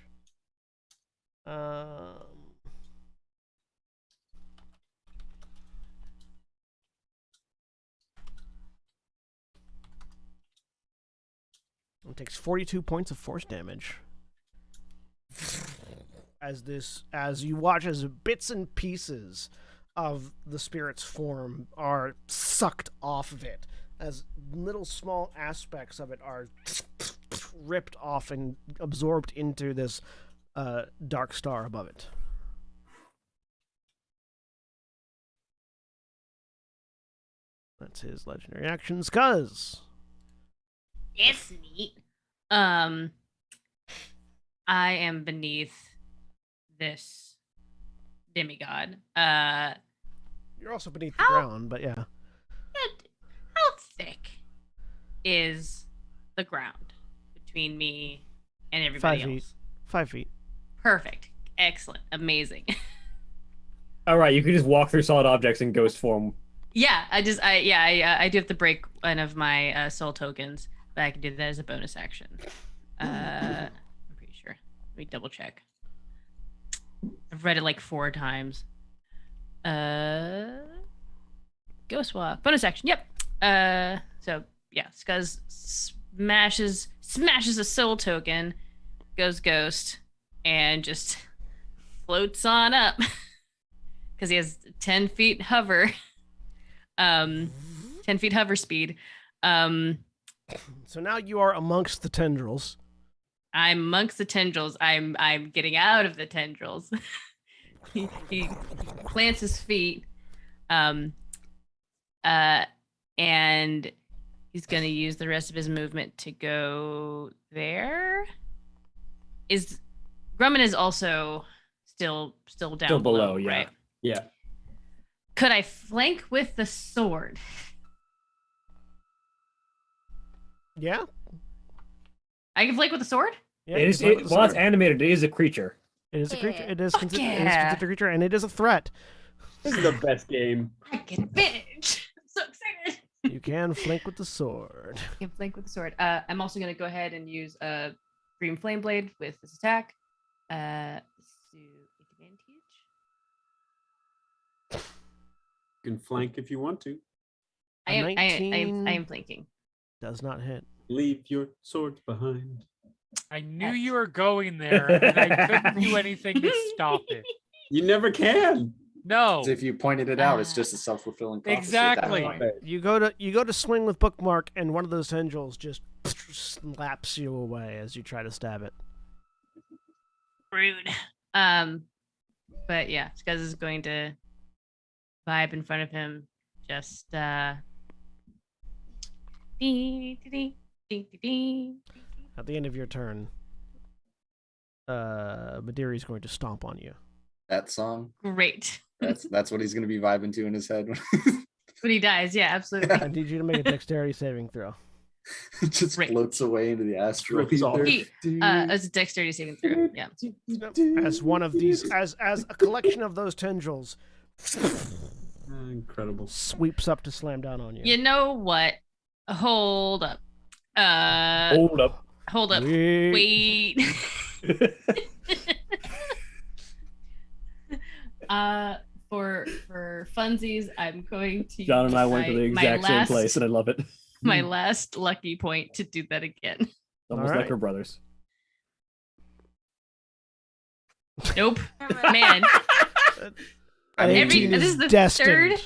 It takes 42 points of force damage. As you watch as bits and pieces of the spirit's form are sucked off of it, as little small aspects of it are ripped off and absorbed into this dark star above it. That's his legendary actions, cuz. It's neat. I am beneath this demigod. You're also beneath the ground, but yeah. How thick is the ground between me and everybody 5 feet. else? 5 feet. Perfect. Excellent. Amazing. All right, you can just walk through solid objects in ghost form. Yeah, I do have to break one of my soul tokens, but I can do that as a bonus action. I'm pretty sure. Let me double check. I've read it like 4 times. Ghost walk. Bonus action. Yep. So yeah, Skuzz smashes a soul token, goes ghost, and just floats on up because he has 10 feet hover. 10 feet hover speed. So now you are amongst the tendrils. I'm amongst the tendrils. I'm getting out of the tendrils. he plants his feet, and he's gonna use the rest of his movement to go there. Grumman is also still down Still below, yeah. right? Yeah. Could I flank with the sword? Yeah. I can flank with the sword? Yeah. While it's animated, it is a creature. It is a creature. It is Fuck considered yeah. a creature, and it is a threat. This is the best game. I get advantage. I'm so excited. You can flank with the sword. I can flank with the sword. I'm also going to go ahead and use a Green Flame Blade with this attack. Let's do advantage. You can flank if you want to. I am flanking. Does not hit. Leave your swords behind. I knew you were going there, and I couldn't do anything to stop it. You never can. No. If you pointed it out, it's just a self-fulfilling prophecy. Exactly. At that point. You go to swing with bookmark, and one of those tendrils just slaps you away as you try to stab it. Rude. But yeah, Skuzz is going to vibe in front of him. Just At the end of your turn, Madiri is going to stomp on you. That song. Great. That's what he's gonna be vibing to in his head. When he dies, yeah, absolutely. I need you to make a dexterity saving throw. It just Great. floats away into the astral Rips off. ether. As a dexterity saving throw. Yeah. As one of these, as a collection of those tendrils Incredible. sweeps up to slam down on you. You know what? Hold up. Hold up. Hold up. Wait. Wait. For funsies, I'm going to John and I use went to the my exact same last- place, and I love it. My last lucky point to do that again. Almost All like right. her brothers. Nope. Man. An Every- 18 this is is the destined. third-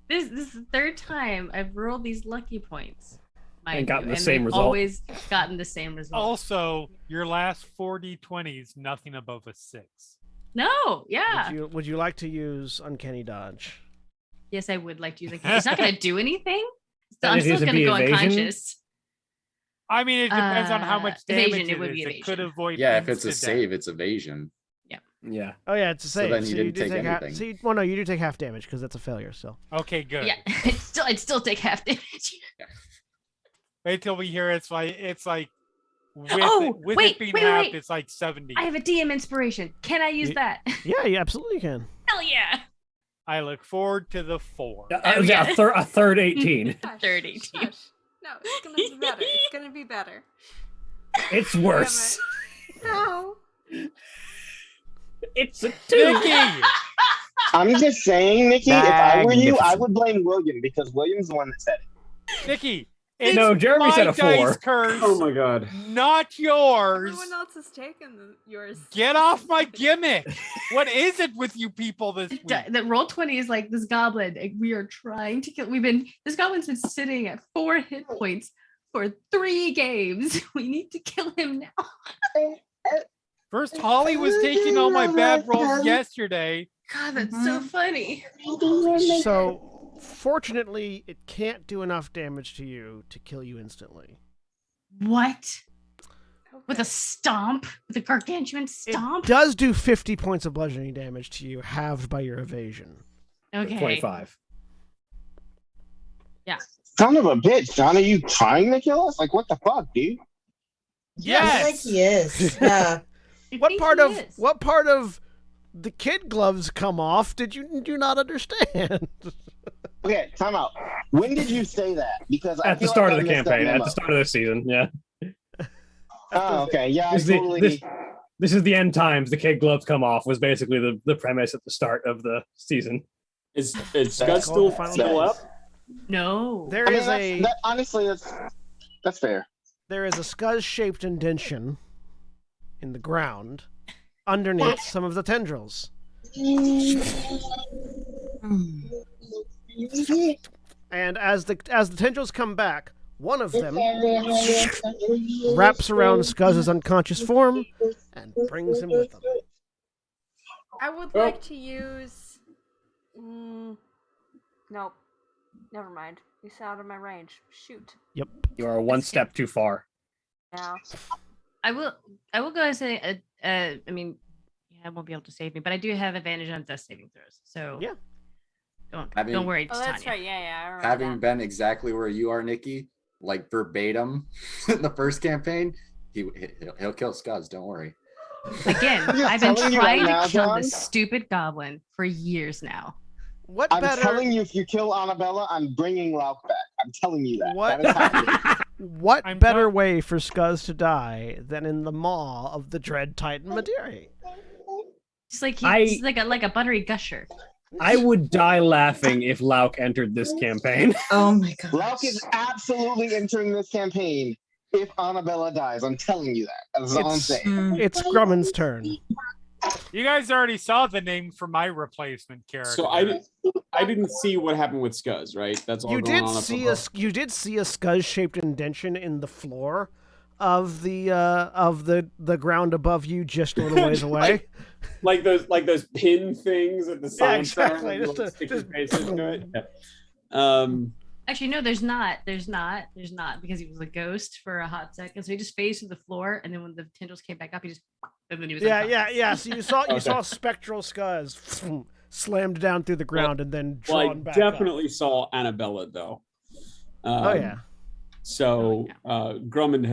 This is the third time I've rolled these lucky points. mind gotten you, the same they've result. Always gotten the same result. Also, your last 4d20s, nothing above a 6. No, yeah. Would you like to use Uncanny Dodge? Yes, I would like to use a cantrip. It's not going to do anything. So And I'm it still is a going to be go evasion? unconscious. I mean, it depends on how much damage evasion, it would be is. It could evasion. avoid. Yeah, if things it's a to death. save, it's evasion. Yeah. Oh yeah, it's a So save. then you didn't do take half. anything. See, well, no, you do take half damage because that's a failure. So. Okay, good. Yeah, I'd still take half damage. Wait till we hear it's like with, wait, it being wait, halved, wait. it's like 70. I have a DM inspiration. Can I use that? Yeah, you absolutely can. Hell yeah. I look forward to the 4. Yeah, a third 18. Shush, 30. shush. No, it's gonna be better. It's gonna be better. It's worse. No. It's a 2. Nikki! I'm just saying, Nikki, if I were you, I Magnificent. would blame William because William's the one that said it. Nikki! No, it's Jeremy my said a 4. dice curse, Oh my god. not yours. Everyone else has taken yours. Get off my gimmick. What is it with you people this week? The roll 20 is like this goblin. We are trying to kill. This goblin's been sitting at 4 hit points for 3 games. We need to kill him now. First, Holly was taking all my bad rolls yesterday. God, that's so funny. So, fortunately, it can't do enough damage to you to kill you instantly. What? With a stomp? With a gargantuan stomp? It does do 50 points of bludgeoning damage to you, halved by your evasion. Okay. 25. Yeah. Son of a bitch, John, are you trying to kill us? Like, what the fuck, dude? Yes! I think he is. Yeah. I What think part of the kid gloves come off did you do not understand? Okay, time out. When did you say that? Because I At the feel start like of I the missed that campaign, at memo. the start of the season, yeah. Oh, okay. Yeah, I This is the- totally. This is the end times. The kid gloves come off was basically the premise at the start of the season. Is That's Scud called still the final still phase. up? No. There I mean, is honestly, that's fair. there is a scuzz-shaped indention in the ground underneath some of the tendrils. And as the tendrils come back, one of them wraps around Scuzz's unconscious form and brings him with them. I would like to use. Nope. Never mind. He's out of my range. Shoot. Yep. You are one step too far. Yeah. I will go ahead and say, I mean, I won't be able to save me, but I do have advantage on death saving throws. So Yeah. Don't worry. Oh, that's Tanya. right. Yeah. I remember Having that. been exactly where you are, Nikki, like verbatim in the first campaign, he'll kill Scuzz. Don't worry. Again, I'm just I've been telling you trying right to now, kill John. this stupid goblin for years now. What I'm better? telling you, if you kill Annabella, I'm bringing Lauk back. I'm telling you that. What? That is happening. What I'm better not- way for Scuzz to die than in the maw of the dread Titan Madiri? Just like he's like a buttery gusher. I would die laughing if Lauk entered this campaign. Oh my god. Lauk is absolutely entering this campaign if Annabella dies. I'm telling you that. That's all I'm It's- saying. It's Grumman's turn. You guys already saw the name for my replacement character. So I didn't see what happened with Scuzz, right? That's all You going did on up see above. you did see a Scuzz-shaped indention in the floor of the ground above you, just a little ways away. like those pin things at the side. exactly. Just Just stick your just- face into it. Yeah. Actually, no, there's not because he was a ghost for a hot second. So he just phased to the floor, and then when the tendrils came back up, he just and then he was Yeah. So you saw Okay. spectral Scuzz slammed down through the ground and then Well, I drawn back definitely saw Annabella though. up. Oh yeah. So Grumman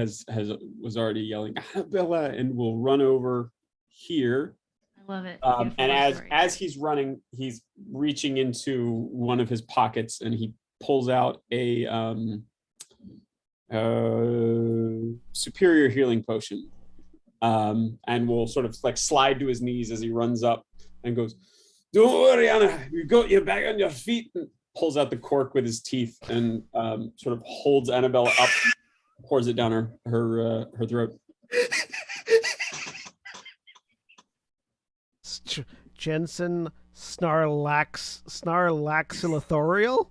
was already yelling Annabella and will run over here. I love it. And Beautiful story. as he's running, he's reaching into one of his pockets and he pulls out a superior healing potion. And will sort of like slide to his knees as he runs up and goes, "Don't worry, Anna, we got you back on your feet." And pulls out the cork with his teeth and sort of holds Annabella up, pours it down her throat. Jensen Snarlaxilithorial?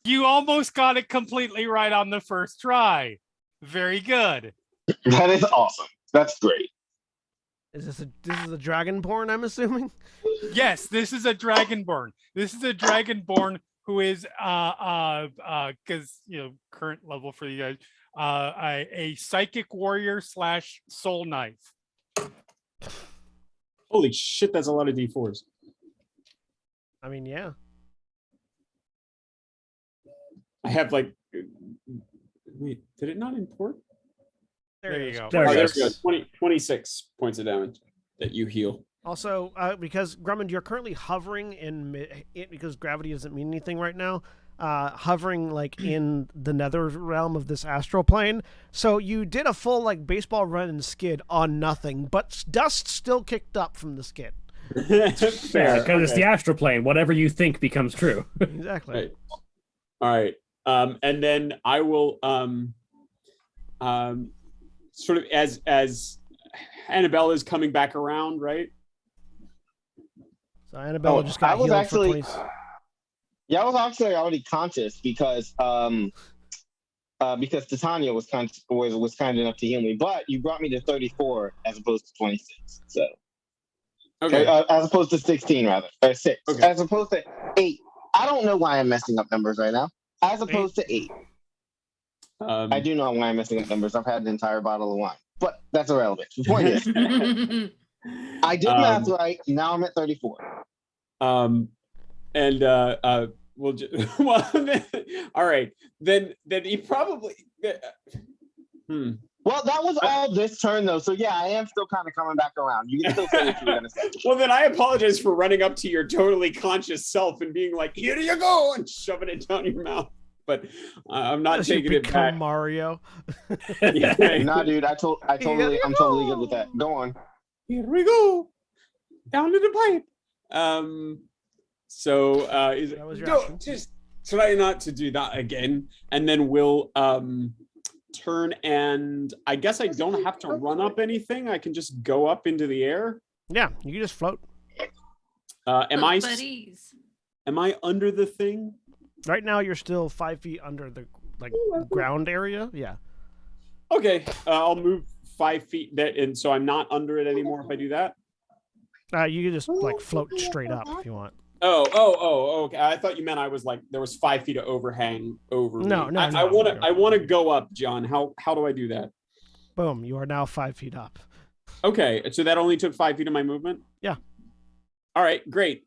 You almost got it completely right on the first try. Very good. That is awesome. That's great. Is this a dragonborn? I'm assuming. Yes, this is a dragonborn. This is a dragonborn who is because current level for you guys, a psychic warrior / soul knife. Holy shit, that's a lot of D4s. I mean, yeah. I have like, wait, did it not import? There you go. There Oh, it there goes. we go. 26 points of damage that you heal. Also, because Grummond, you're currently hovering because gravity doesn't mean anything right now. Hovering like in the nether realm of this astral plane. So you did a full like baseball run and skid on nothing, but dust still kicked up from the skid. Fair. Because it's the astral plane. Whatever you think becomes true. Exactly. Right. All right. And then I will sort of as Annabelle is coming back around, right? So Annabella just got healed for 20. Yeah, I was actually already conscious because Titania was kind enough to heal me, but you brought me to 34 as opposed to 26. So Okay. as opposed to 16 rather, or 6, Okay. as opposed to 8. I don't know why I'm messing up numbers right now. As opposed to 8. I do know why I'm messing up numbers. I've had an entire bottle of wine, but that's irrelevant. The point is, I did math right. Now I'm at 34. We'll just, well, all right. Then he probably. Well, that was all this turn though, so yeah, I am still kind of coming back around. You can still say what you were gonna say. Well, then I apologize for running up to your totally conscious self and being like, "Here you go," and shoving it down your mouth. But I'm not taking it back. Mario. Yeah. Nah, dude, I'm totally good with that. Go on. Here we go. Down to the pipe. So That was your action. just try not to do that again, and then we'll turn, and I guess I don't have to run up anything. I can just go up into the air. Yeah, you can just float. Am I under the thing? Right now, you're still 5 feet under the ground area. Yeah. Okay, I'll move 5 feet, and so I'm not under it anymore if I do that. You can just float straight up if you want. Oh, okay. I thought you meant I was there was 5 feet of overhang over me. No. I want to go up, John. How do I do that? Boom! You are now 5 feet up. Okay, so that only took 5 feet of my movement. Yeah. All right, great.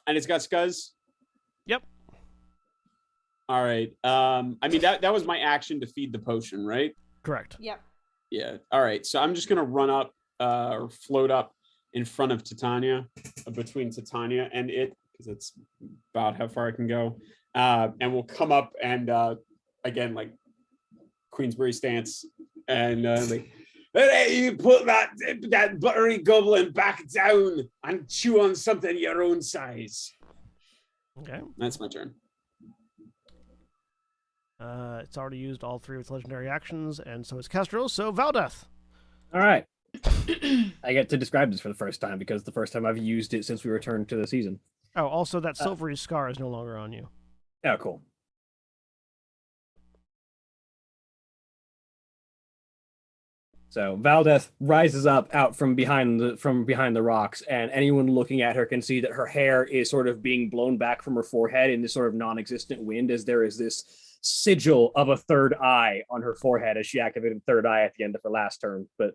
And it's got scuzz. Yep. All right. I mean that was my action to feed the potion, right? Correct. Yep. Yeah. All right. So I'm just gonna run up or float up in front of Titania, between Titania and it, because it's about how far I can go. And we'll come up and again, like Queensbury stance, and hey, you put that buttery goblin back down and chew on something your own size. Okay. That's my turn. It's already used all 3 of its legendary actions, and so is Kestrel. So Valdeth. All right. I get to describe this for the first time because the first time I've used it since we returned to the season. Oh, also that silvery scar is no longer on you. Oh, cool. So Valdeth rises up out from behind the rocks, and anyone looking at her can see that her hair is sort of being blown back from her forehead in this sort of non-existent wind, as there is this sigil of a third eye on her forehead as she activated the third eye at the end of her last turn, but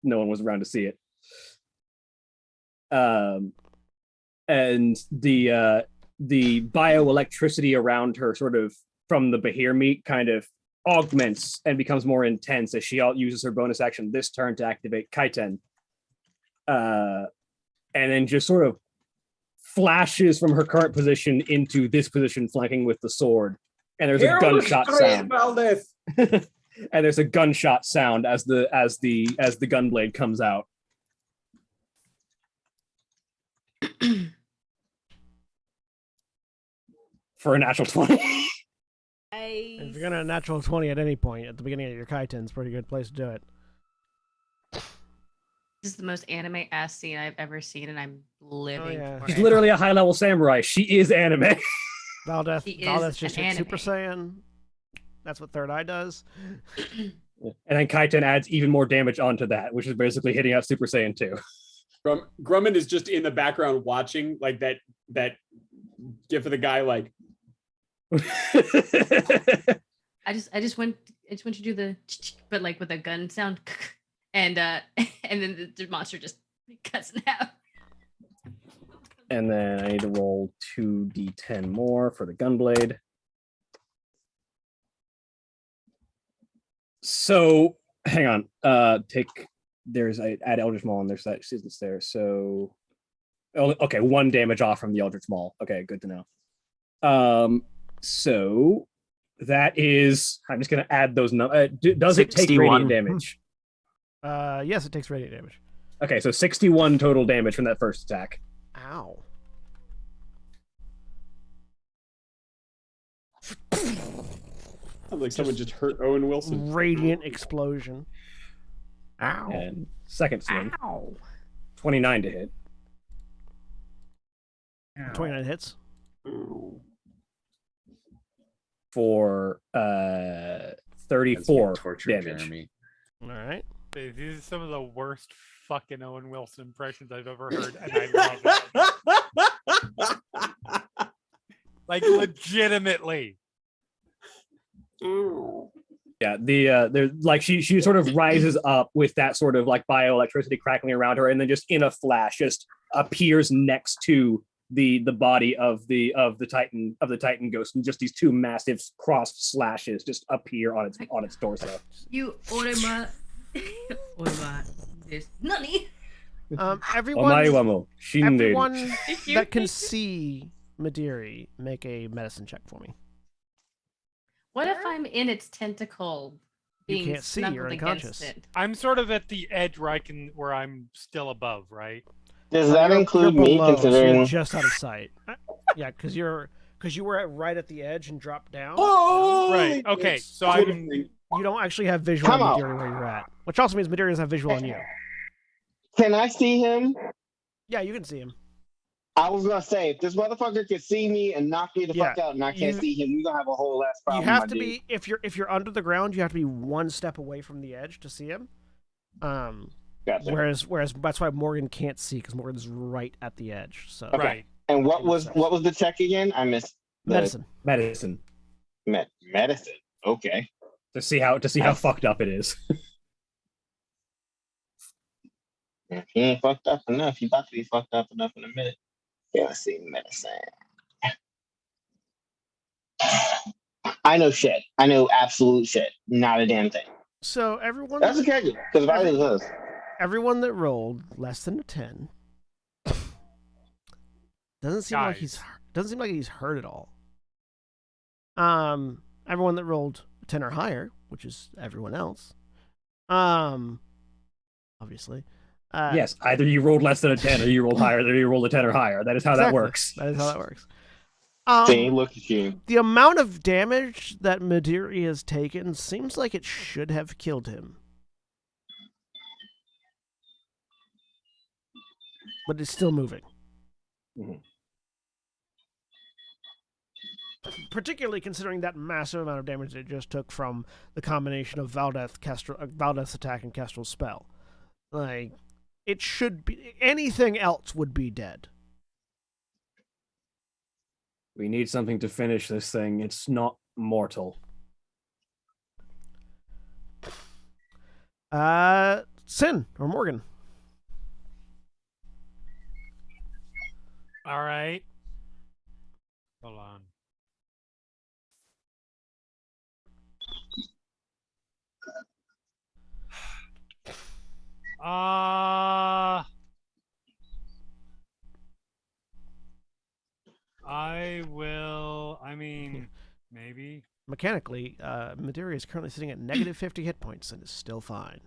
no one was around to see it. And the bioelectricity around her, sort of from the Bahir meat, kind of augments and becomes more intense as she uses her bonus action this turn to activate Kaiten. And then just sort of flashes from her current position into this position, flanking with the sword. And there's a gunshot sound. And there's a gunshot sound as the gunblade comes out. For a natural 20. If you're gonna a natural 20 at any point at the beginning of your Kaiten, it's a pretty good place to do it. This is the most anime ass scene I've ever seen, and I'm living for She's it. literally a high-level samurai. She is anime. Valdeth's just hit an Super Saiyan. That's what Third Eye does. And then Kaiten adds even more damage onto that, which is basically hitting out Super Saiyan 2. Grumman is just in the background watching like that gif of the guy like. I just want to do the but like with a gun sound, and then the monster just cuts in half. And then I need to roll 2d10 more for the gunblade. So hang on. I add Eldritch Maul and there's that resistance there. So okay, 1 damage off from the Eldritch Maul. Okay, good to know. So that is, I'm just gonna add those numbers. Does it take 61. radiant damage? Yes, it takes radiant damage. Okay, so 61 total damage from that first attack. Ow. Sounds like someone just hurt Owen Wilson. Radiant explosion. Ow. And second swing. Ow. 29 to hit. 29 hits. For 34 torture damage. Jeremy. All right. These are some of the worst fucking Owen Wilson impressions I've ever heard, and I love it. Like legitimately. Yeah, there's like she sort of rises up with that sort of like bioelectricity crackling around her, and then just in a flash, just appears next to the body of the Titan ghost, and just these 2 massive cross slashes just appear on its torso. You orema this nani. Everyone Everyone that can see Madiri, make a medicine check for me. What if I'm in its tentacle? You can't see, you're unconscious. It? I'm sort of at the edge where I'm still above, right? Does that include you're me, below, so considering? you're just out of sight? Yeah, because you were right at the edge and dropped down. Oh, right. Okay, so you don't actually have visual on Madiri where you're at, which also means Madiri doesn't have visual on you. Can I see him? Yeah, you can see him. I was gonna say, if this motherfucker could see me and knock me the fuck out, and I can't see him, we're gonna have a whole ass problem. You have to be if you're under the ground, you have to be 1 step away from the edge to see him. Gotcha. Whereas that's why Morgan can't see, because Morgan's right at the edge. So Okay. Right. And what was the check again? I missed medicine. Medicine. Medicine. Okay. To see how fucked up it is. If he ain't fucked up enough, he about to be fucked up enough in a minute. Yeah, let's see, medicine. I know shit. I know absolute shit. Not a damn thing. So everyone. That's okay, because if I lose this. Everyone that rolled less than a 10 doesn't seem like he's hurt at all. Everyone that rolled 10 or higher, which is everyone else, obviously. Yes, either you rolled less than a 10 or you rolled higher, or you rolled a 10 or higher. That is how that works. That is how that works. See, look at you. The amount of damage that Madiri has taken seems like it should have killed him. But it's still moving. Mm-hmm. Particularly considering that massive amount of damage that it just took from the combination of Valdeth's attack and Kestrel's spell. Like, it should be... Anything else would be dead. We need something to finish this thing. It's not mortal. Sin or Morgan. All right. Hold on. I will. I mean, maybe. Mechanically, Madiri is currently sitting at negative 50 hit points and is still fine.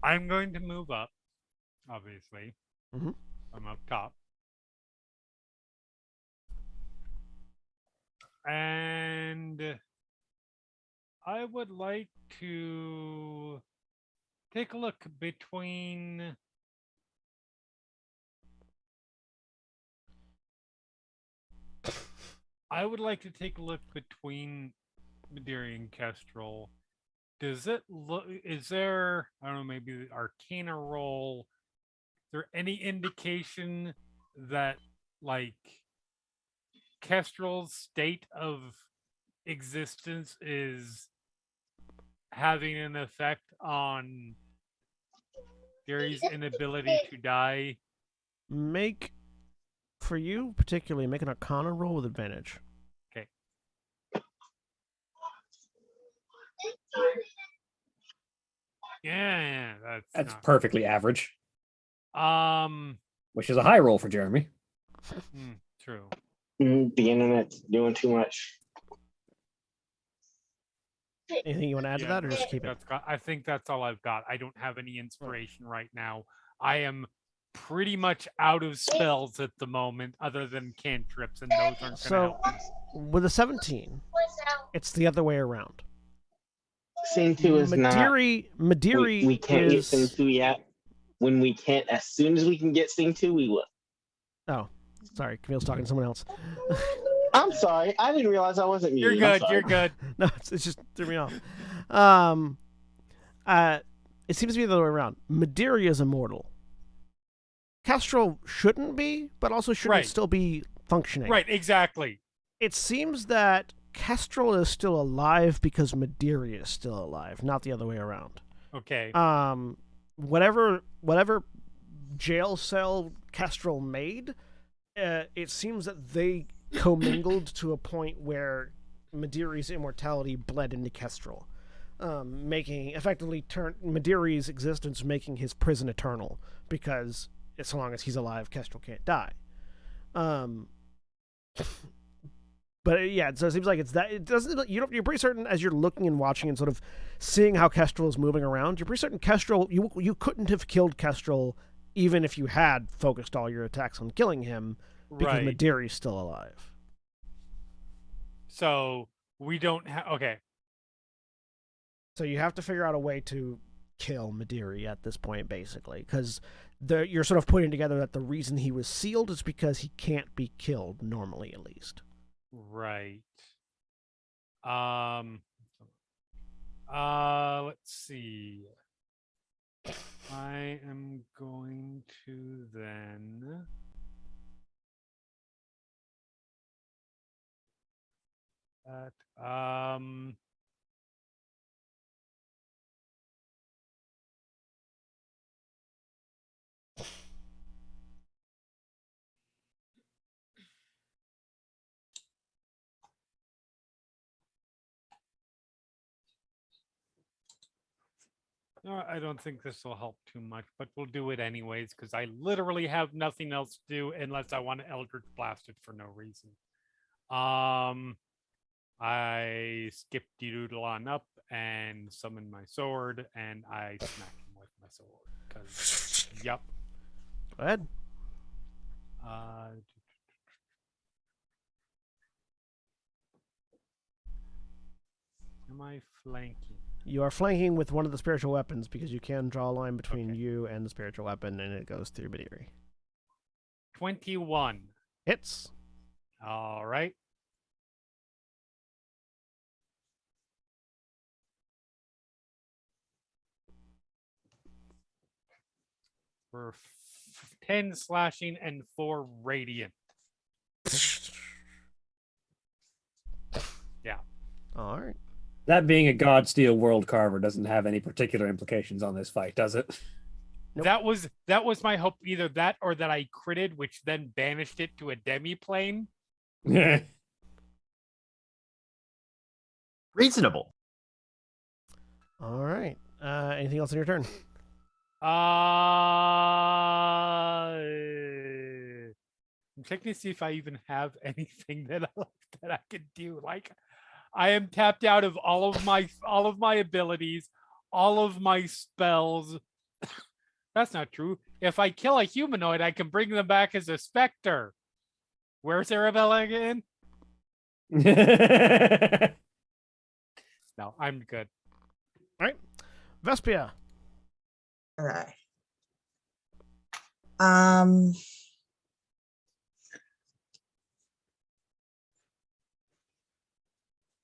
I'm going to move up, obviously. Mm-hmm. I'm up top. And I would like to take a look between. I would like to take a look between Madeira and Kestrel. Does it look? Is there? I don't know. Maybe the Arcana roll. Is there any indication that like Kestrel's state of existence is having an effect on Gary's inability to die? Make, for you particularly, make an Arcana roll with advantage. Okay. Yeah, That's not perfectly average, good. which is a high roll for Jeremy. True. The internet's doing too much. Anything you want to add to that, or just keep it? I think that's all I've got. I don't have any inspiration right now. I am pretty much out of spells at the moment, other than cantrips, and those aren't going to help me. With a 17, it's the other way around. Sing 2 is Madeira we can't is... get Sing 2 yet. When we can't, as soon as we can get Sing 2, we will. Oh, sorry. Camille's talking to someone else. I'm sorry. I didn't realize I wasn't muted. You're good. You're good. No, it's just threw me off. It seems to be the other way around. Madeira is immortal. Kestrel shouldn't be, but also shouldn't still be functioning. Right, exactly. It seems that Kestrel is still alive because Madeira is still alive, not the other way around. Okay. Whatever jail cell Kestrel made, it seems that they commingled to a point where Madeira's immortality bled into Kestrel, making effectively Madeira's existence making his prison eternal, because as long as he's alive, Kestrel can't die. But yeah, so it seems like it's that. It doesn't. You're pretty certain as you're looking and watching and sort of seeing how Kestrel is moving around. You're pretty certain Kestrel. You couldn't have killed Kestrel even if you had focused all your attacks on killing him, because Madeira is still alive. So we don't have. Okay. So you have to figure out a way to kill Madeira at this point, basically, because you're sort of putting together that the reason he was sealed is because he can't be killed normally, at least. Right. Let's see. I am going to then no, I don't think this will help too much, but we'll do it anyways, because I literally have nothing else to do unless I want to Eldritch Blast it for no reason. I skip doodle on up and summon my sword, and I smack him with my sword. Because, yep. Go ahead. Am I flanking? You are flanking with one of the spiritual weapons because you can draw a line between you and the spiritual weapon, and it goes through Madeira. 21. Hits. All right. For 10 slashing and 4 radiant. Yeah. All right. That being a God Steel World Carver doesn't have any particular implications on this fight, does it? Nope. That was my hope, either that or that I critted, which then banished it to a demi-plane. Reasonable. All right. Anything else on your turn? I'm checking to see if I even have anything that I could do. Like, I am tapped out of all of my abilities, all of my spells. That's not true. If I kill a humanoid, I can bring them back as a specter. Where's Arabella again? No, I'm good. All right. Vespia. Okay.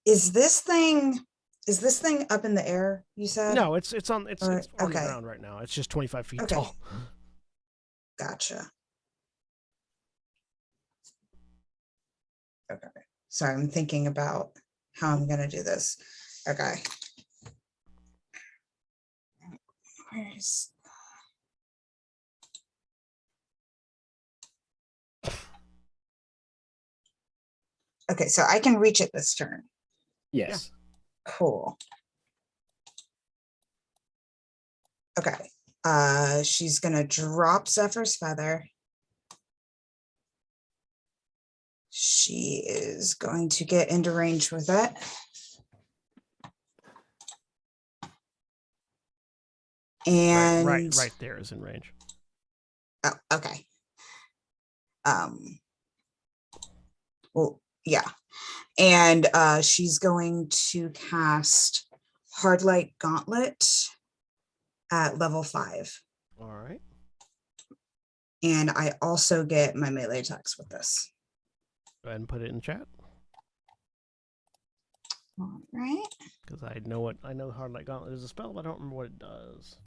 Is this thing up in the air, you said? No, it's on the okay. ground right now. It's just 25 feet Okay. tall. Gotcha. Okay. Sorry, I'm thinking about how I'm gonna do this. Okay. Where's Okay, so I can reach it this turn. Yes. Cool. Okay. She's gonna drop Zephyr's feather. She is going to get into range with it. And right there is in range. Oh, okay. Well, yeah. And she's going to cast Hard Light Gauntlet at level 5. All right. And I also get my melee attacks with this. Go ahead and put it in chat. All right. Because I know Hard Light Gauntlet is a spell, but I don't remember what it does.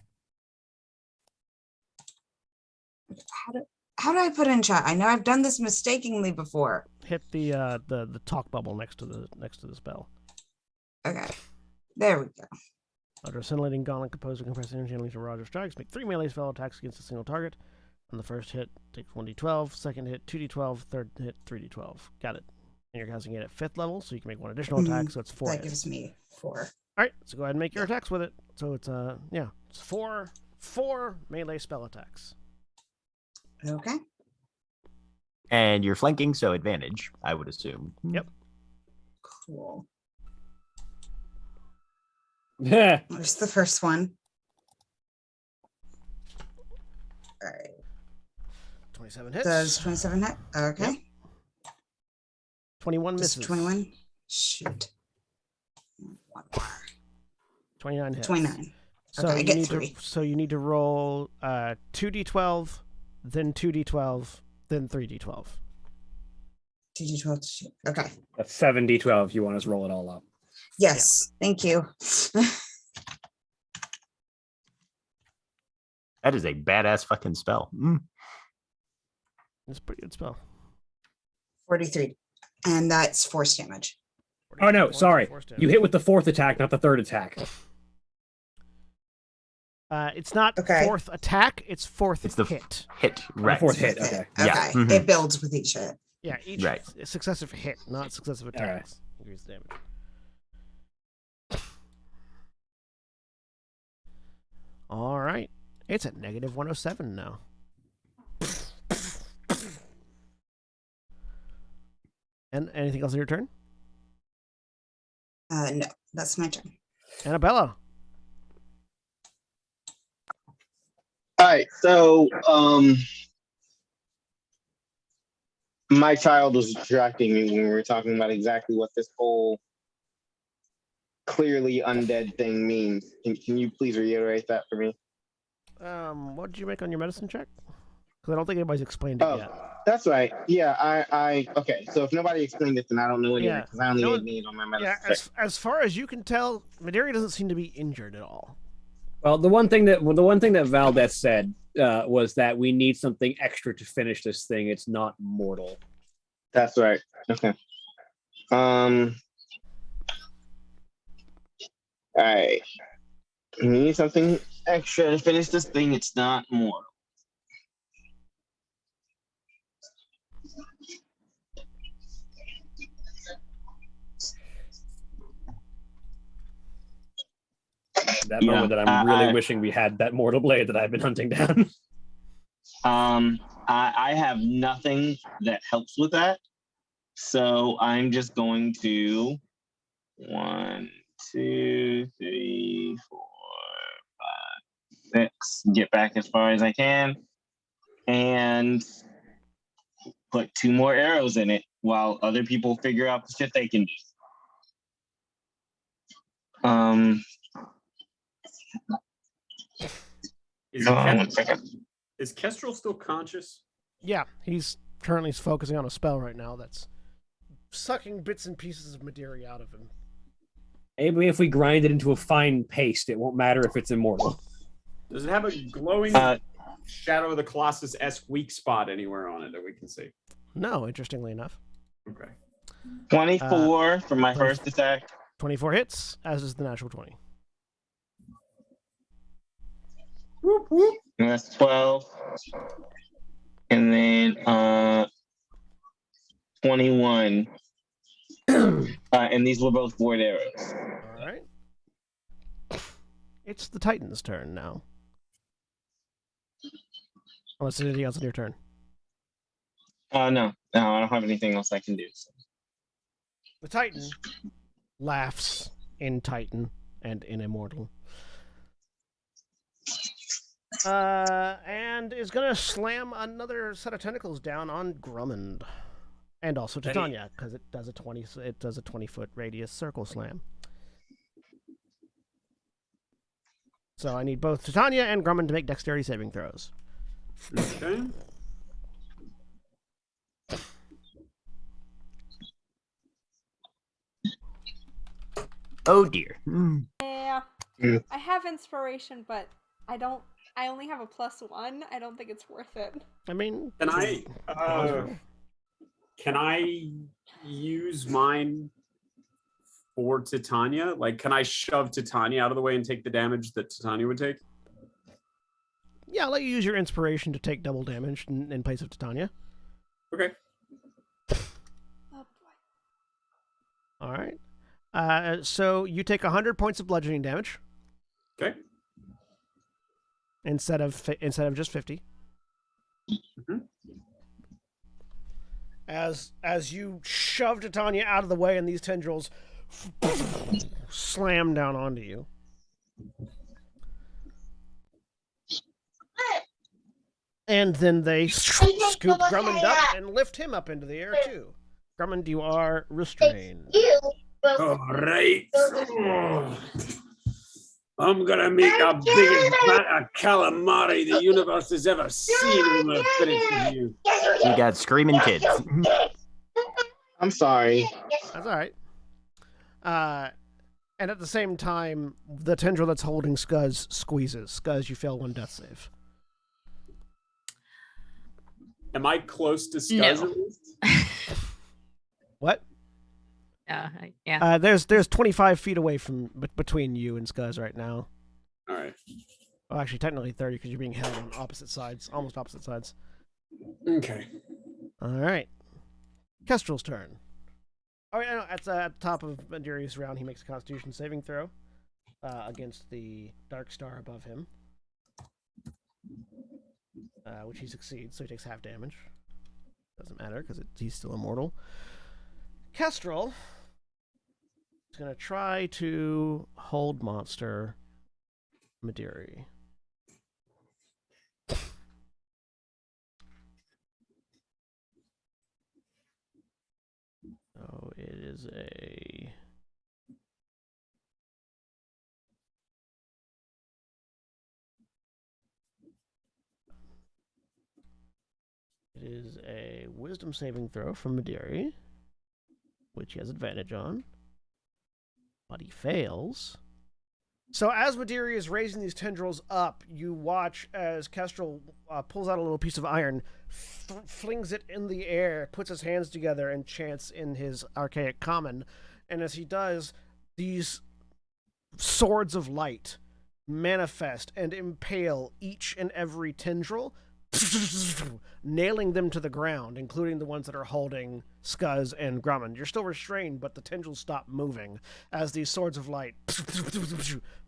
How do I put in chat? I know I've done this mistakenly before. Hit the talk bubble next to the spell. Okay. There we go. Under a scintillating gauntlet composed of compressed energy and unleash Roger strikes, make 3 melee spell attacks against a single target. On the first hit, take 1d12. Second hit, 2d12. Third hit, 3d12. Got it. And you're casting it at 5th level, so you can make 1 additional attack, so it's 4 That hits. gives me 4. All right, so go ahead and make your attacks with it. So it's it's four melee spell attacks. Okay. And you're flanking, so advantage, I would assume. Yep. Cool. Yeah. Where's the first one? All right. 27 hits. Does 27 hit? Okay. Yep. 21 misses. Does 21? Shoot. 29 hits. 29. So Okay, I you get need 3. So you need to roll 2d12, then 2d12, then 3d12. 2d12. Okay. That's 7d12 if you want us to roll it all up. Yes. Thank you. That is a badass fucking spell. It's a pretty good spell. 43. And that's force damage. Oh no, sorry. You hit with the 4th attack, not the 3rd attack. It's not 4th attack, it's 4th It's the hit. Hit, right. 4th hit, okay. Yeah. Okay. It builds with each hit. Yeah, each successive hit, not successive attacks. Increase damage. All right. It's at negative 107 now. And anything else on your turn? No, that's my turn. Annabella. All right, so my child was distracting me when we were talking about exactly what this whole clearly undead thing means. Can you please reiterate that for me? What did you make on your medicine check? Because I don't think anybody's explained it yet. That's right. Yeah, I okay. So if nobody explained it, then I don't know anyway because I only need on my medicine check. As far as you can tell, Midori doesn't seem to be injured at all. Well, the one thing that Valdez said was that we need something extra to finish this thing. It's not mortal. That's right. Okay. All right. We need something extra to finish this thing. It's not mortal. That moment that I'm really wishing we had that mortal blade that I've been hunting down. I have nothing that helps with that. So I'm just going to 1, 2, 3, 4, 5, 6, get back as far as I can, and put 2 more arrows in it while other people figure out the shit they can do. Is Kestrel still conscious? Yeah, he's currently focusing on a spell right now that's sucking bits and pieces of materia out of him. Maybe if we grind it into a fine paste, it won't matter if it's immortal. Does it have a glowing Shadow of the Colossus-esque weak spot anywhere on it that we can see? No, interestingly enough. Okay. 24 for my first attack. 24 hits, as is the natural 20. Whoop, whoop. And that's 12. And then 21. And these were both void arrows. All right. It's the Titan's turn now. Unless there's anything else on your turn. No, I don't have anything else I can do. So. The Titan laughs in Titan and in Immortal. And is gonna slam another set of tentacles down on Grummond. And also Titania, because it does a 20-foot radius circle slam. So I need both Titania and Grummond to make dexterity saving throws. Okay. Oh dear. Yeah. I have inspiration, but I only have a +1. I don't think it's worth it. I mean, can I use mine for Titania? Like, can I shove Titania out of the way and take the damage that Titania would take? Yeah, I'll let you use your inspiration to take double damage in place of Titania. Okay. Oh boy. All right. So you take 100 points of bludgeoning damage. Okay. Instead of just 50. Mm-hmm. As you shove Titania out of the way and these tendrils slam down onto you. And then they scoop Grummond up and lift him up into the air too. Grummond, you are restrained. All right. I'm gonna make the biggest vat of calamari the universe has ever seen when I finish with you. You got screaming kids. I'm sorry. That's all right. And at the same time, the tendril that's holding Scuzz squeezes. Scuzz, you fail one death save. Am I close to Scuzz at least? What? Yeah. There's 25 feet away from between you and Scuzz right now. All right. Well, actually, technically 30 because you're being held on opposite sides, almost opposite sides. Okay. All right. Kestrel's turn. Oh, yeah, no, at the top of Mandiri's round, he makes a Constitution saving throw against the Dark Star above him, which he succeeds, so he takes half damage. Doesn't matter because he's still immortal. Kestrel is going to try to hold monster Mandiri. So it is a... It is a wisdom saving throw from Mandiri, which he has advantage on. But he fails. So as Mandiri is raising these tendrils up, you watch as Kestrel pulls out a little piece of iron, flings it in the air, puts his hands together, and chants in his archaic common. And as he does, these swords of light manifest and impale each and every tendril, nailing them to the ground, including the ones that are holding Scuzz and Grummond. You're still restrained, but the tendrils stop moving as these swords of light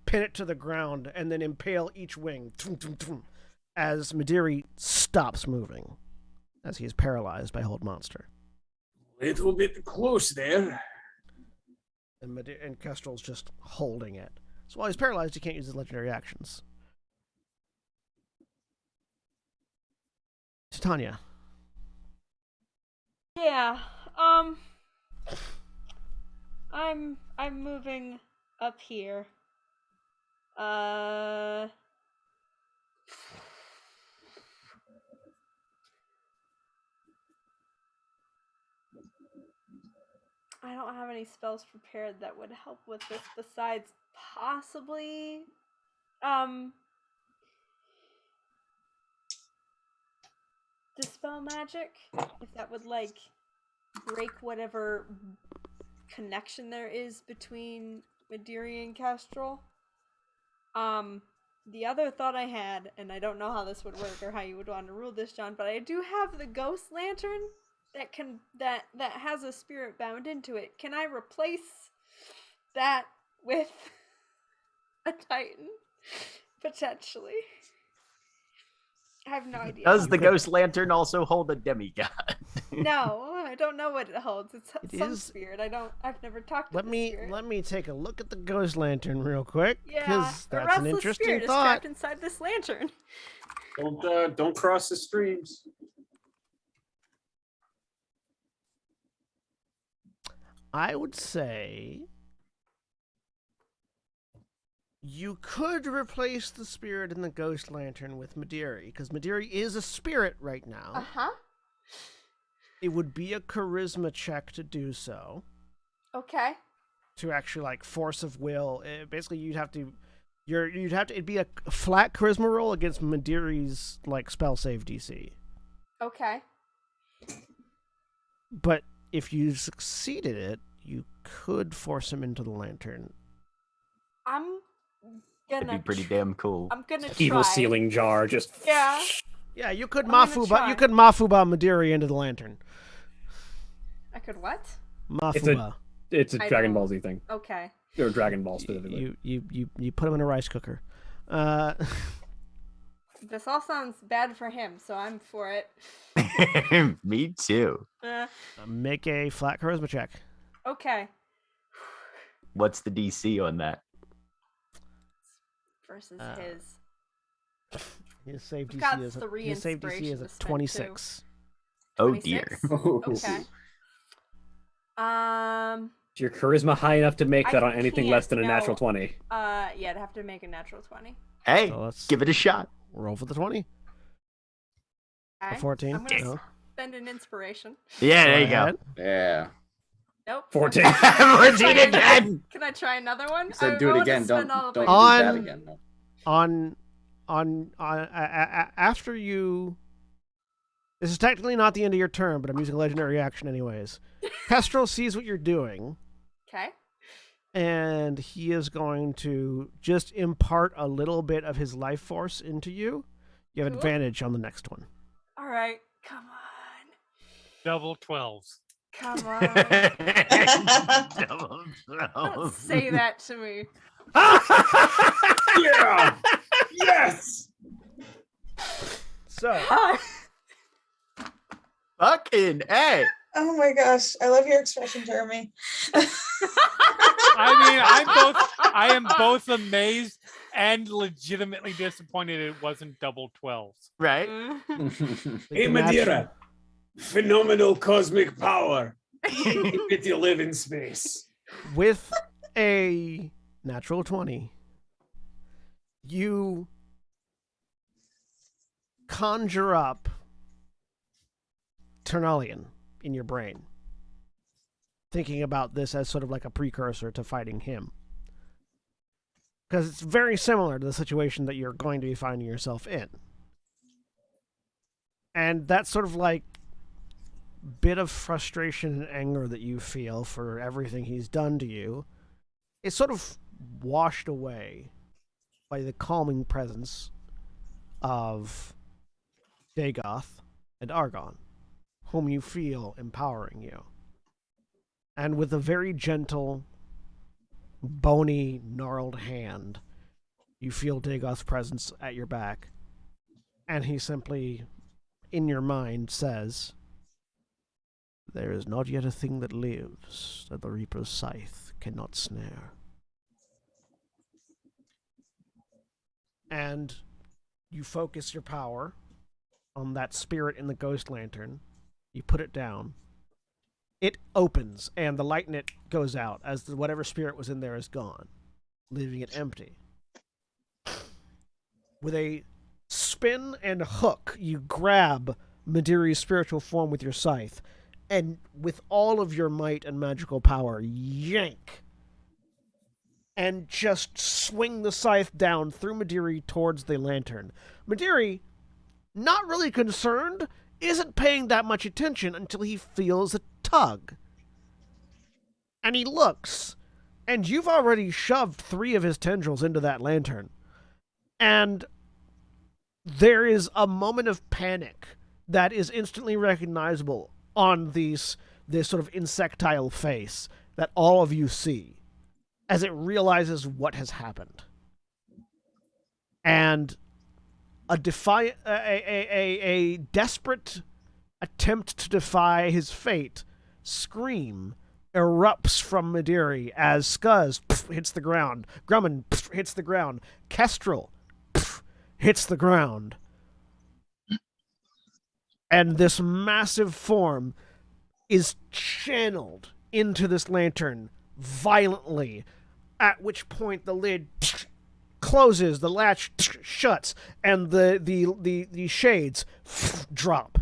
pin it to the ground and then impale each wing as Mandiri stops moving, as he is paralyzed by Hold Monster. Little bit close there. And Kestrel's just holding it. So while he's paralyzed, he can't use his legendary actions. Titania. Yeah. I'm moving up here. I don't have any spells prepared that would help with this besides possibly dispel magic, if that would like break whatever connection there is between Mediri and Kestrel. The other thought I had, and I don't know how this would work or how you would want to rule this, John, but I do have the ghost lantern that has a spirit bound into it. Can I replace that with a Titan? Potentially. I have no idea. Does the ghost lantern also hold a demigod? No, I don't know what it holds. It's some spirit. I've never talked to Let me take a look at the ghost lantern real quick. Yeah, because a that's an restless interesting spirit thought. is trapped inside this lantern. Don't cross the streams. I would say you could replace the spirit in the ghost lantern with Mediri, because Mediri is a spirit right now. Uh-huh. It would be a charisma check to do so. Okay. To actually like force of will. Basically, it'd be a flat charisma roll against Mediri's like spell save DC. Okay. But if you succeeded it, you could force him into the lantern. I'm gonna. That'd be pretty damn cool. I'm gonna try. Evil ceiling jar, just. Yeah. Yeah, you could I'm gonna Mafuba. try. You could Mafuba Mediri into the lantern. I could what? Mafuba. It's a I Dragon don't- Ball Z thing. Okay. Or Dragon Ball specifically. You put him in a rice cooker. This all sounds bad for him, so I'm for it. Me too. Make a flat charisma check. Okay. What's the DC on that? Versus his. His save I've got DC is 3 his save DC inspiration is to a spend, 26. Oh dear. 26? Okay. Is your charisma high enough to make that on anything less than a can't, natural no. 20? Yeah, I'd have to make a natural 20. Hey, So let's give it a shot. roll for the 20. Okay. A 14. I'm gonna No. spend an inspiration. Yeah, there you go. ahead. Yeah. Nope. 14. 14 again. Can I try another one? You said I do it wanna again. Don't spend all of do my- that again. No. After you. This is technically not the end of your turn, but I'm using a legendary action anyways. Kestrel sees what you're doing, Okay. and he is going to just impart a little bit of his life force into you. You have Cool. advantage on the next one. All right. Come on. Double 12s. Come on. Double Don't 12. say that to me. Yeah. Yes. So, Fucking A. Oh my gosh, I love your expression, Jeremy. I am both amazed and legitimately disappointed it wasn't double 12s. Right? Hey, Madeira. Phenomenal cosmic power. If you live in space. with a natural 20, you conjure up Ternalian in your brain, thinking about this as sort of like a precursor to fighting him. Because it's very similar to the situation that you're going to be finding yourself in. And that sort of like bit of frustration and anger that you feel for everything he's done to you is sort of washed away by the calming presence of Dagoth and Argon, whom you feel empowering you. And with a very gentle, bony, gnarled hand, you feel Dagoth's presence at your back. And he simply, in your mind, says, "There is not yet a thing that lives that the Reaper's scythe cannot snare." And you focus your power on that spirit in the ghost lantern. You put it down. It opens, and the light in it goes out as whatever spirit was in there is gone, leaving it empty. With a spin and hook, you grab Madiri's spiritual form with your scythe, and with all of your might and magical power, yank and just swing the scythe down through Madiri towards the lantern. Madiri, not really concerned, isn't paying that much attention until he feels a tug. And he looks, and you've already shoved 3 of his tendrils into that lantern. And there is a moment of panic that is instantly recognizable on this sort of insectile face that all of you see as it realizes what has happened. And a desperate attempt to defy his fate scream erupts from Madiri as Skuzz hits the ground, Grumman hits the ground, Kestrel hits the ground. And this massive form is channeled into this lantern violently, at which point the lid closes, the latch shuts, and the shades drop.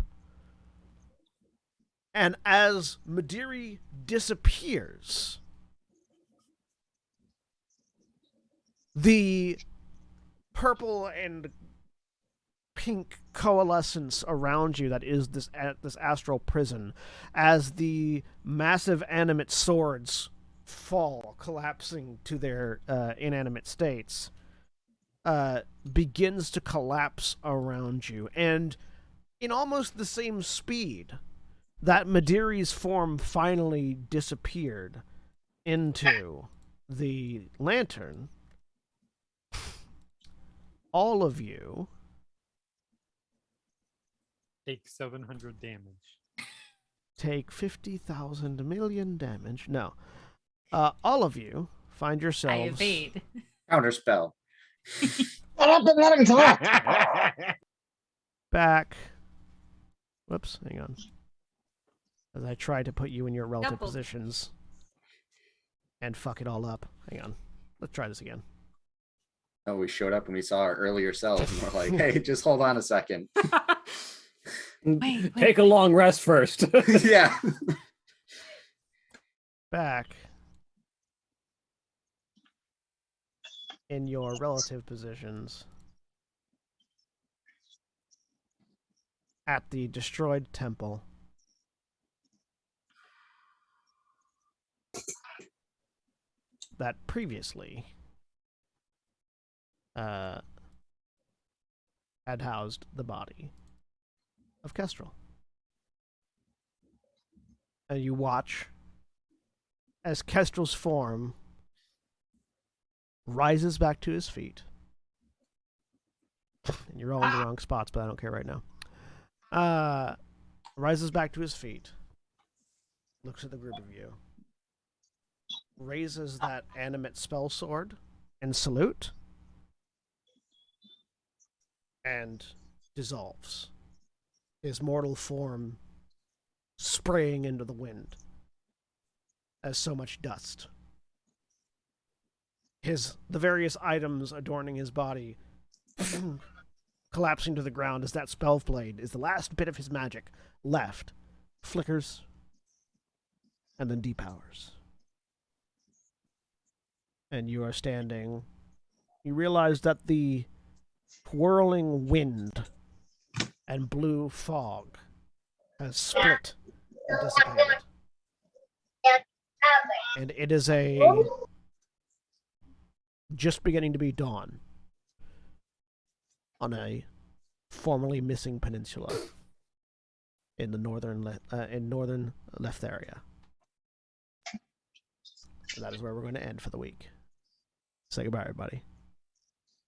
And as Madiri disappears, the purple and pink coalescence around you that is this astral prison, as the massive animate swords fall, collapsing to their inanimate states, begins to collapse around you. And in almost the same speed that Madiri's form finally disappeared into the lantern, all of you take 700 damage. Take 50,000 million damage. No. All of you find yourselves... I evade. Counterspell. Shut up and let him talk. Back. Whoops, hang on. As I try to put you in your relative positions and fuck it all up. Hang on. Let's try this again. Oh, we showed up and we saw our earlier selves and we're like, hey, just hold on a second. Wait. Take a long rest first. Yeah. Back in your relative positions at the destroyed temple. That previously had housed the body of Kestrel. And you watch as Kestrel's form rises back to his feet. And you're all in the wrong spots, but I don't care right now. Rises back to his feet. Looks at the group of you. Raises that animate spell sword and salute. And dissolves. His mortal form spraying into the wind as so much dust. The various items adorning his body collapsing to the ground as that spell blade is the last bit of his magic left. Flickers and then depowers. And you are standing. You realize that the whirling wind and blue fog has split and dissipated. And it is just beginning to be dawn on a formerly missing peninsula in the northern Leftheria. And that is where we're going to end for the week. Say goodbye, everybody.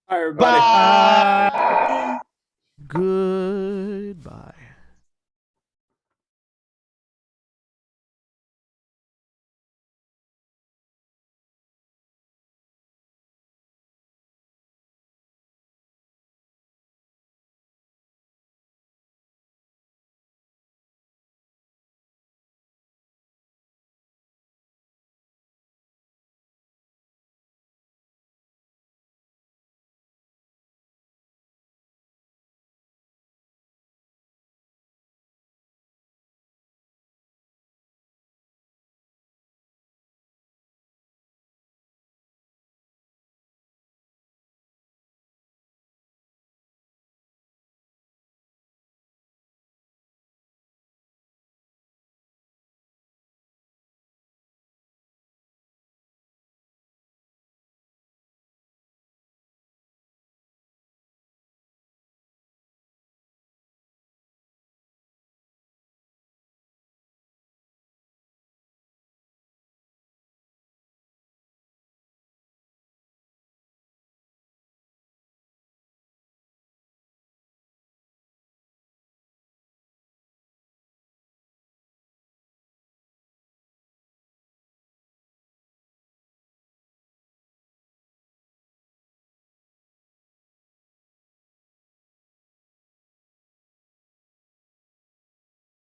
Bye, everybody. Bye. Goodbye.